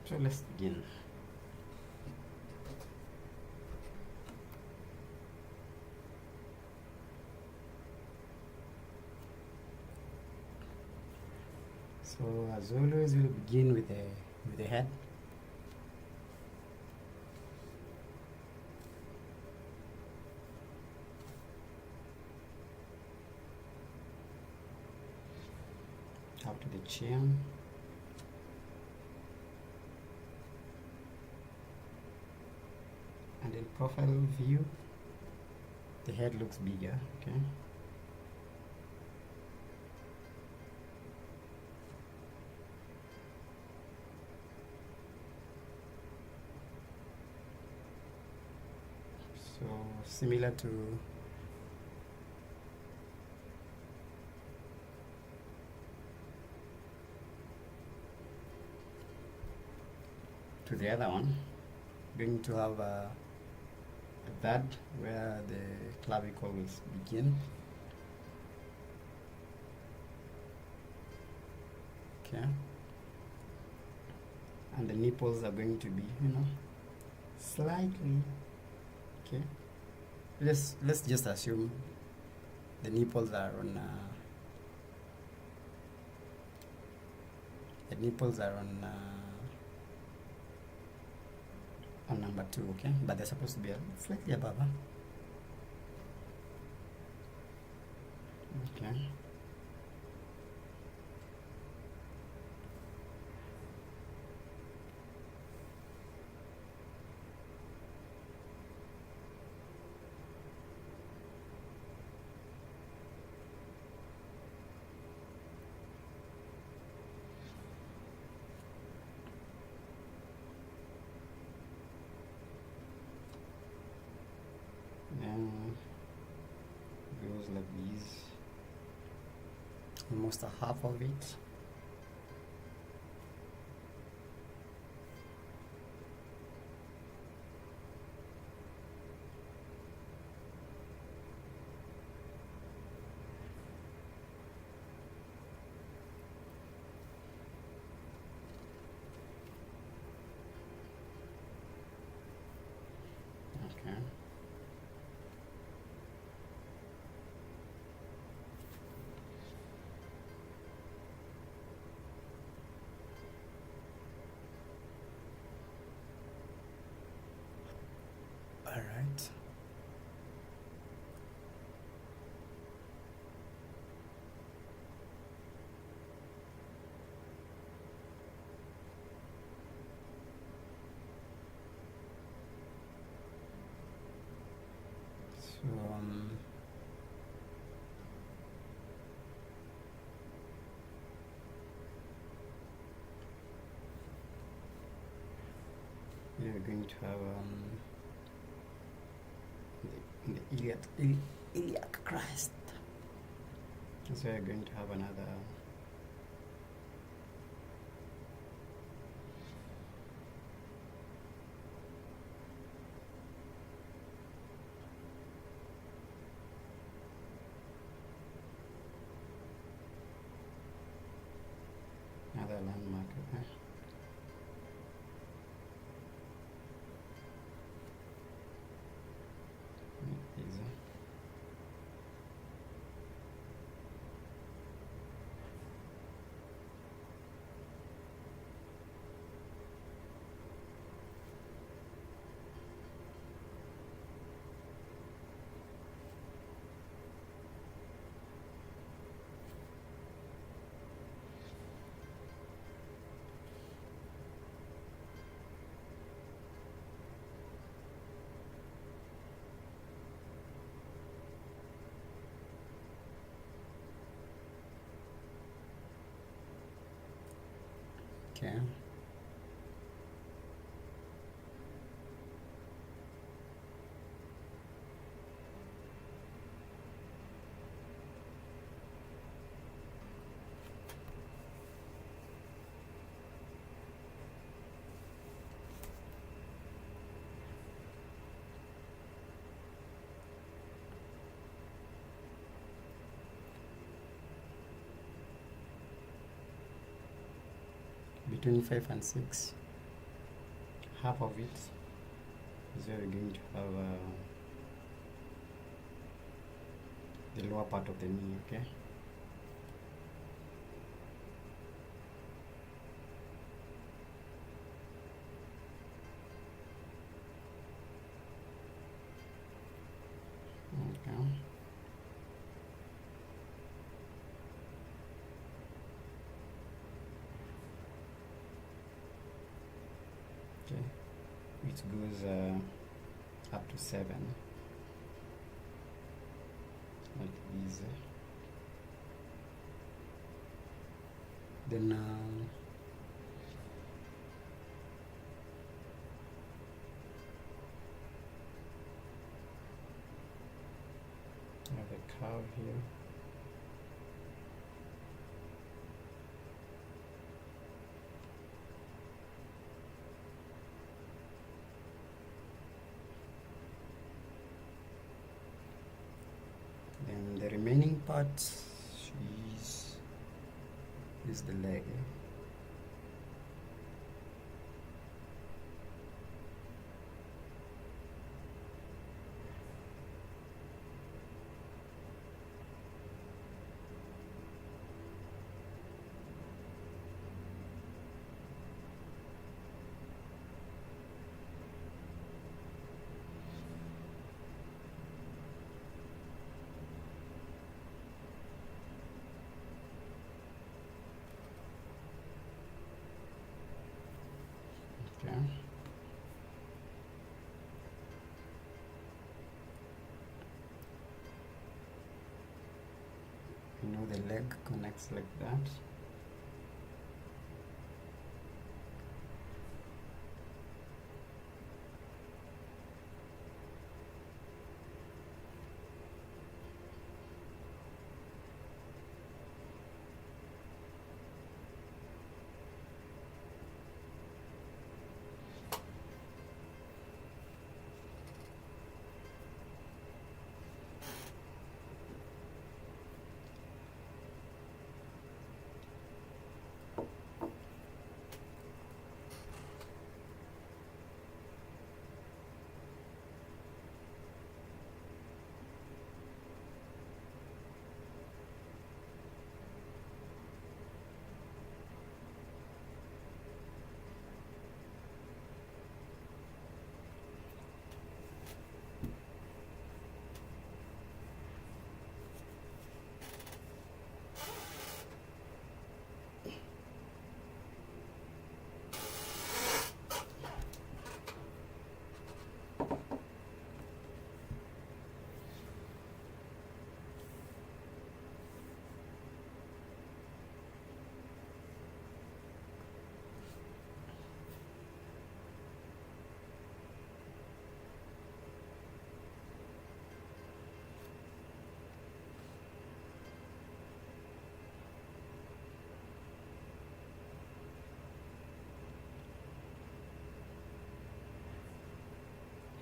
So let's begin. So as always, we'll begin with the head. Up to the chin. And in profile view, the head looks bigger, okay? So similar to the other one, going to have a third where the clavicle will begin. Okay. And the nipples are going to be, slightly. Okay. Let's just assume the nipples are on on number 2, okay? But they're supposed to be slightly above, huh? Okay. Then goes like this, almost a half of it. Okay. All right. So we are going to have the iliac crest. So we are going to have another landmark. Okay. Easy. Okay. Between 5 and 6, half of it is where we're going to have the lower part of the knee. Okay. Okay. Okay, which goes up to 7, like this. Then I have a curve here. Then the remaining part is the leg. the leg connects like that.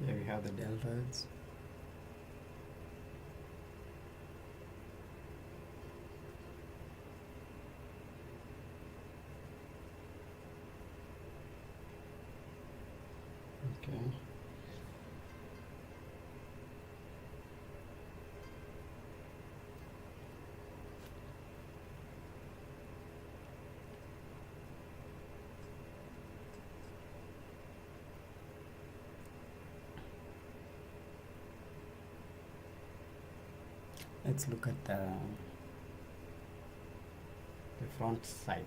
Here we have the deltoids. Okay. Let's look at the front side.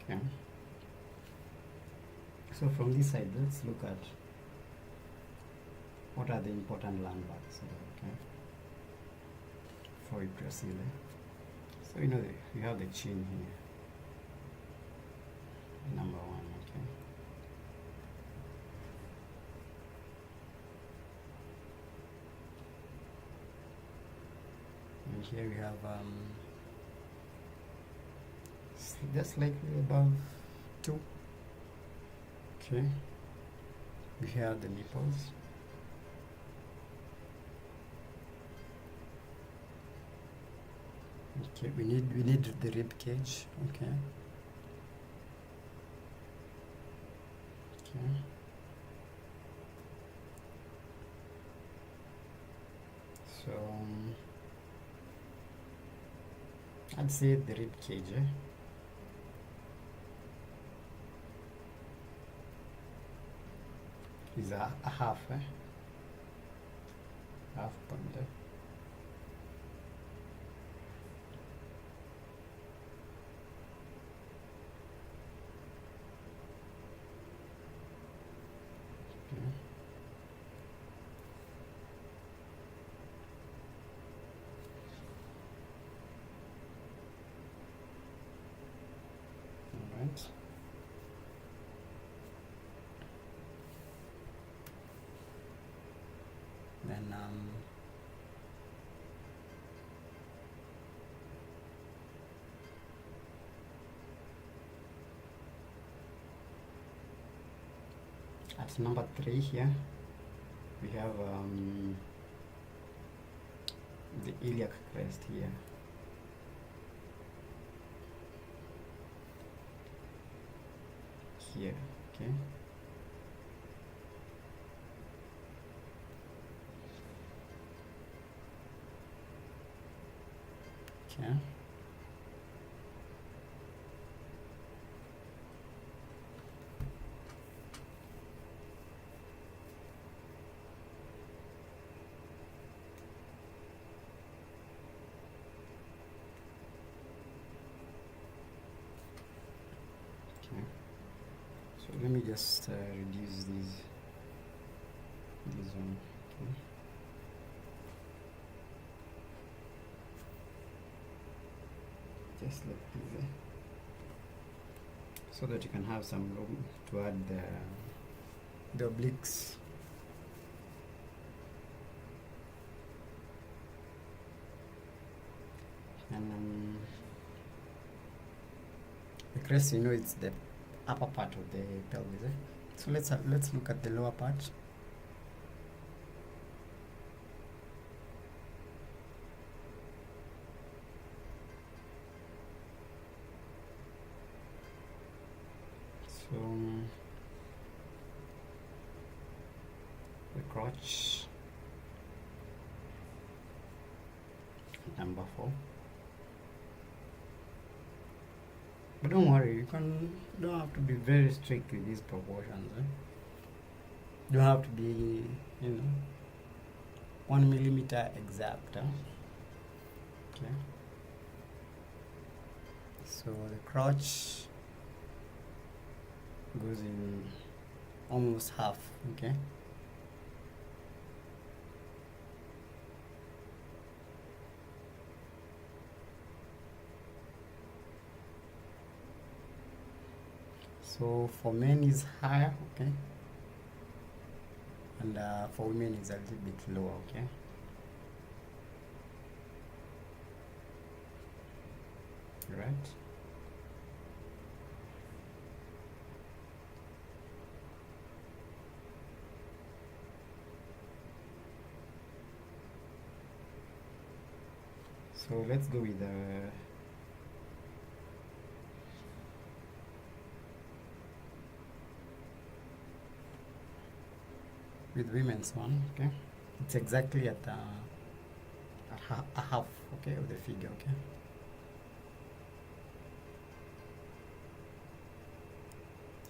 Okay. So from this side, let's look at what are the important landmarks. Okay. Before we proceed, so you know you have the chin here, number one. Okay. And here we have just slightly above 2. Okay. We have the nipples. Okay, we need the rib cage. Okay. Okay. So I'd say the rib cage. Is a half, half pound. Alright. Then at number 3 here we have the iliac crest here. Here, okay. Okay. Okay. So let me just reduce these one. Okay. Just like this, so that you can have some room to add the obliques. And the crest, it's the upper part of the pelvis. So let's look at the lower part. So the crotch, number 4. But don't worry, you don't have to be very strict with these proportions. You don't have to be, 1 millimeter exact. Okay. So the crotch goes in almost half. Okay. So for men is higher, okay, and for women is a little bit lower, okay. Right. So let's go with women's one, okay. It's exactly at a half, okay, of the figure, okay.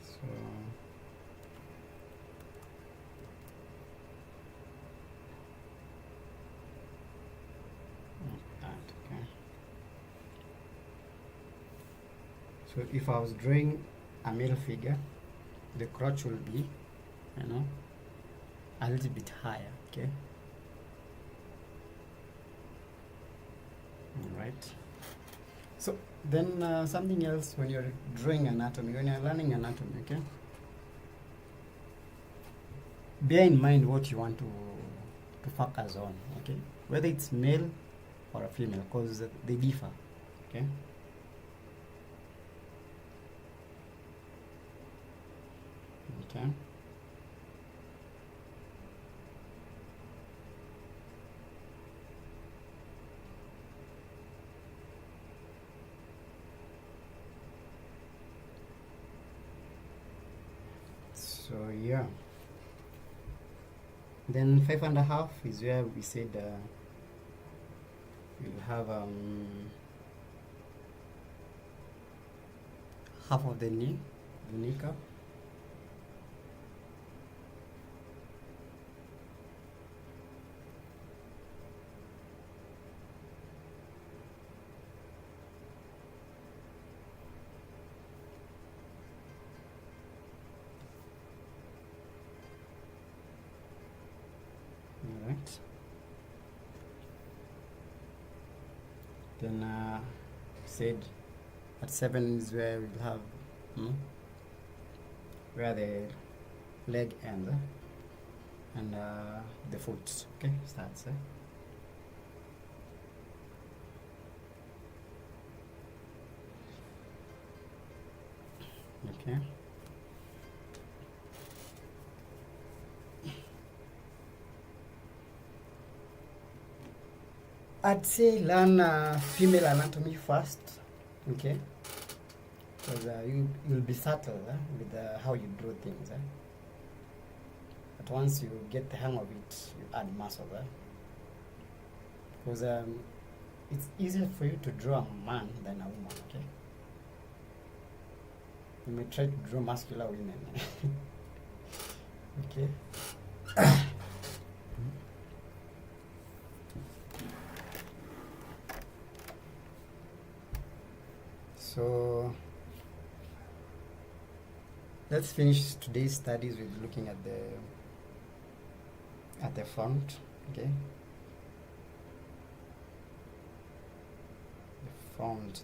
So like that, okay. So if I was drawing a male figure, the crotch will be, a little bit higher, okay. All right. So then something else when you're drawing anatomy, when you're learning anatomy, okay, bear in mind what you want to focus on, okay, whether it's male or a female, because they differ, okay. Okay. So yeah, then 5.5 is where we said we'll have half of the kneecap. Alright. Then said at 7 is where we'll have where the leg ends and the foot, okay, starts. Okay. I'd say learn female anatomy first, okay? Because you'll be subtle with how you draw things. But once you get the hang of it, you add muscle. Because it's easier for you to draw a man than a woman, okay? You may try to draw muscular women. Okay. So let's finish today's studies with looking at the front, okay? The front.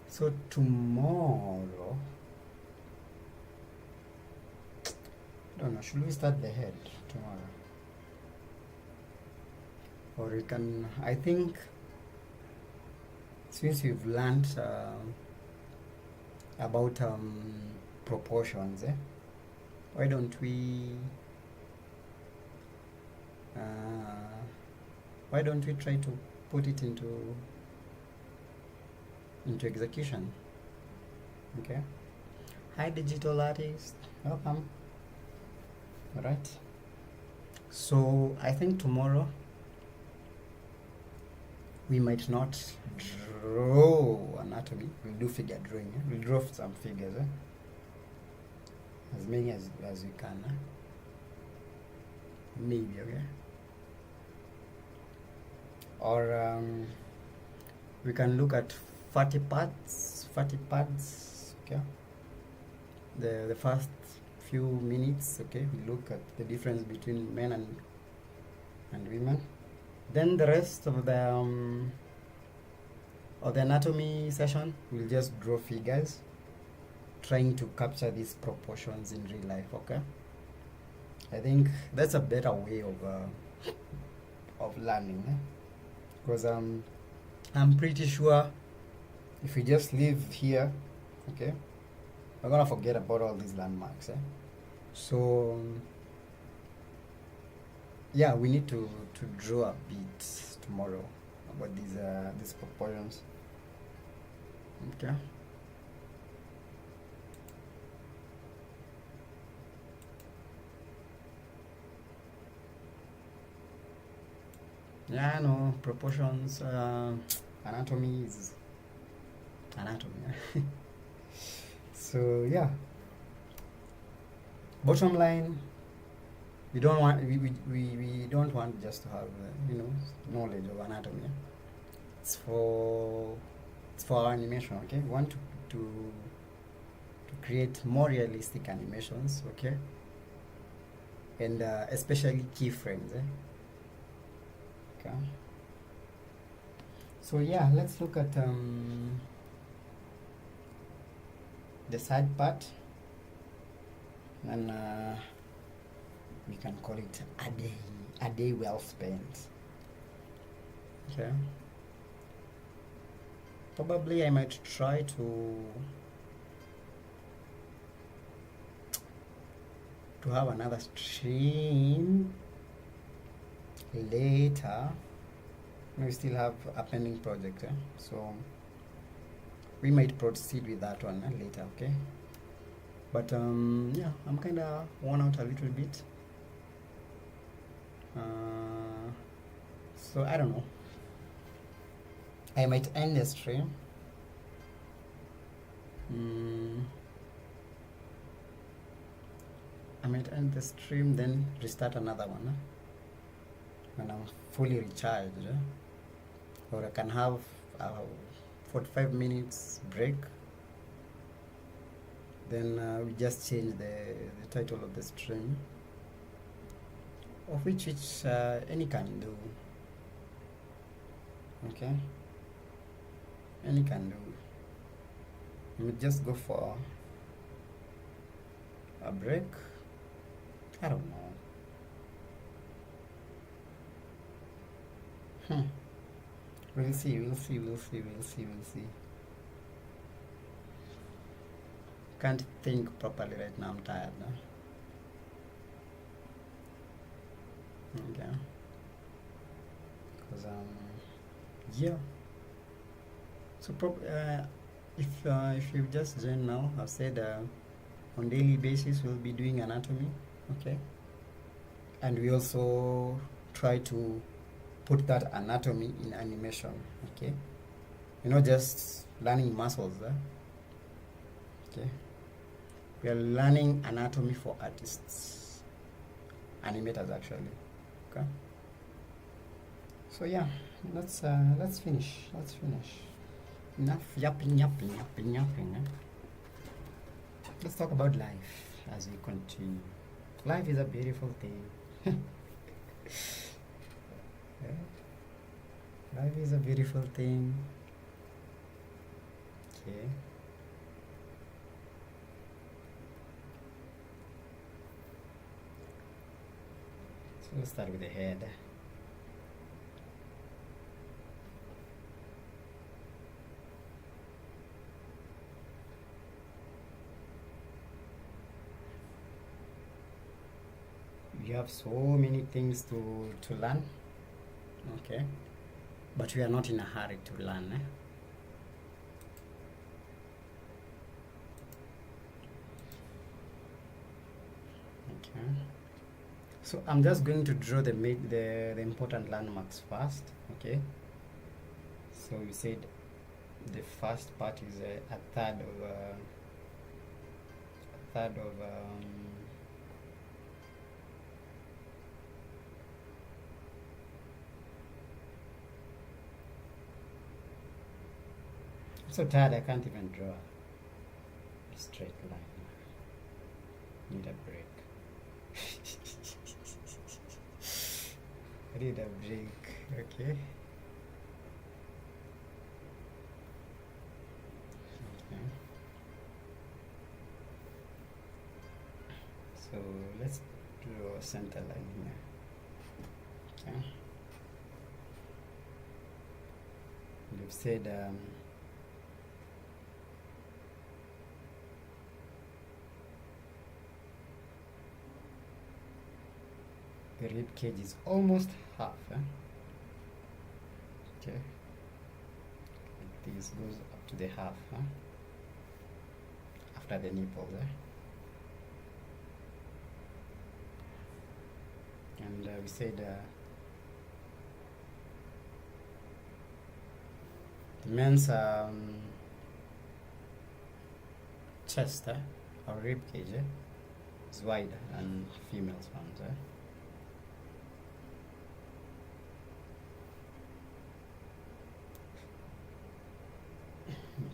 So tomorrow, I don't know, should we start the head tomorrow? Or we can, I think, since we've learned about proportions, why don't we try to put it into execution? Okay. Hi, digital artist. Welcome. All right. So I think tomorrow we might not draw anatomy. We'll do figure drawing. We'll draw some figures. As many as we can. Maybe, okay. Or we can look at 40 pads, okay. The first few minutes, okay, we look at the difference between men and women. Then the rest of the anatomy session, we'll just draw figures, trying to capture these proportions in real life, okay? I think that's a better way of learning, because I'm pretty sure if we just live here, okay, we're gonna forget about all these landmarks. So yeah, we need to draw a bit tomorrow about these proportions. Okay. Yeah, no, proportions, anatomy is anatomy. So yeah, bottom line, we don't want just to have knowledge of anatomy. It's for our animation, okay? We want to create more realistic animations, okay? And especially keyframes, okay. So yeah, let's look at the side part, and we can call it a day well spent. Okay. Probably I might try to have another stream later. We still have a pending project, so we might proceed with that one later, okay? But yeah, I'm kind of worn out a little bit. So I don't know. I might end the stream. I might end the stream, then restart another one when I'm fully recharged. Or I can have 45 minutes break. Then we just change the title of the stream, of which any can do. Okay, any can do. We just go for a break. I don't know. We'll see. can't think properly right now. I'm tired now. Okay. Because yeah. So if you've just joined now, I've said on daily basis we'll be doing anatomy. Okay. And we also try to put that anatomy in animation. Okay. You're not just learning muscles. Okay. We are learning anatomy for artists, animators actually. Okay. So yeah, let's finish. Let's finish. Enough yapping. Let's talk about life as we continue. Life is a beautiful thing. Yeah. Life is a beautiful thing. Okay. So let's start with the head. We have so many things to learn. Okay. But we are not in a hurry to learn. Okay. So I'm just going to draw the important landmarks first. Okay. So we said the first part is a third of I'm so tired I can't even draw a straight line. Need a break. I need a break. Okay. So let's draw a center line here. Okay. You've said the rib cage is almost half. Okay. This goes up to the half. After the nipples. And we said the men's chest or rib cage is wider than females' ones.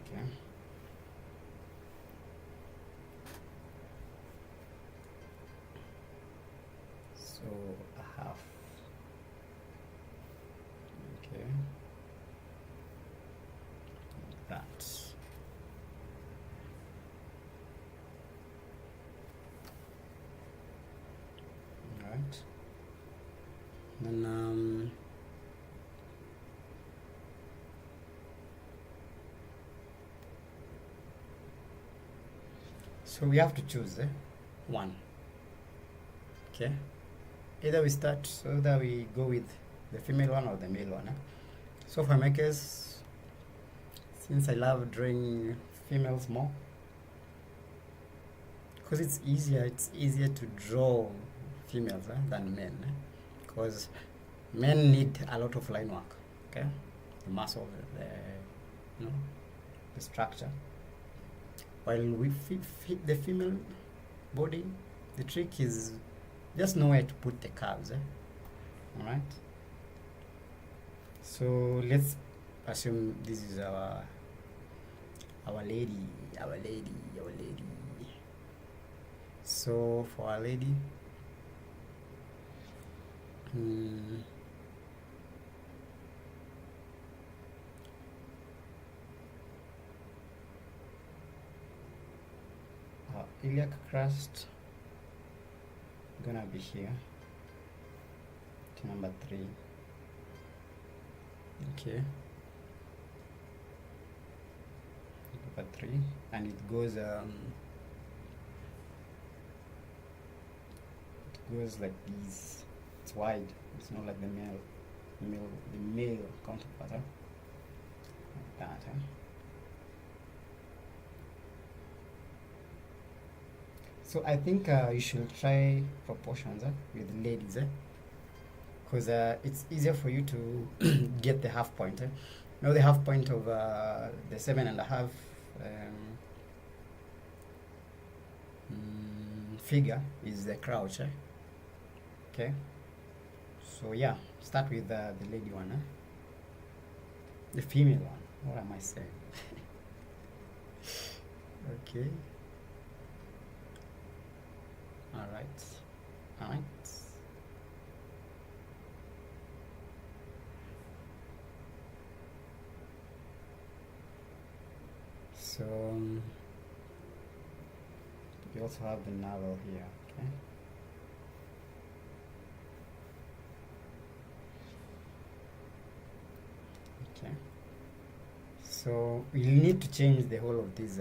Okay. So a half. Okay. Like that. All right. Then so we have to choose one. Okay. Either we go with the female one or the male one. So for my case, since I love drawing females more, because it's easier to draw females than men, because men need a lot of line work. Okay, the muscle, the structure. While we fit the female body, the trick is just know where to put the curves. Alright. So let's assume this is our lady. So for our lady, our iliac crust gonna be here to number 3. Okay, number 3, and it goes goes like this. It's wide. It's not like the male counterpart. Like that. So I think you should try proportions with ladies, because it's easier for you to get the half point. Now the half point of the 7.5 figure is the crouch. Okay. So yeah, start with the lady one. The female one. What am I saying? Okay. Alright. So you also have the navel here, okay? Okay. So we need to change the whole of these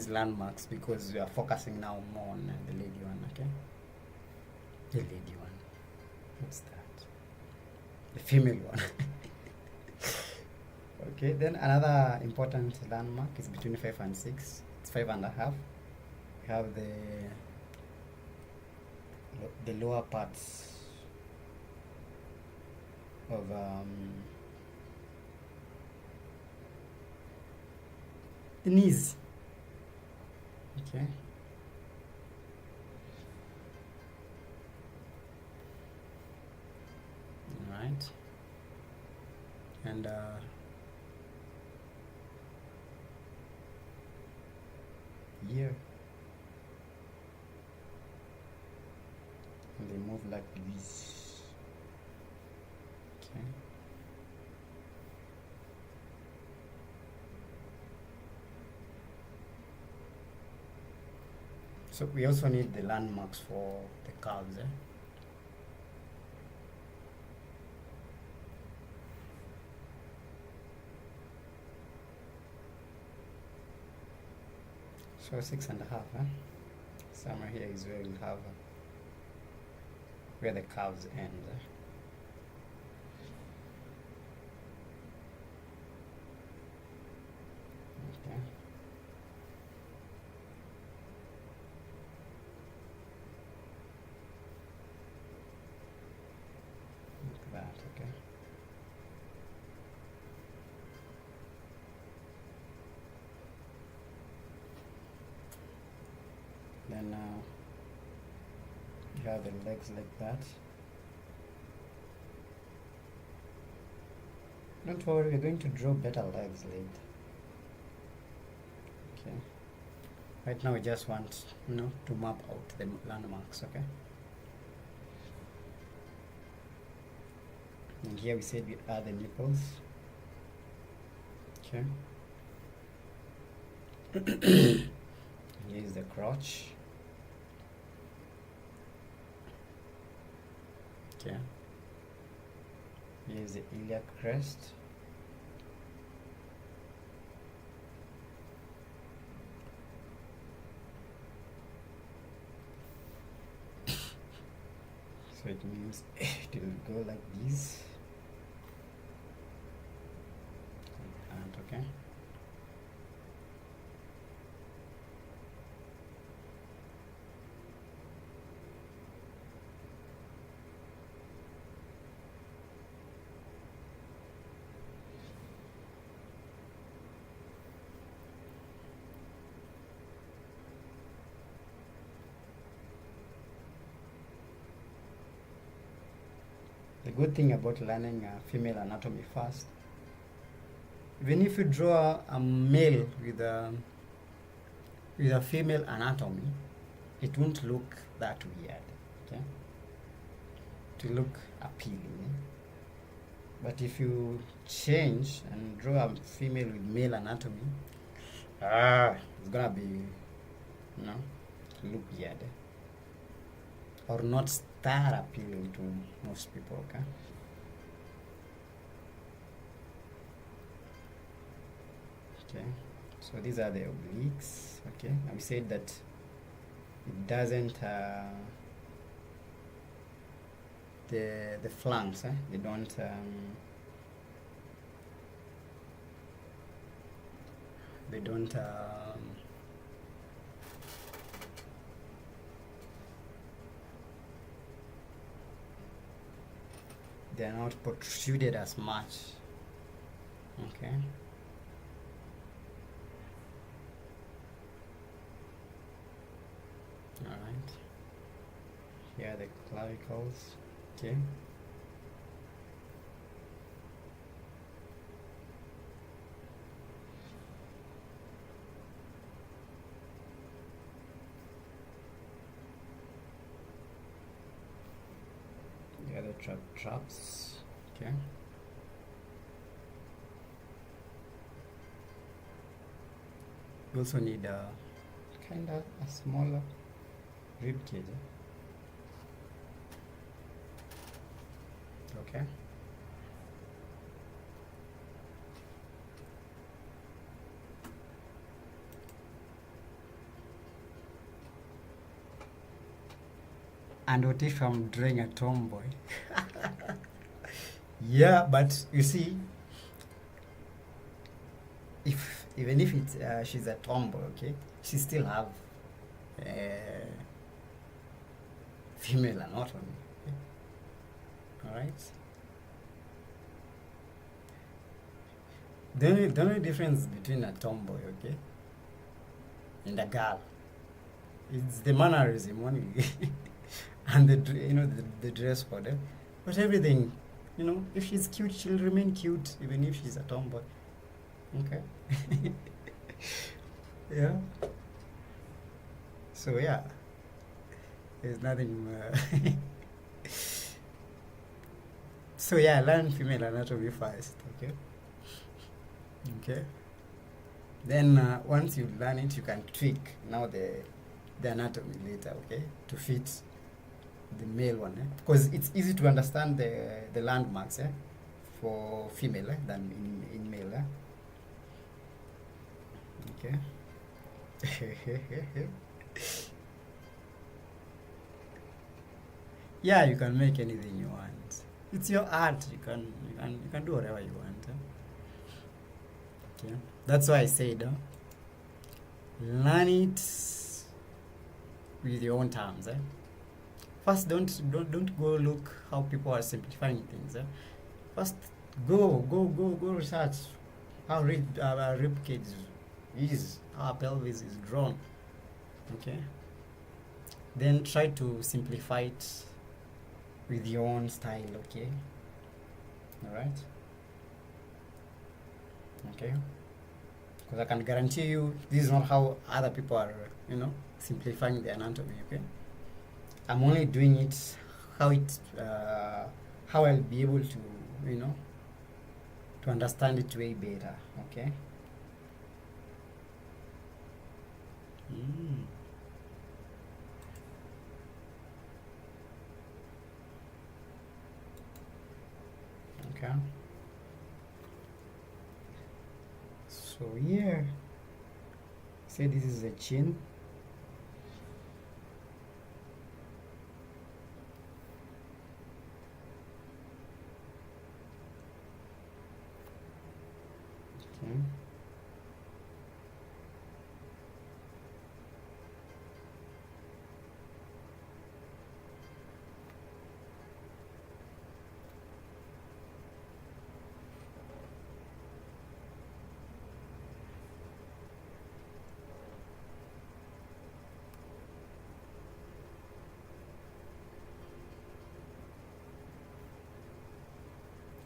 landmarks because we are focusing now more on the lady one, okay? The lady one. What's that? The female one. Okay, then another important landmark is between 5 and 6. It's 5.5. We have the lower parts of the knees. Okay. All right. And here, and they move like this. Okay. So we also need the landmarks for the calves. So 6.5. Somewhere here is where we'll have where the calves end. Okay. Like that, okay. Then you have the legs like that. Don't worry, we're going to draw better legs later. Okay. Right now we just want, to map out the landmarks, okay? And here we said we add the nipples. Okay. Here is the crotch. Okay. Here is the iliac crest. So it means it will go like this. And okay. The good thing about learning female anatomy first, even if you draw a male with a female anatomy, it won't look that weird, okay? To look appealing. But if you change and draw a female with male anatomy, it's gonna be, look weird. Or not that appealing to most people, okay? Okay, so these are the obliques, okay? And we said that it doesn't the flanks, they don't they don't they're not protruded as much. Okay. All right. Here are the clavicles. Okay. Here are the traps. Okay. You also need a kind of a smaller rib cage. Okay. And what if I'm drawing a tomboy? Yeah, but you see, even if it's she's a tomboy, okay, she still have female anatomy. Okay? All right. The only difference between a tomboy, okay, and a girl, it's the mannerism only, and the dress code. But everything, if she's cute, she'll remain cute, even if she's a tomboy. Okay. Yeah. So yeah, there's nothing. So yeah, learn female anatomy first. Okay. Okay. Then once you learn it, you can tweak now the anatomy later. Okay, to fit the male one. Because it's easy to understand the landmarks. For female than in male. Okay. Yeah, you can make anything you want. It's your art. You can do whatever you want. Okay. That's why I said learn it with your own terms. First, don't go look how people are simplifying things. First, go research how rib cage is, how pelvis is drawn. Okay. Then try to simplify it with your own style. Okay. All right. Okay. Because I can guarantee you, this is not how other people are, simplifying the anatomy. Okay. I'm only doing it how I'll be able to, to understand it way better. Okay. Okay. So here, say this is the chin. Okay.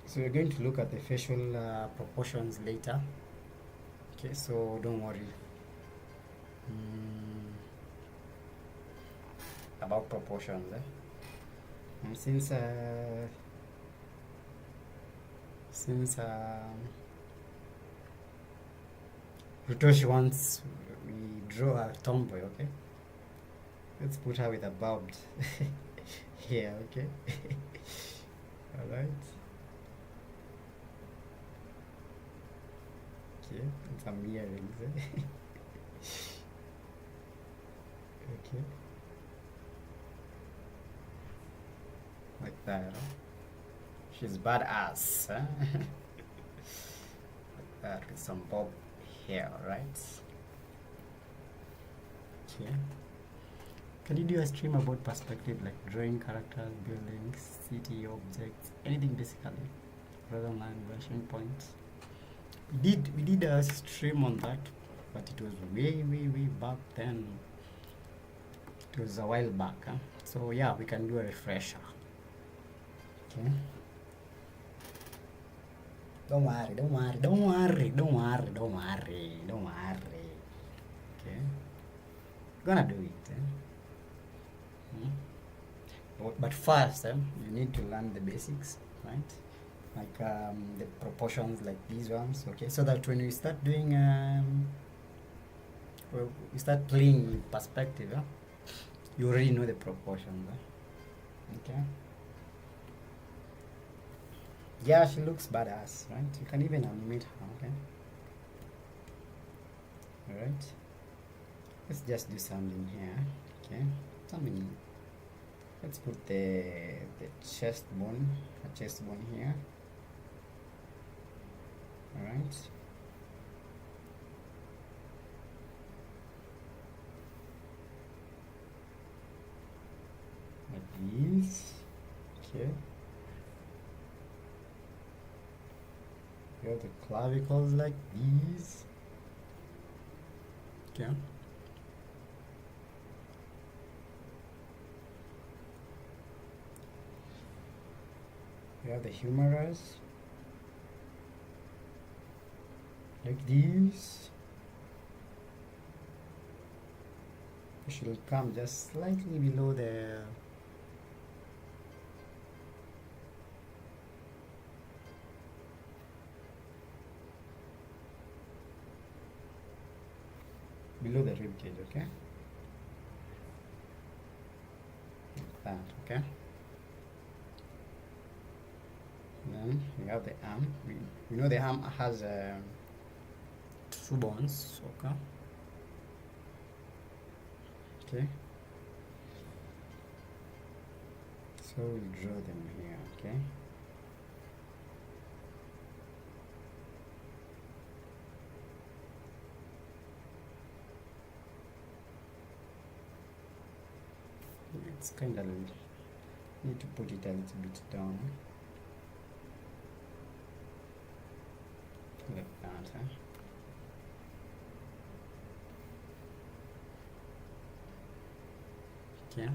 So we're going to look at the facial proportions later. Okay, so don't worry about proportions. And since Rutoshi wants we draw a tomboy, okay? Let's put her with a bobbed here, okay? Alright. Okay, and some earrings. Okay. like that. She's badass. Huh? Like that with some bob hair, right? Okay. Can you do a stream about perspective, like drawing characters, buildings, city objects, anything basically, rather than brushing points? We did a stream on that, but it was way back then. It was a while back, huh? So yeah, we can do a refresher. Okay. Don't worry. Okay. Gonna do it. But first, you need to learn the basics, right? Like the proportions, like these ones, okay? So that when you start doing, you start playing with perspective, you already know the proportions, okay? Yeah, she looks badass, right? You can even animate her, okay? Alright. Let's just do something here, okay? Something. Let's put the chest bone here. Alright. Like these. Okay. Here the clavicles like these. Okay. You have the humerus like these. It should come just slightly below the rib cage, okay? Like that, okay? Then we have the arm. We know the arm has 2 bones, okay? Okay. So we'll draw them here, okay? It's kind of need to put it a little bit down. Like that, huh? Okay.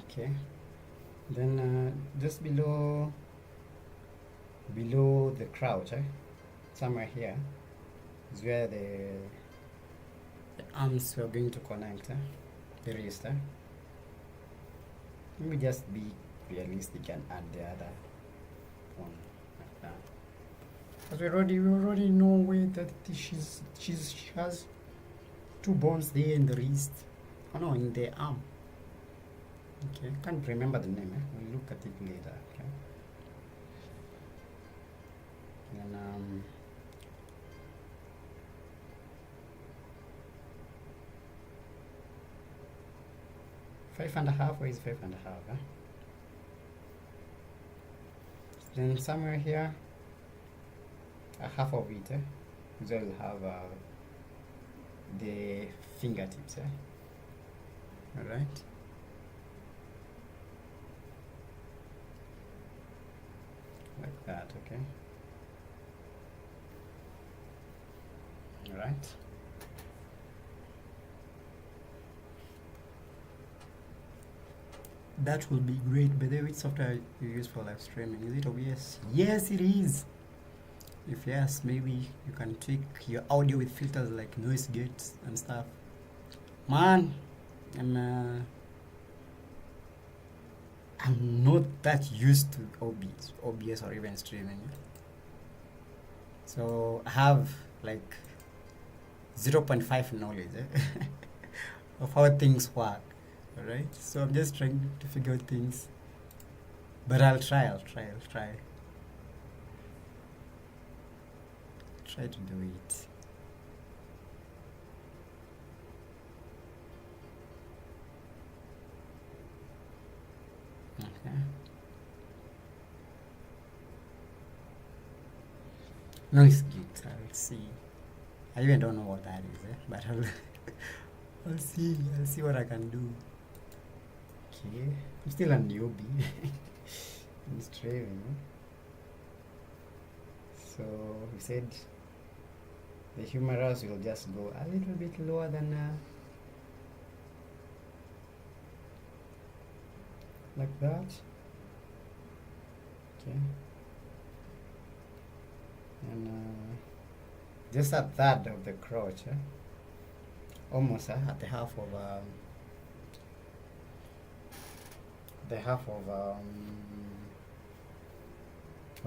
Okay. Then just below the crouch, somewhere here is where the arms are going to connect, the wrist. Let me just be realistic and add the other one like that. Because we already know where that she has 2 bones there in the wrist. Oh no, in the arm. Okay, can't remember the name. We'll look at it later. Okay. And 5.5. Where is 5.5? Then somewhere here, a half of it, so we'll have the fingertips. All right. Like that, okay? All right. That will be great. By the way, which software you use for live streaming? Is it OBS? Yes, it is. If yes, maybe you can tweak your audio with filters like noise gates and stuff. Man, I'm not that used to OBS or even streaming. So I have like 0.5 knowledge of how things work. Alright? So I'm just trying to figure out things. But I'll try. Try to do it. Okay. No, it's good. I'll see. I even don't know what that is, but I'll see. I'll see what I can do. Okay. I'm still a newbie. I'm striving. So we said the humerus will just go a little bit lower than like that. Okay. And just a third of the crotch, almost at the half of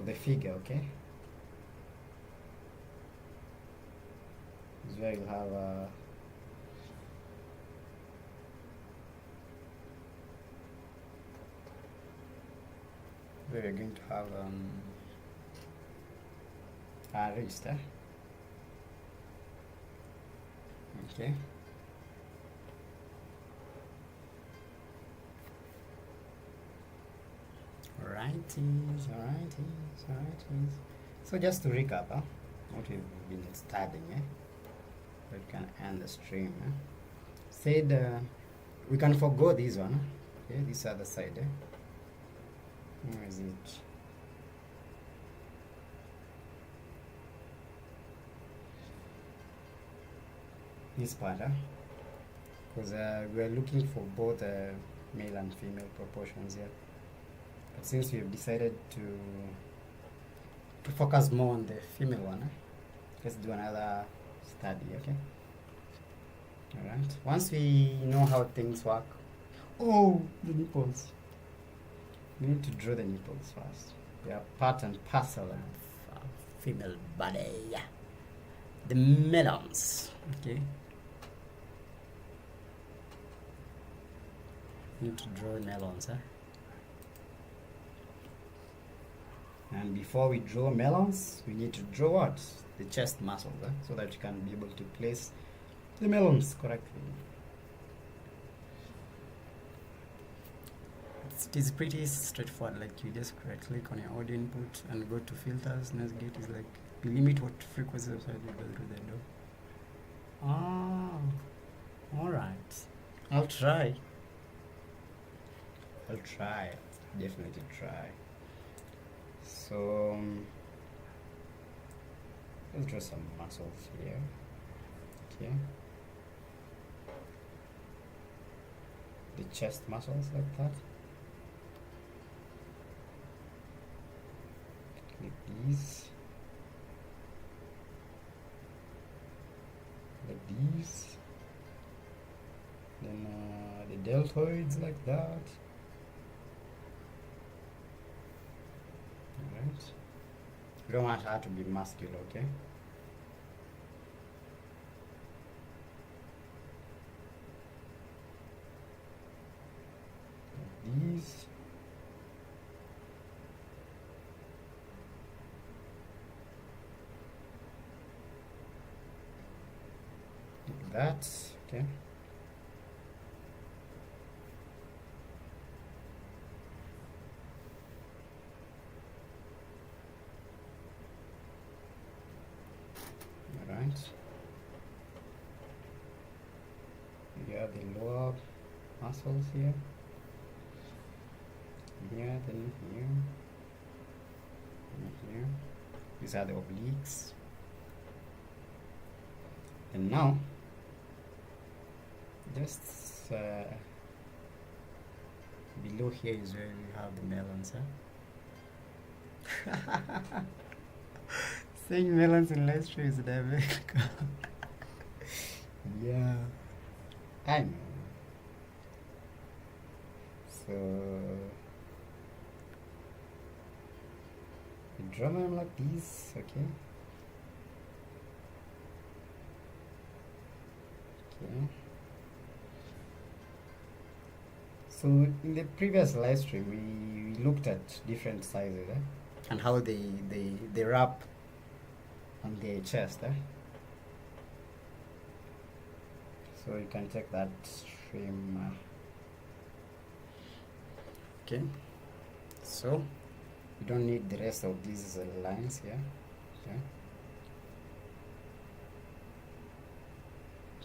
the figure. Okay. Is where you have where you're going to have a register. Okay. Alrighties. So just to recap, what we've been studying, so we can end the stream. Said we can forgo this one. Okay, this other side. Where is it? This part, because we are looking for both male and female proportions here. But since we have decided to focus more on the female one, let's do another study. Okay. All right. Once we know how things work, the nipples. We need to draw the nipples first. They are part and parcel of female body. The melons. Okay. Need to draw melons, And before we draw melons, we need to draw what? The chest muscles, so that you can be able to place the melons correctly. It is pretty straightforward. Like you just click on your audio input and go to filters. Navigate is like you limit what frequency of sound you go through the door. All right. I'll try. Definitely try. So let's draw some muscles here. Okay. The chest muscles like that. Like these. Like these. Then the deltoids like that. Alright. You don't want her to be muscular, okay? Like these. Like that, okay? You have the lower muscles here, then here, and here. These are the obliques. And now, just below here is where we have the melons. Saying melons in live stream is diabolical. Yeah, I know. So we draw them like this, okay? So in the previous live stream, we looked at different sizes and how they wrap on the chest. So you can check that stream. Okay. So you don't need the rest of these lines here. Okay.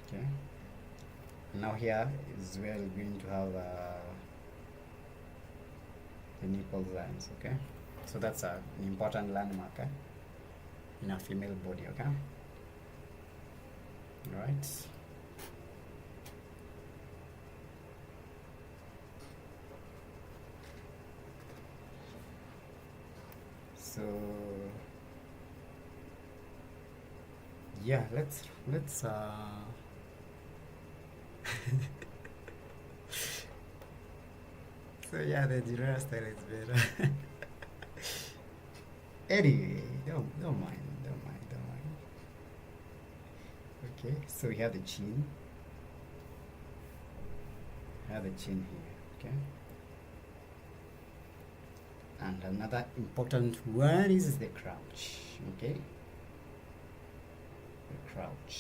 Okay. Now here is where we're going to have the nipple lines. Okay. So that's an important landmark in a female body. Okay. All right. So yeah, let's so yeah, the giraffe style is better. Anyway, don't mind. Okay, so we have the chin. Here, okay. And another important one is the crouch. Okay. The crouch.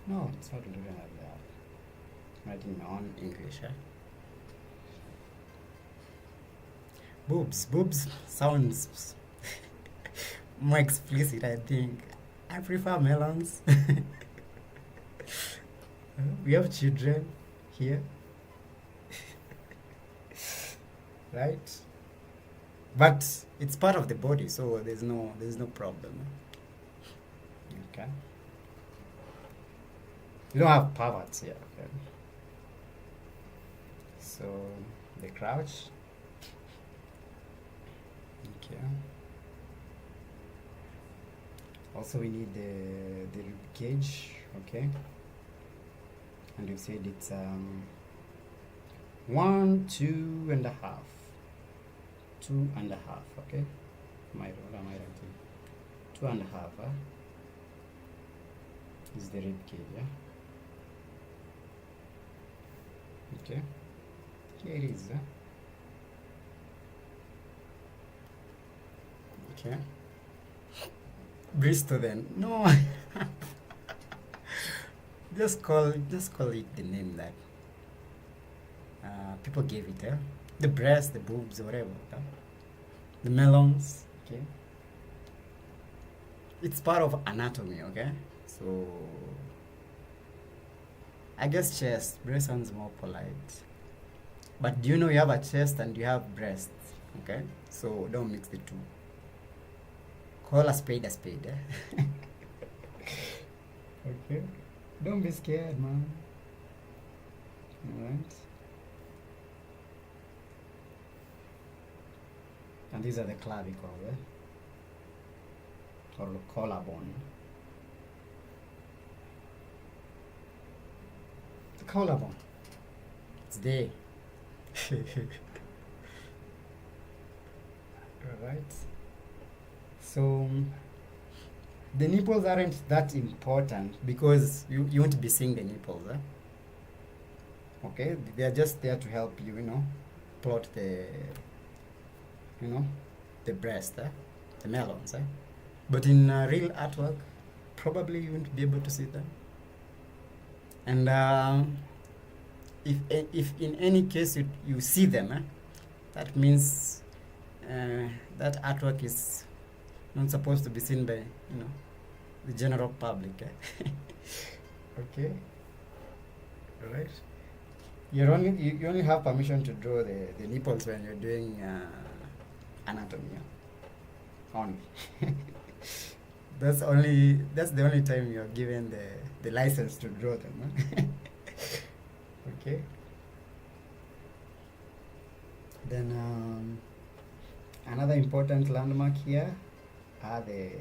No, it's not written like that. Writing my own English. Boobs sounds more explicit, I think. I prefer melons. We have children here. Right? But it's part of the body, so there's no problem. Okay. You don't have perverts here. Okay. So the crouch. Okay. Also, we need the rib cage. Okay. And you said it's 1, 2.5. 2.5. Okay. Am I right? 2.5. Is the rib cage. Yeah. Okay. Here it is. Okay. Bristol then. No. just call it the name that people gave it. The breast, the boobs, whatever. The melons. Okay. It's part of anatomy. Okay. So I guess chest. Breast sounds more polite. But do you know you have a chest and you have breasts? Okay. So don't mix the two. Call a spade a spade. Okay. Don't be scared, man. Alright. And these are the clavicle, or the collarbone. The collarbone. It's there. Alright. So the nipples aren't that important because you won't be seeing the nipples. Okay, they're just there to help you, plot the breast, the melons. But in real artwork, probably you won't be able to see them. And if in any case you see them, that means that artwork is not supposed to be seen by the general public. Okay. All right. You only have permission to draw the nipples when you're doing anatomy. Only. That's the only time you're given the license to draw them. Okay. Then another important landmark here are the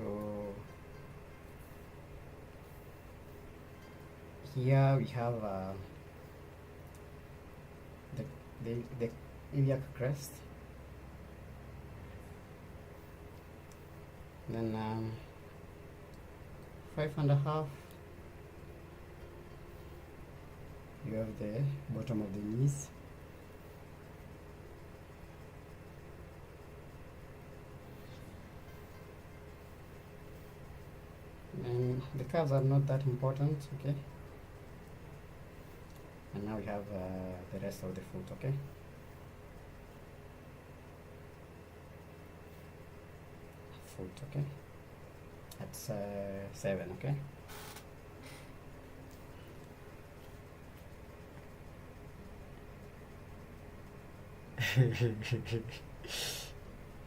So here we have the iliac crest, then 5.5, you have the bottom of the knees, and the curves are not that important, okay? And now we have the rest of the foot, okay? Foot, okay? That's 7, okay?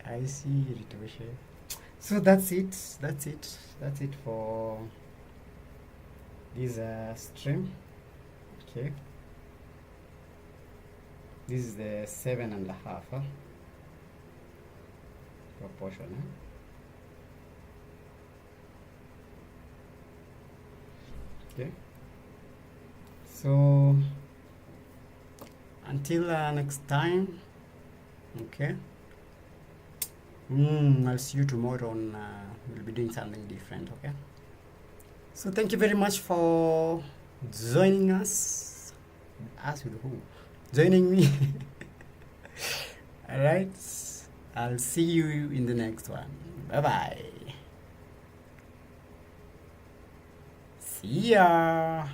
I see, Ritoshe. So that's it. That's it for this stream. Okay. This is the 7.5 proportion. Okay. So until next time. Okay. I'll see you tomorrow on we'll be doing something different, okay? So thank you very much for joining us. Us with who? Joining me. Alright. I'll see you in the next one. Bye bye. See ya.